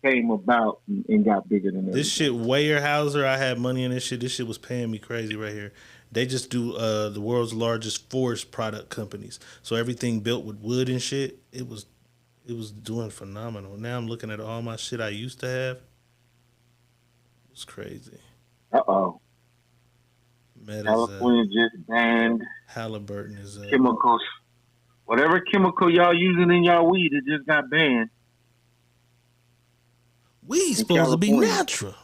came about and got bigger than everything. This shit, Weyerhaeuser, I had money in this shit. This shit was paying me crazy right here. They just do the world's largest forest product companies. So everything built with wood and shit, it was doing phenomenal. Now I'm looking at all my shit I used to have. It's crazy. California just banned Halliburton is chemicals. Whatever chemical y'all using in y'all weed, it just got banned. Weed's supposed to be natural.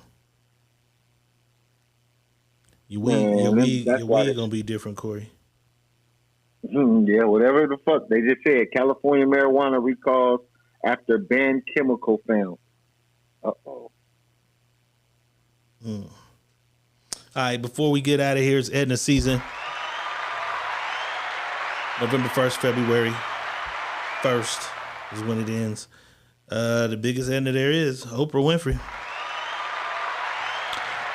Your weed gonna be different, Corey. Yeah, whatever the fuck they just said. California marijuana recalls after banned chemical found. All right, before we get out of here, it's Edna season. November 1st, February 1st is when it ends. The biggest end there is Oprah Winfrey.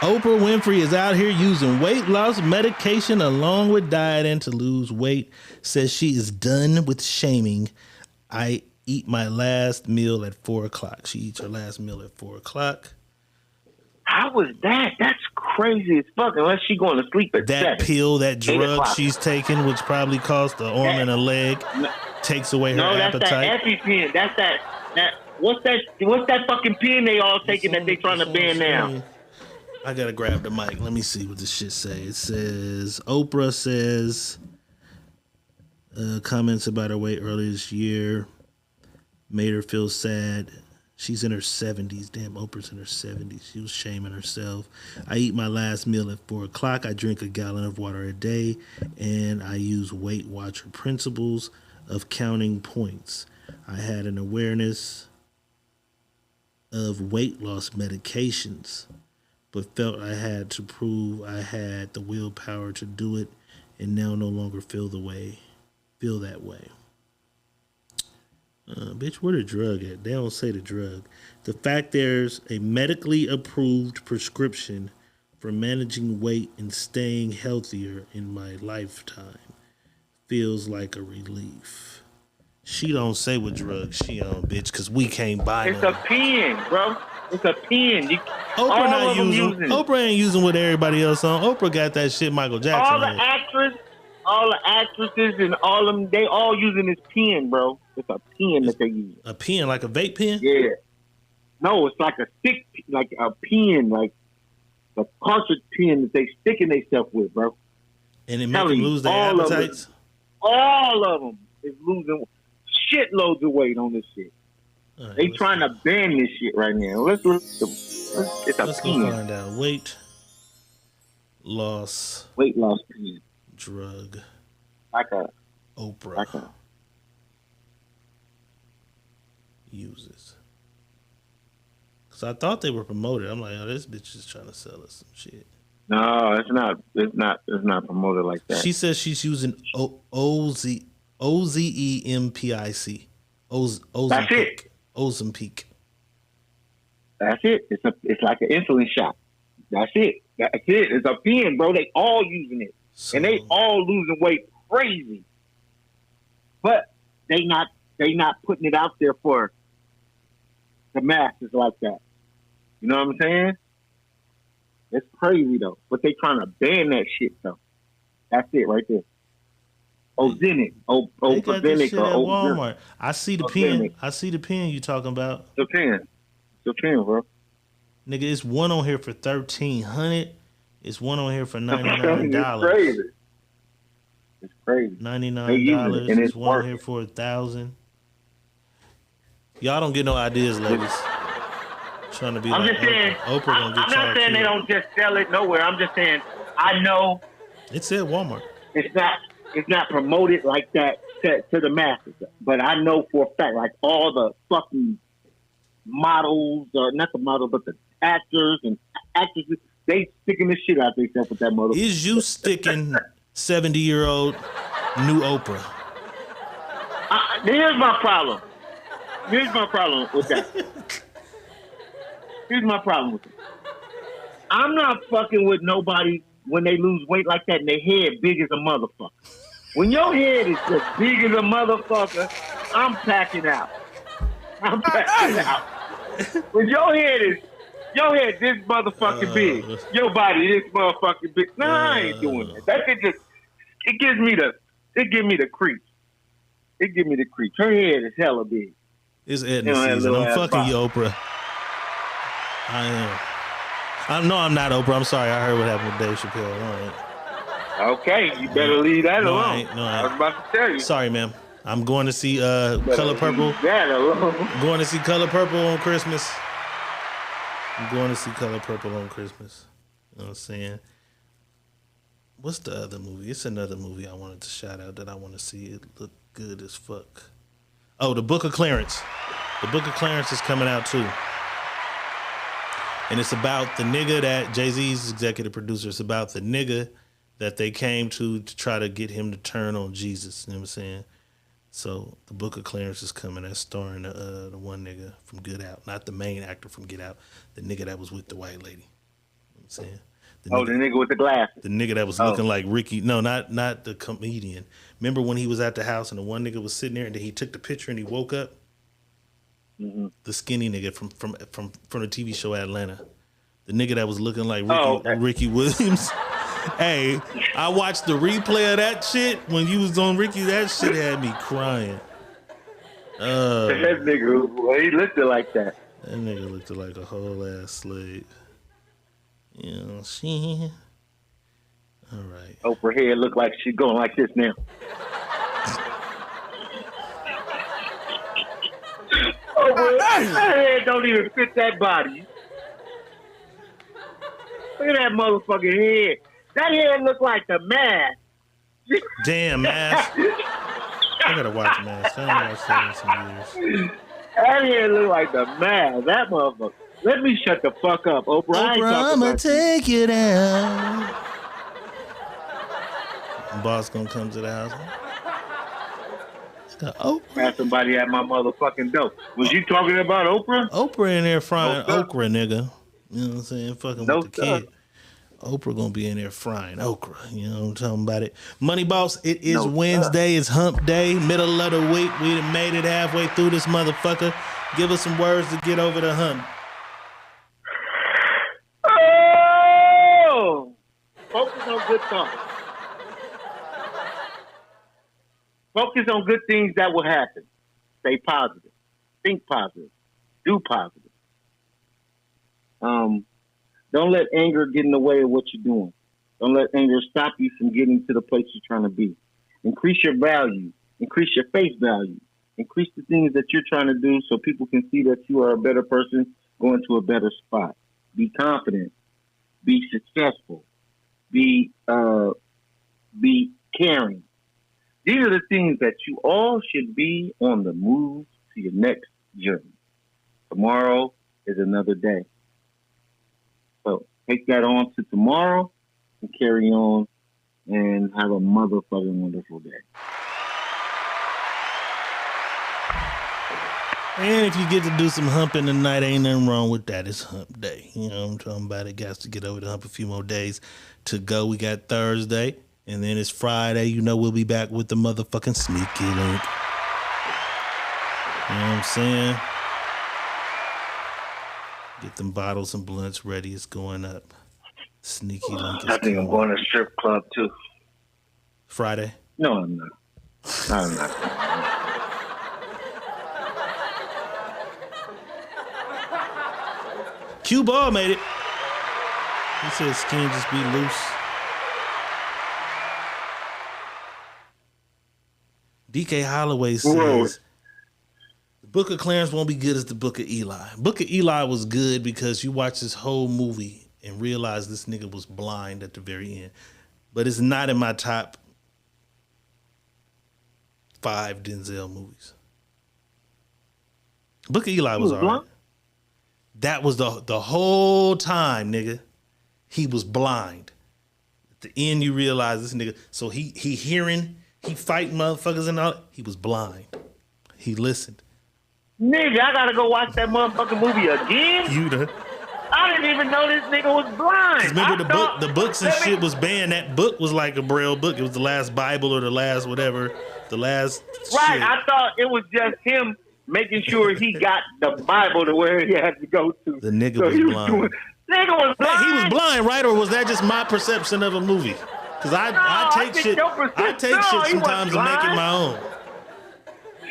Oprah Winfrey is out here using weight loss medication along with dieting to lose weight. Says she is done with shaming. I eat my last meal at 4 o'clock. She eats her last meal at 4 o'clock. How was that? That's crazy as fuck. Unless she going to sleep at 7. That pill, that drug she's taking, which probably costs an arm and a leg, takes away her appetite. No, that's that EpiPen. That's that. What's that fucking pen they all taking that they trying to ban now? I gotta grab the mic. Let me see what this shit say. It says Oprah says comments about her weight earlier this year made her feel sad. She's in her 70s. Damn, Oprah's in her 70s. She was shaming herself. I eat my last meal at 4 o'clock. I drink a gallon of water a day, and I use Weight Watcher principles of counting points. I had an awareness of weight loss medications, but felt I had to prove I had the willpower to do it, and now no longer feel that way. Bitch, where the drug at? They don't say the drug. The fact there's a medically approved prescription for managing weight and staying healthier in my lifetime feels like a relief. She don't say what drug she on, bitch, because we can't buy It's none. a pen, bro. It's a pen. Oprah ain't using what everybody else on. Oprah got that shit Michael Jackson on. All the actresses and all of them, they all using this pen, bro. It's a pen that they use. A pen, like a vape pen? Yeah. No, it's like a stick, like a pen, like a cartridge pen that they sticking themselves with, bro. And it makes them lose their appetites? All of them is losing shitloads of weight on this shit. Right, they trying to ban this shit right now. Let's go find out. Weight loss pen. Drug. Oprah. Uses. Because I thought they were promoted. I'm like, oh, this bitch is trying to sell us some shit. No, it's not. It's not promoted like that. She says she's using Ozempic. That's it. Ozempic. That's it. It's like an insulin shot. That's it. It's a pen, bro. They all using it, and they all losing weight crazy. But they not putting it out there for the masses like that. You know what I'm saying? It's crazy though. But they trying to ban that shit though. That's it right there. Ozenic. They got this shit at Walmart. Ozenic. I see the pen. I see the pen you talking about. The pen, bro. Nigga, it's one on here for $1,300. It's one on here for It's $99. crazy. It's crazy. $99. And it's one here for $1,000. Y'all don't get no ideas, ladies. Trying to be I'm like just saying. Oprah gonna get I'm not saying they don't just sell it nowhere. I'm just saying I know it said Walmart. It's not promoted like that to the masses. But I know for a fact, like all the fucking models, or not the models, but the actors and actresses, they sticking the shit out themselves with that mother. Is you sticking 70-year-old new Oprah? Here's my problem. With that. Here's my problem with it. I'm not fucking with nobody when they lose weight like that and their head big as a motherfucker. When your head is as big as a motherfucker, I'm packing out. When your head this motherfucking big, your body this motherfucking big. Nah, I ain't doing that. That shit just it gives me the creeps. It give me the creeps. Her head is hella big. It's Edna season. I'm fucking you, Oprah. I am. No, I'm not Oprah. I'm sorry. I heard what happened with Dave Chappelle. All right. Okay, you better leave that alone. I was about to tell you. Sorry, ma'am. I'm going to see Color Purple. Leave that alone. I'm going to see Color Purple on Christmas. You know what I'm saying? What's the other movie? It's another movie I wanted to shout out that I want to see. It look good as fuck. Oh, The Book of Clarence. The Book of Clarence is coming out too. And it's about the nigga that Jay-Z's executive producer. It's about the nigga that they came to try to get him to turn on Jesus. You know what I'm saying? So the Book of Clarence is coming. That's starring the one nigga from Get Out, not the main actor from Get Out, the nigga that was with the white lady. You know what I'm saying? The nigga with the glasses. The nigga that was looking like Ricky. No, not the comedian. Remember when he was at the house and the one nigga was sitting there and then he took the picture and he woke up? Mm-hmm. The skinny nigga from the TV show Atlanta. The nigga that was looking like Ricky Williams. Hey, I watched the replay of that shit when you was on Ricky. That shit had me crying. That nigga, he looked like that. That nigga looked like a whole ass slave. You know what I'm saying? All right. Oprah head look like she's going like this now. Oprah, that head don't even fit that body. Look at that motherfucking head. That head look like the Mask. Damn, Mask. I gotta watch Mask. I ain't watched that in some years. That head look like the Mask. That motherfucker. Let me shut the fuck up, Oprah. I'ma take you down. Boss gonna come to the house. Had somebody at my motherfucking door. Was you talking about Oprah? Oprah in there frying okra, nigga. You know what I'm saying? Fucking with the kid. Oprah gonna be in there frying okra. You know what I'm talking about it. Money Boss, it is Wednesday. It's hump day. Middle of the week. We done made it halfway through this motherfucker. Give us some words to get over the hump. Oh! Focus on good thoughts. Focus on good things that will happen. Stay positive. Think positive. Do positive. Don't let anger get in the way of what you're doing. Don't let anger stop you from getting to the place you're trying to be. Increase your value. Increase your face value. Increase the things that you're trying to do so people can see that you are a better person going to a better spot. Be confident. Be successful. Be caring. These are the things that you all should be on the move to your next journey. Tomorrow is another day. So take that on to tomorrow and carry on and have a motherfucking wonderful day. And if you get to do some humping tonight, ain't nothing wrong with that. It's hump day. You know what I'm talking about? It got to get over the hump. A few more days to go. We got Thursday. And then it's Friday. You know we'll be back with the motherfucking sneaky link. You know what I'm saying? Get them bottles and blunts ready. It's going up. Sneaky link is I think I'm going to strip club too. Friday? No, I'm not. I'm not. Q Ball made it. He said skin just be loose. DK Holloway says the Book of Clarence won't be good as the Book of Eli. Book of Eli was good because you watch this whole movie and realize this nigga was blind at the very end. But it's not in my top 5 Denzel movies. Book of Eli was all right. That was the whole time, nigga. He was blind. At the end, you realize this nigga. So he hearing. He fighting motherfuckers and all. He was blind. He listened. Nigga, I gotta go watch that motherfucking movie again. You done. I didn't even know this nigga was blind. Remember the books and shit was banned. That book was like a Braille book. It was the last Bible or the last whatever. The last right. shit. I thought it was just him making sure he got the Bible to where he had to go to. The nigga was blind. Nigga was blind. He was blind, right? Or was that just my perception of a movie? Because I take shit sometimes and make it my own.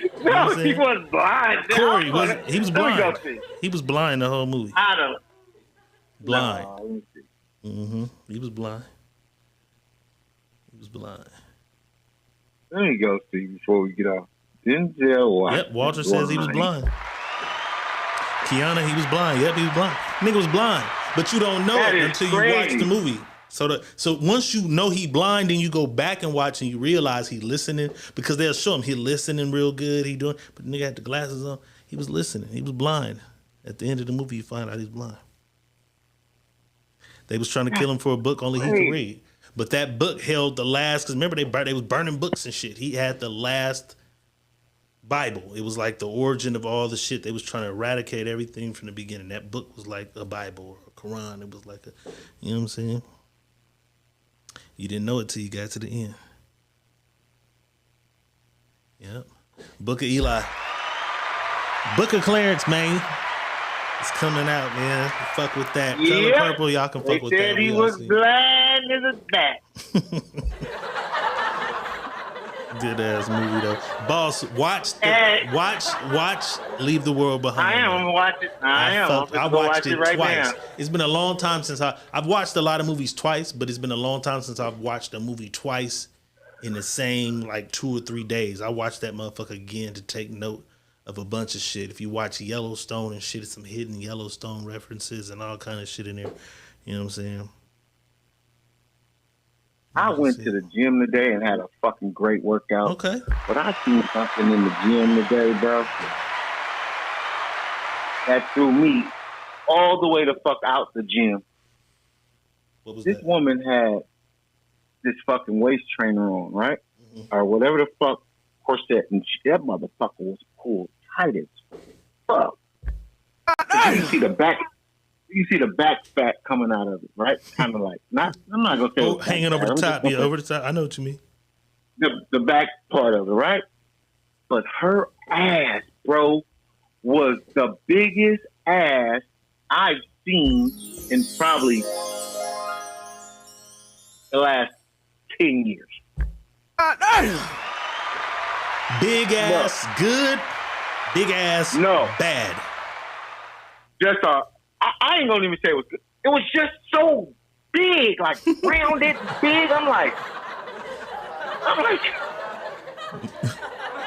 You know he was blind. Corey he was blind. He was blind the whole movie. I don't. Blind. No, he was blind. He was blind. Let me go see before we get off. Denzel Washington. Yep, Walter says he was blind. Kiana, he was blind. Yep, he was blind. Nigga was blind. But you don't know it until you watch the movie. So once you know he blind, then you go back and watch and you realize he listening, because they'll show him he listening real good. He doing, but the nigga had the glasses on. He was listening. He was blind. At the end of the movie, you find out he's blind. They was trying to kill him for a book only he could read. But that book held the last, because remember they was burning books and shit. He had the last Bible. It was like the origin of all the shit. They was trying to eradicate everything from the beginning. That book was like a Bible or a Quran. It was like a, you know what I'm saying? You didn't know it till you got to the end. Yep. Book of Eli. Book of Clarence, man. It's coming out, man. Fuck with that. Yep. Color Purple, y'all can fuck with that. They said he was blind as a bat. Good ass movie though. Boss, watch Leave the World Behind. I am watching. I watched it right twice. now. It's been a long time since I've watched a lot of movies twice, but it's been a long time since I've watched a movie twice in the same like 2 or 3 days. I watched that motherfucker again to take note of a bunch of shit. If you watch Yellowstone and shit, it's some hidden Yellowstone references and all kind of shit in there. You know what I'm saying? I went to the gym today and had a fucking great workout. Okay. But I seen something in the gym today, bro, that threw me all the way the fuck out the gym. What was this that? woman had this fucking waist trainer on, right? Mm-hmm. Or whatever the fuck corset, and that motherfucker was pulled tight as fuck. You see the back. You see the back fat coming out of it, right? Kind of like I'm not gonna say hanging over the top. Yeah, over the top. I know what you mean. The back part of it, right? But her ass, bro, was the biggest ass I've seen in probably the last 10 years. Big ass, good. Big ass, bad. Just I ain't gonna even say it was good. It was just so big, like rounded, big. I'm like,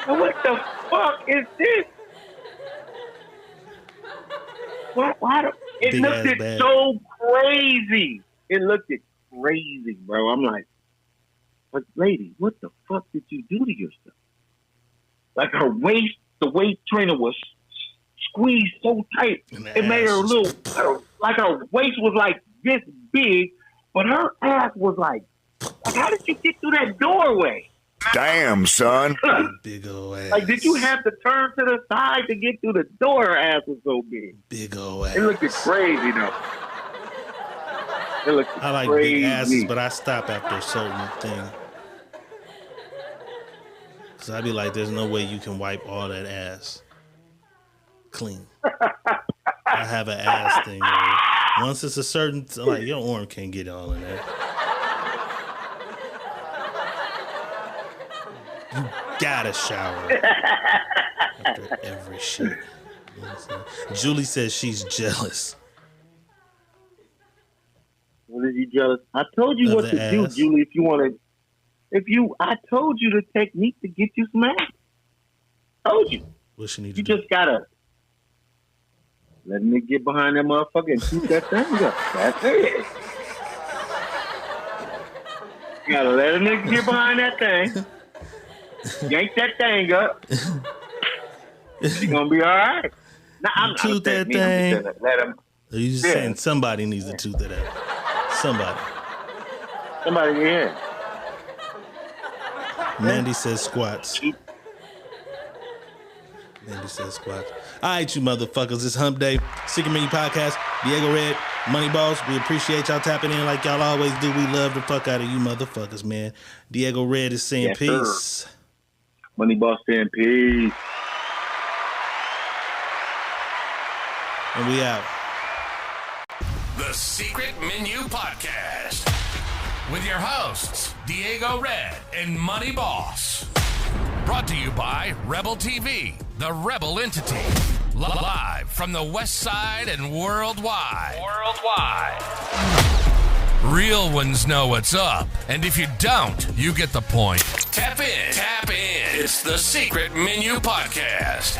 what the fuck is this? It looked so crazy. It looked crazy, bro. I'm like, but lady, what the fuck did you do to yourself? Like her waist, the waist trainer was squeezed so tight, it made her a little, like her waist was like this big, but her ass was like how did you get through that doorway? Damn, son. Big old ass. Like, did you have to turn to the side to get through the door? Her ass was so big. Big old ass. It looked crazy, though. It looked I like crazy. big asses, but I stop after a certain thing. Because I be like, there's no way you can wipe all that ass clean. I have an ass thing. Right? Once it's a certain, like, your arm can't get all in there. You gotta shower after every shit. You know what I'm saying? Julie says she's jealous. What is he jealous? I told you Of what the to do, ass? Julie. If you want to, I told you the technique to get you some ass. Told you. What she need You to do? just gotta let me get behind that motherfucker and shoot that thing up. That's it. You gotta let a nigga get behind that thing. Yank that thing up. You gonna be all right. Nah, I'm not Toot that upset me. I'm just thing. gonna let him. Are you just saying somebody needs to tooth it out? Somebody. Somebody, yeah. Mandy says squats. Mandy says squats. All right, you motherfuckers. It's Hump Day. Secret Menu Podcast. Diego Red, Money Boss. We appreciate y'all tapping in like y'all always do. We love the fuck out of you motherfuckers, man. Diego Red is saying Yes, peace. sir. Money Boss saying peace. And we out. The Secret Menu Podcast with your hosts, Diego Red and Money Boss. Brought to you by Rebel TV, the Rebel entity. Live from the West Side and worldwide. Real ones know what's up. And if you don't, you get the point. Tap in. It's the Secret Menu Podcast.